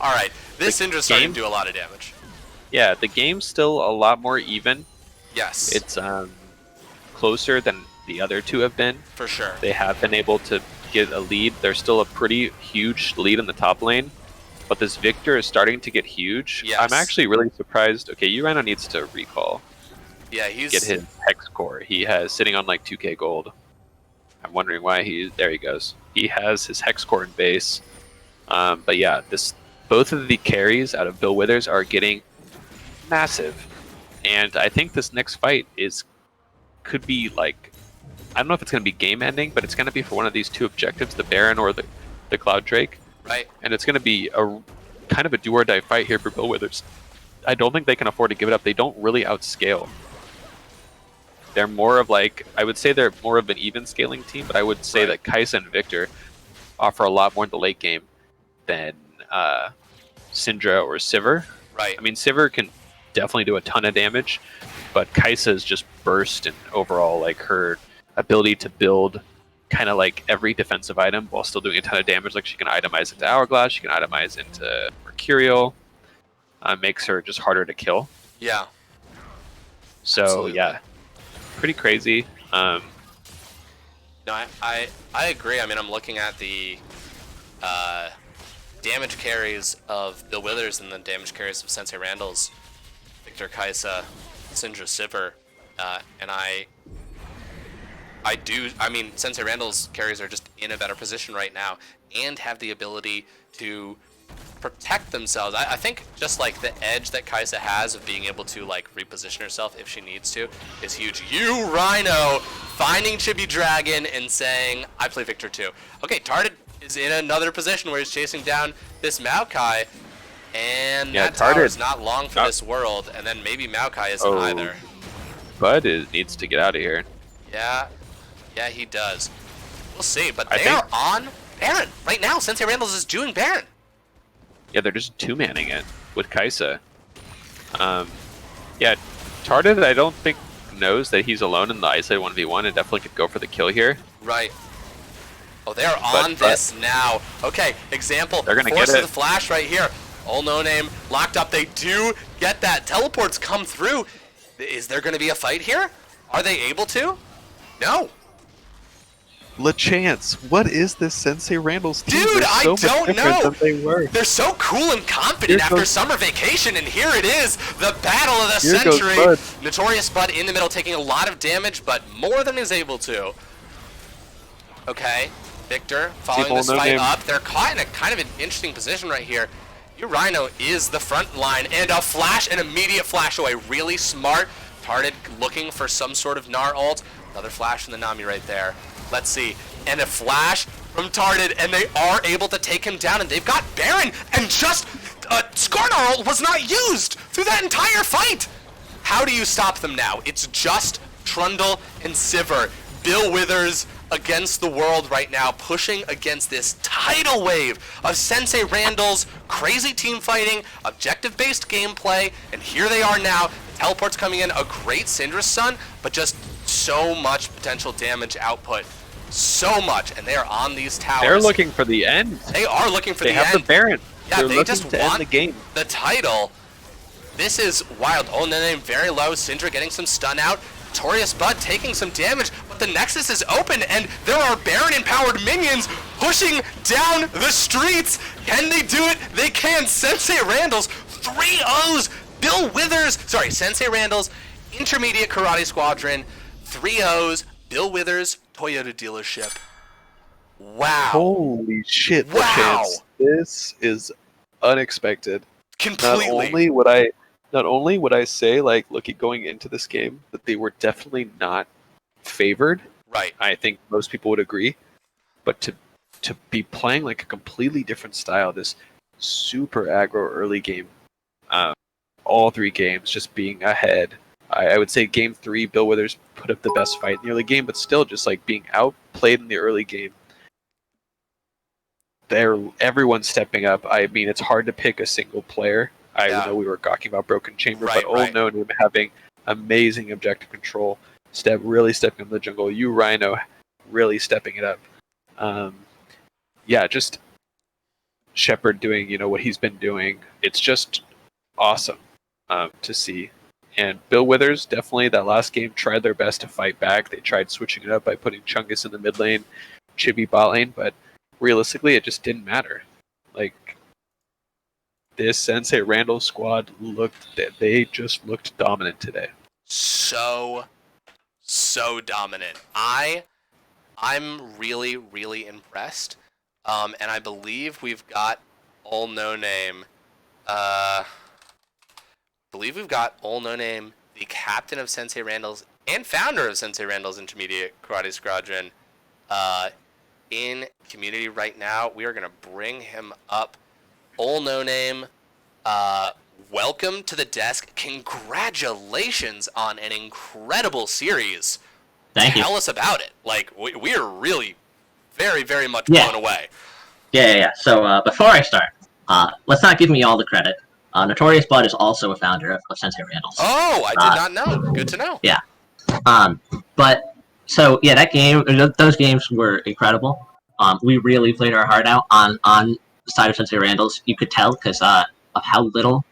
All right, this Syndra's starting to do a lot of damage. Yeah, the game's still a lot more even. Yes. It's closer than the other two have been. For sure. They have been able to get a lead. There's still a pretty huge lead in the top lane, but this Victor is starting to get huge. Yes. I'm actually really surprised. Okay, Urano needs to recall. Yeah, Get his Hex Core. He has sitting on like 2k gold. I'm wondering why there he goes. He has his Hex Core in base. But yeah, both of the carries out of Bill Withers are getting massive. And I think this next fight could be like, I don't know if it's going to be game ending, but it's going to be for one of these two objectives, the Baron or the Cloud Drake. Right. And it's going to be a kind of a do or die fight here for Bill Withers. I don't think they can afford to give it up. They don't really outscale. They're more of like, I would say they're more of an even scaling team, but I would say that Kai'Sa and Victor offer a lot more in the late game than Syndra or Sivir. Right. I mean, Sivir can definitely do a ton of damage, but Kai'Sa is just burst and overall like her ability to build kind of like every defensive item while still doing a ton of damage. Like she can itemize into Hourglass, she can itemize into Mercurial, makes her just harder to kill. Yeah. So Absolutely. yeah, pretty crazy. No, I agree. I mean, I'm looking at the damage carries of Bill Withers and the damage carries of Sensei Randall's Victor, Kai'Sa, Syndra, Sivir, and I mean, Sensei Randall's carries are just in a better position right now and have the ability to protect themselves. I think just like the edge that Kai'Sa has of being able to like reposition herself if she needs to is huge. You Rhino finding Chibi Dragon and saying, I play Victor too. Okay, Tarded is in another position where he's chasing down this Maokai, and that tower is not long for this world, and then maybe Maokai isn't either. Bud needs to get out of here. Yeah, he does. We'll see, but they are on Baron right now. Sensei Randall's is doing Baron. Yeah, they're just two-manning it with Kai'Sa. Yeah, Tarded, I don't think knows that he's alone in the isolated 1v1 and definitely could go for the kill here. Right. Oh, they're on this now. Okay, example. They're gonna get Force it. of the flash right here. All no name locked up. They do get that. Teleports come through. Is there going to be a fight here? Are they able to? No. LeChance, what is this Sensei Randall's team? Dude, I don't know. Than they were. They're so cool and confident after summer vacation, and here it is, the battle of the century. Notorious Bud in the middle, taking a lot of damage, but more than he's able to. Okay, Victor following this fight up. They're caught in a kind of an interesting position right here. Rhino is the front line, and a flash, an immediate flash away. Really smart. Tarded looking for some sort of Gnar ult. Another flash from the Nami right there. Let's see. And a flash from Tarded, and they are able to take him down, and they've got Baron, and just Skarnar ult was not used through that entire fight. How do you stop them now? It's just Trundle and Sivir. Bill Withers against the world right now, pushing against this tidal wave of Sensei Randall's crazy team fighting, objective-based gameplay, and here they are now. The teleport's coming in, a great Syndra's Sun, but just so much potential damage output. So much, and they are on these towers. They're looking for the end. They are looking for the end. They have the Baron. Yeah, they just want the game. The title. This is wild. Oh, and then very low. Syndra getting some stun out. Notorious Bud taking some damage, but the Nexus is open, and there are Baron-empowered minions pushing down the streets. Can they do it? They can. Sensei Randall's 3-0s. Bill Withers, sorry, Sensei Randall's Intermediate Karate Squadron 3-0s. Bill Withers, Toyota dealership. Wow. Holy shit. Wow. Chance. This is unexpected. Completely. Not only would I say, like, looking going into this game, that they were definitely not favored. Right. I think most people would agree. But to be playing like a completely different style, this super aggro early game, all three games just being ahead. I would say game 3, Bill Withers put up the best fight in the early game, but still just like being outplayed in the early game. Everyone's stepping up. I mean, it's hard to pick a single player. I know we were talking about Broken Chamber, but Old No Name having amazing objective control, really stepping in the jungle. You Rhino really stepping it up. Just Shepard doing what he's been doing. It's just awesome to see. And Bill Withers, definitely that last game, tried their best to fight back. They tried switching it up by putting Chungus in the mid lane, Chibi bot lane, but realistically, it just didn't matter. Like, this Sensei Randall squad they just looked dominant today. So dominant. I'm really, really impressed. And I believe we've got All No Name. The captain of Sensei Randall's and founder of Sensei Randall's Intermediate Karate Squadron, in community right now. We are gonna bring him up. All No Name. Welcome to the desk. Congratulations on an incredible series. Thank you. Tell us about it. Like, we are really very, very much blown away. Yeah. So before I start, let's not give me all the credit. Notorious Bud is also a founder of Sensei Randall's. Oh, I did not know. Good to know. Yeah. But so yeah, those games were incredible. We really played our heart out on the side of Sensei Randall's. You could tell because of how little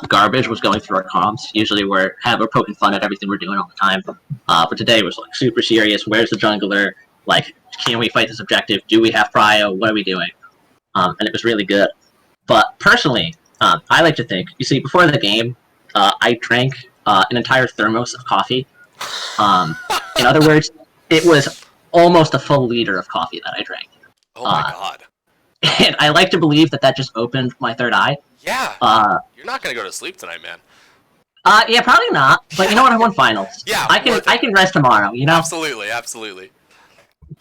garbage was going through our comms. Usually we're poking fun at everything we're doing all the time. But today was like super serious. Where's the jungler? Like, can we fight this objective? Do we have prio? What are we doing? And it was really good. But personally, I like to think, you see, before the game, I drank an entire thermos of coffee. In other words, it was almost a full liter of coffee that I drank. Oh my god. And I like to believe that just opened my third eye. Yeah. You're not going to go to sleep tonight, man. Yeah, probably not. But you know what? I won finals. Yeah. I can rest tomorrow, you know? Absolutely.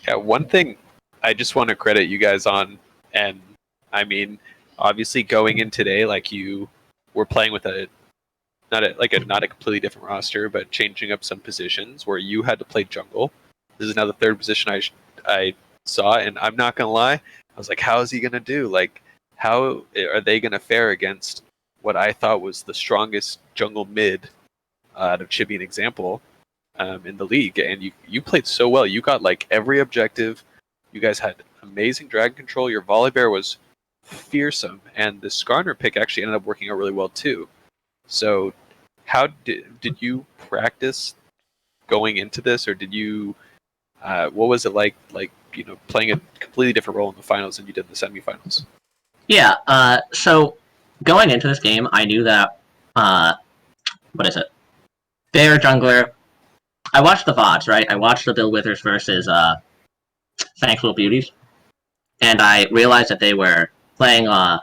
Yeah, one thing I just want to credit you guys on, and I mean, obviously going in today, like, you were playing with not a completely different roster, but changing up some positions where you had to play jungle. This is now the third position I saw, and I'm not gonna lie, I was like, how is he gonna do? Like, how are they gonna fare against what I thought was the strongest jungle mid out of Chibi and Example in the league? And you played so well. You got like every objective. You guys had amazing dragon control. Your Volibear was fearsome, and the Skarner pick actually ended up working out really well too. So, how did you practice going into this, or did you? What was it like? Like, you know, playing a completely different role in the finals than you did in the semifinals? Yeah. So going into this game, I knew that. What is it? Their jungler. I watched the VODs, right? I watched the Bill Withers versus Thankful Beauties, and I realized that they were playing a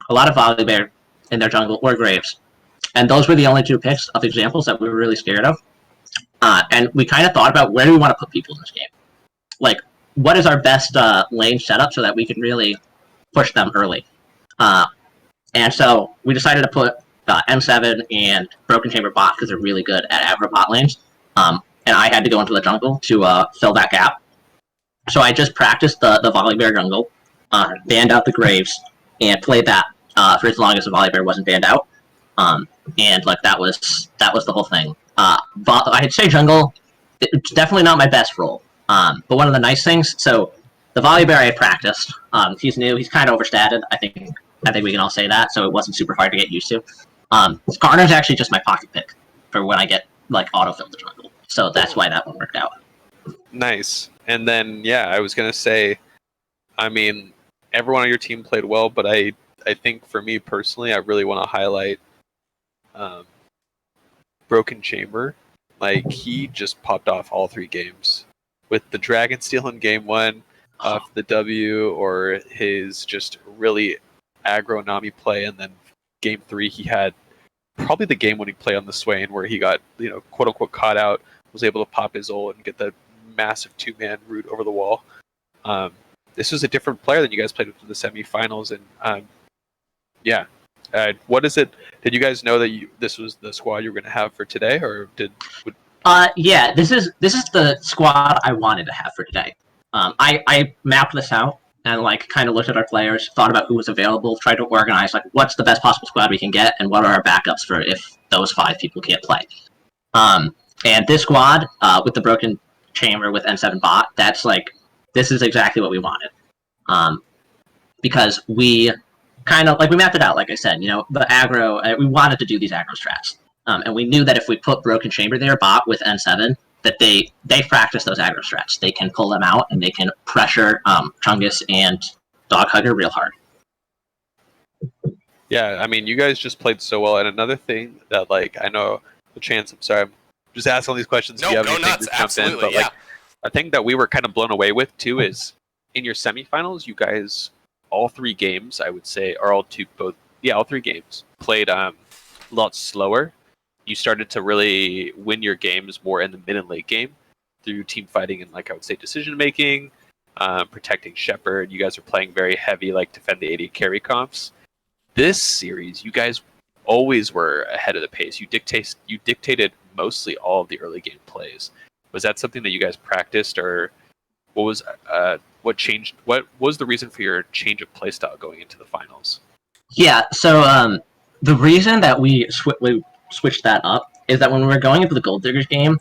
lot of Volibear in their jungle or Graves. And those were the only two picks of examples that we were really scared of. And we kind of thought about where do we want to put people in this game? Like, what is our best lane setup so that we can really push them early? And so we decided to put M7 and Broken Chamber bot because they're really good at aggro bot lanes. And I had to go into the jungle to fill that gap. So I just practiced the Volibear jungle, banned out the Graves, and played that for as long as the Volibear wasn't banned out. And like that was the whole thing. I'd say jungle, it's definitely not my best role. But one of the nice things, so the Volibear I had practiced. He's new. He's kind of overstated. I think we can all say that. So it wasn't super hard to get used to. Skarner's actually just my pocket pick for when I get like autofill the jungle. So that's why that one worked out. Nice. And then I was gonna say, I mean, everyone on your team played well, but I think for me personally, I really want to highlight Broken Chamber. Like, he just popped off all three games with the Dragon Steel in game one off the W, or his just really aggro Nami play, and then game three he had probably the game-winning play on the Swain where he got, you know, quote unquote caught out, was able to pop his ult and get the massive two-man route over the wall. This was a different player than you guys played with in the semifinals, and what is it? Did you guys know that this was the squad you were going to have for today, or Yeah, this is the squad I wanted to have for today. I mapped this out and like kind of looked at our players, thought about who was available, tried to organize like what's the best possible squad we can get, and what are our backups for if those 5 people can't play. And this squad with the Broken Chamber with N7 bot, that's like, this is exactly what we wanted. Because we kind of like, we mapped it out, like I said, you know, the aggro, we wanted to do these aggro strats. And we knew that if we put Broken Chamber there, bot with N7, that they practice those aggro strats. They can pull them out, and they can pressure Chungus and Dog Hugger real hard. Yeah, I mean, you guys just played so well. And another thing that, like, I know the chance. I'm sorry, I'm just asking all these questions. No, if you have go anything nuts. to jump Absolutely, in, but yeah. like, a thing that we were kind of blown away with too is in your semifinals, you guys all 3 games, I would say, or all 3 games played a lot slower. You started to really win your games more in the mid and late game through team fighting and, like, I would say, decision making, protecting Shepard. You guys are playing very heavy, like, defend the AD carry comps. This series, you guys always were ahead of the pace. You dictated mostly all of the early game plays. Was that something that you guys practiced, or what changed? What was the reason for your change of playstyle going into the finals? Yeah, so the reason that we switched that up is that when we were going into the Gold Diggers game,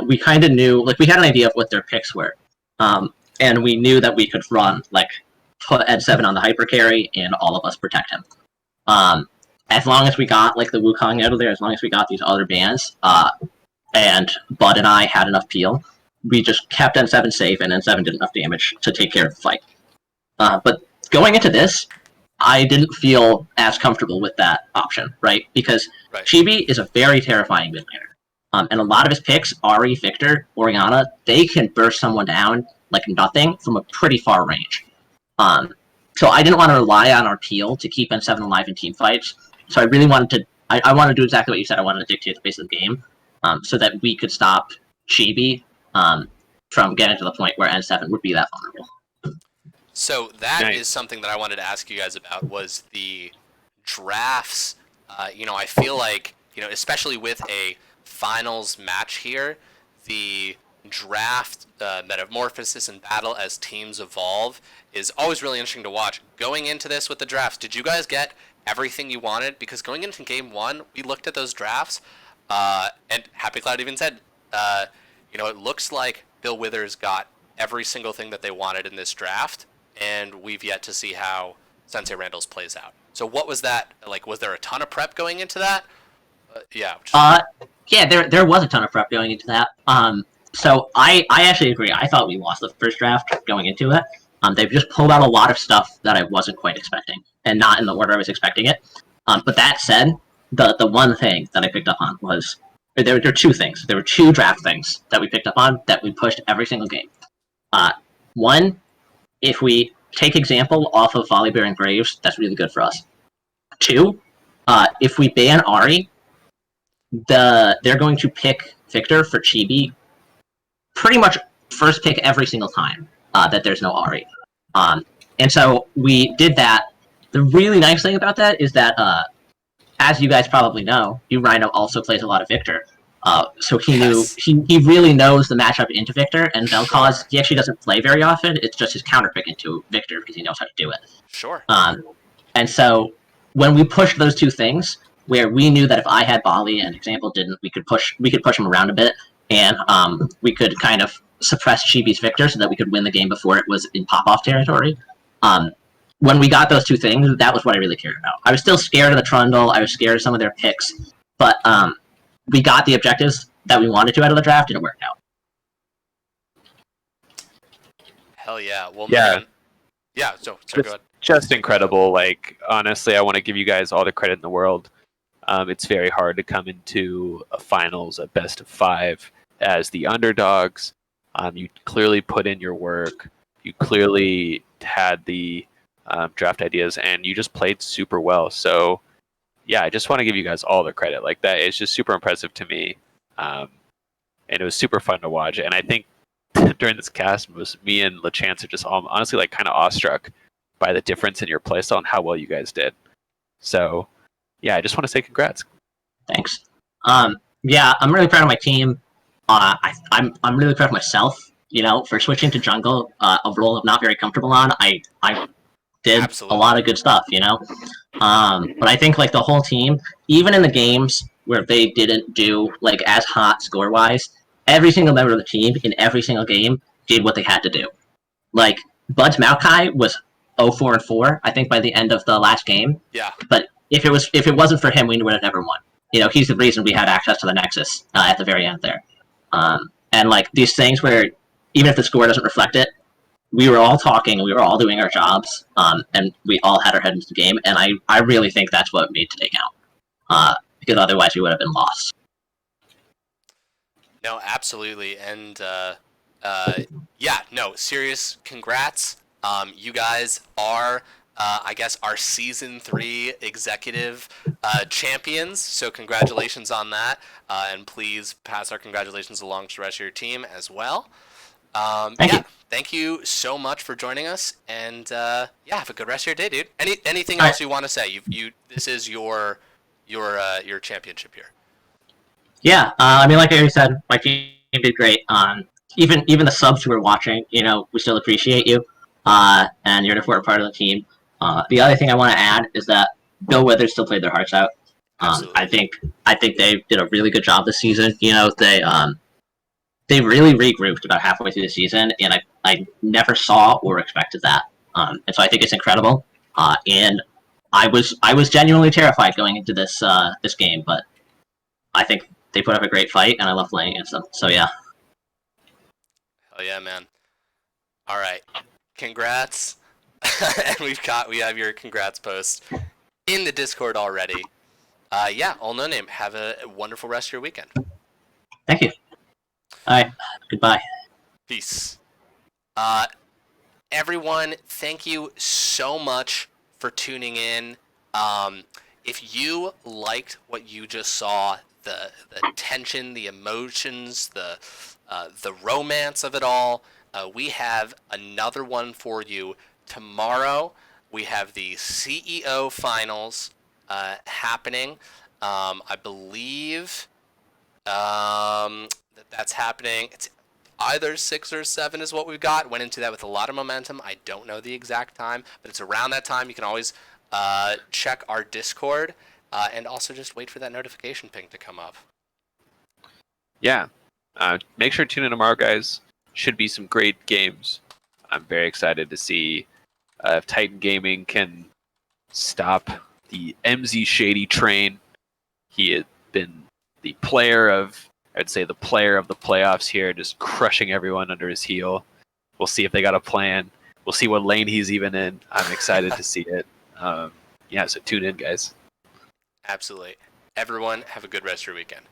we kind of knew, like, we had an idea of what their picks were, and we knew that we could run, like, put Ed7 on the hyper carry and all of us protect him. As long as we got, like, the Wukong out of there, as long as we got these other bans, and Bud and I had enough peel, we just kept N7 safe, and N7 did enough damage to take care of the fight. But going into this, I didn't feel as comfortable with that option, right? Because Chibi is a very terrifying mid laner. And a lot of his picks, Ahri, Victor, Orianna, they can burst someone down like nothing from a pretty far range. So I didn't want to rely on our peel to keep N7 alive in team fights. So I really wanted to, I wanted to do exactly what you said. I wanted to dictate the pace of the game so that we could stop Chibi from getting to the point where N7 would be that vulnerable. So that is something that I wanted to ask you guys about, was the drafts. I feel like, especially with a finals match here, the draft metamorphosis and battle as teams evolve is always really interesting to watch. Going into this with the drafts, did you guys get everything you wanted? Because going into game 1, we looked at those drafts, and Happy Cloud even said, it looks like Bill Withers got every single thing that they wanted in this draft, and we've yet to see how Sensei Randell's plays out. So what was that like? Was there a ton of prep going into that? Yeah, there was a ton of prep going into that. So I actually agree. I thought we lost the first draft going into it. They've just pulled out a lot of stuff that I wasn't quite expecting, and not in the order I was expecting it. But that said, the one thing that I picked up on was there were 2 things. There were 2 draft things that we picked up on that we pushed every single game. One, if we take example off of Volibear and Graves, that's really good for us. 2, if we ban Ahri, they're going to pick Victor for Chibi pretty much first pick every single time that there's no Ahri. And so we did that. The really nice thing about that is that, as you guys probably know, Rhino also plays a lot of Victor. So he really knows the matchup into Victor, and Vel'Koz, he actually doesn't play very often. It's just his counterpick into Victor because he knows how to do it. Sure. And so when we pushed those 2 things, where we knew that if I had Bali and Example didn't, we could push him around a bit, and we could kind of suppress Chibi's Victor so that we could win the game before it was in pop-off territory. When we got those 2 things, that was what I really cared about. I was still scared of the Trundle, I was scared of some of their picks, but we got the objectives that we wanted to out of the draft, and it worked out. Hell yeah. Well, Yeah. man. Yeah, so go ahead. Just incredible. Like, honestly, I want to give you guys all the credit in the world. It's very hard to come into a finals, a best of 5, as the underdogs. You clearly put in your work. You clearly had the draft ideas, and you just played super well. So, yeah, I just want to give you guys all the credit. Like, that is just super impressive to me. And it was super fun to watch. And I think during this cast, me and LeChance are just honestly, like, kind of awestruck by the difference in your playstyle and how well you guys did. So, yeah, I just want to say congrats. Thanks. Yeah, I'm really proud of my team. I'm really proud of myself, for switching to jungle, a role I'm not very comfortable on. I did Absolutely. a lot of good stuff, But I think, like, the whole team, even in the games where they didn't do, like, as hot score-wise, every single member of the team in every single game did what they had to do. Like, Bud's Maokai was 0-4-4, I think, by the end of the last game. Yeah. But if it wasn't for him, we would have never won. he's the reason we had access to the Nexus at the very end there. And like these things where even if the score doesn't reflect it, we were all talking, we were all doing our jobs, and we all had our head into the game. And I really think that's what made today count, because otherwise we would have been lost. No, absolutely, and serious congrats. You guys are, I guess, our season 3 executive champions. So congratulations on that, and please pass our congratulations along to the rest of your team as well. Thank you. Thank you so much for joining us, and have a good rest of your day, dude. Anything else you want to say? This is your championship here. Yeah, I mean, like I already said, my team did great. Even the subs who are watching, we still appreciate you, and you're an important part of the team. The other thing I want to add is that Bill Withers still played their hearts out. I think they did a really good job this season. They really regrouped about halfway through the season, and I never saw or expected that. And so I think it's incredible. And I was genuinely terrified going into this game, but I think they put up a great fight, and I love playing against them. So yeah. Hell yeah, man! All right, congrats, and we have your congrats post in the Discord already. All no name. Have a wonderful rest of your weekend. Thank you. All right. Goodbye. Peace. Everyone, thank you so much for tuning in. If you liked what you just saw, the tension, the emotions, the romance of it all, we have another one for you tomorrow. We have the CEO finals happening. I believe that's happening. It's either 6 or 7 is what we've got. Went into that with a lot of momentum. I don't know the exact time, but it's around that time. You can always check our Discord, and also just wait for that notification ping to come up. Yeah. Make sure to tune in tomorrow, guys. Should be some great games. I'm very excited to see if Titan Gaming can stop the MZ Shady train. He had been the player of the playoffs here, just crushing everyone under his heel. We'll see if they got a plan. We'll see what lane he's even in. I'm excited to see it. So tune in, guys. Absolutely. Everyone, have a good rest of your weekend.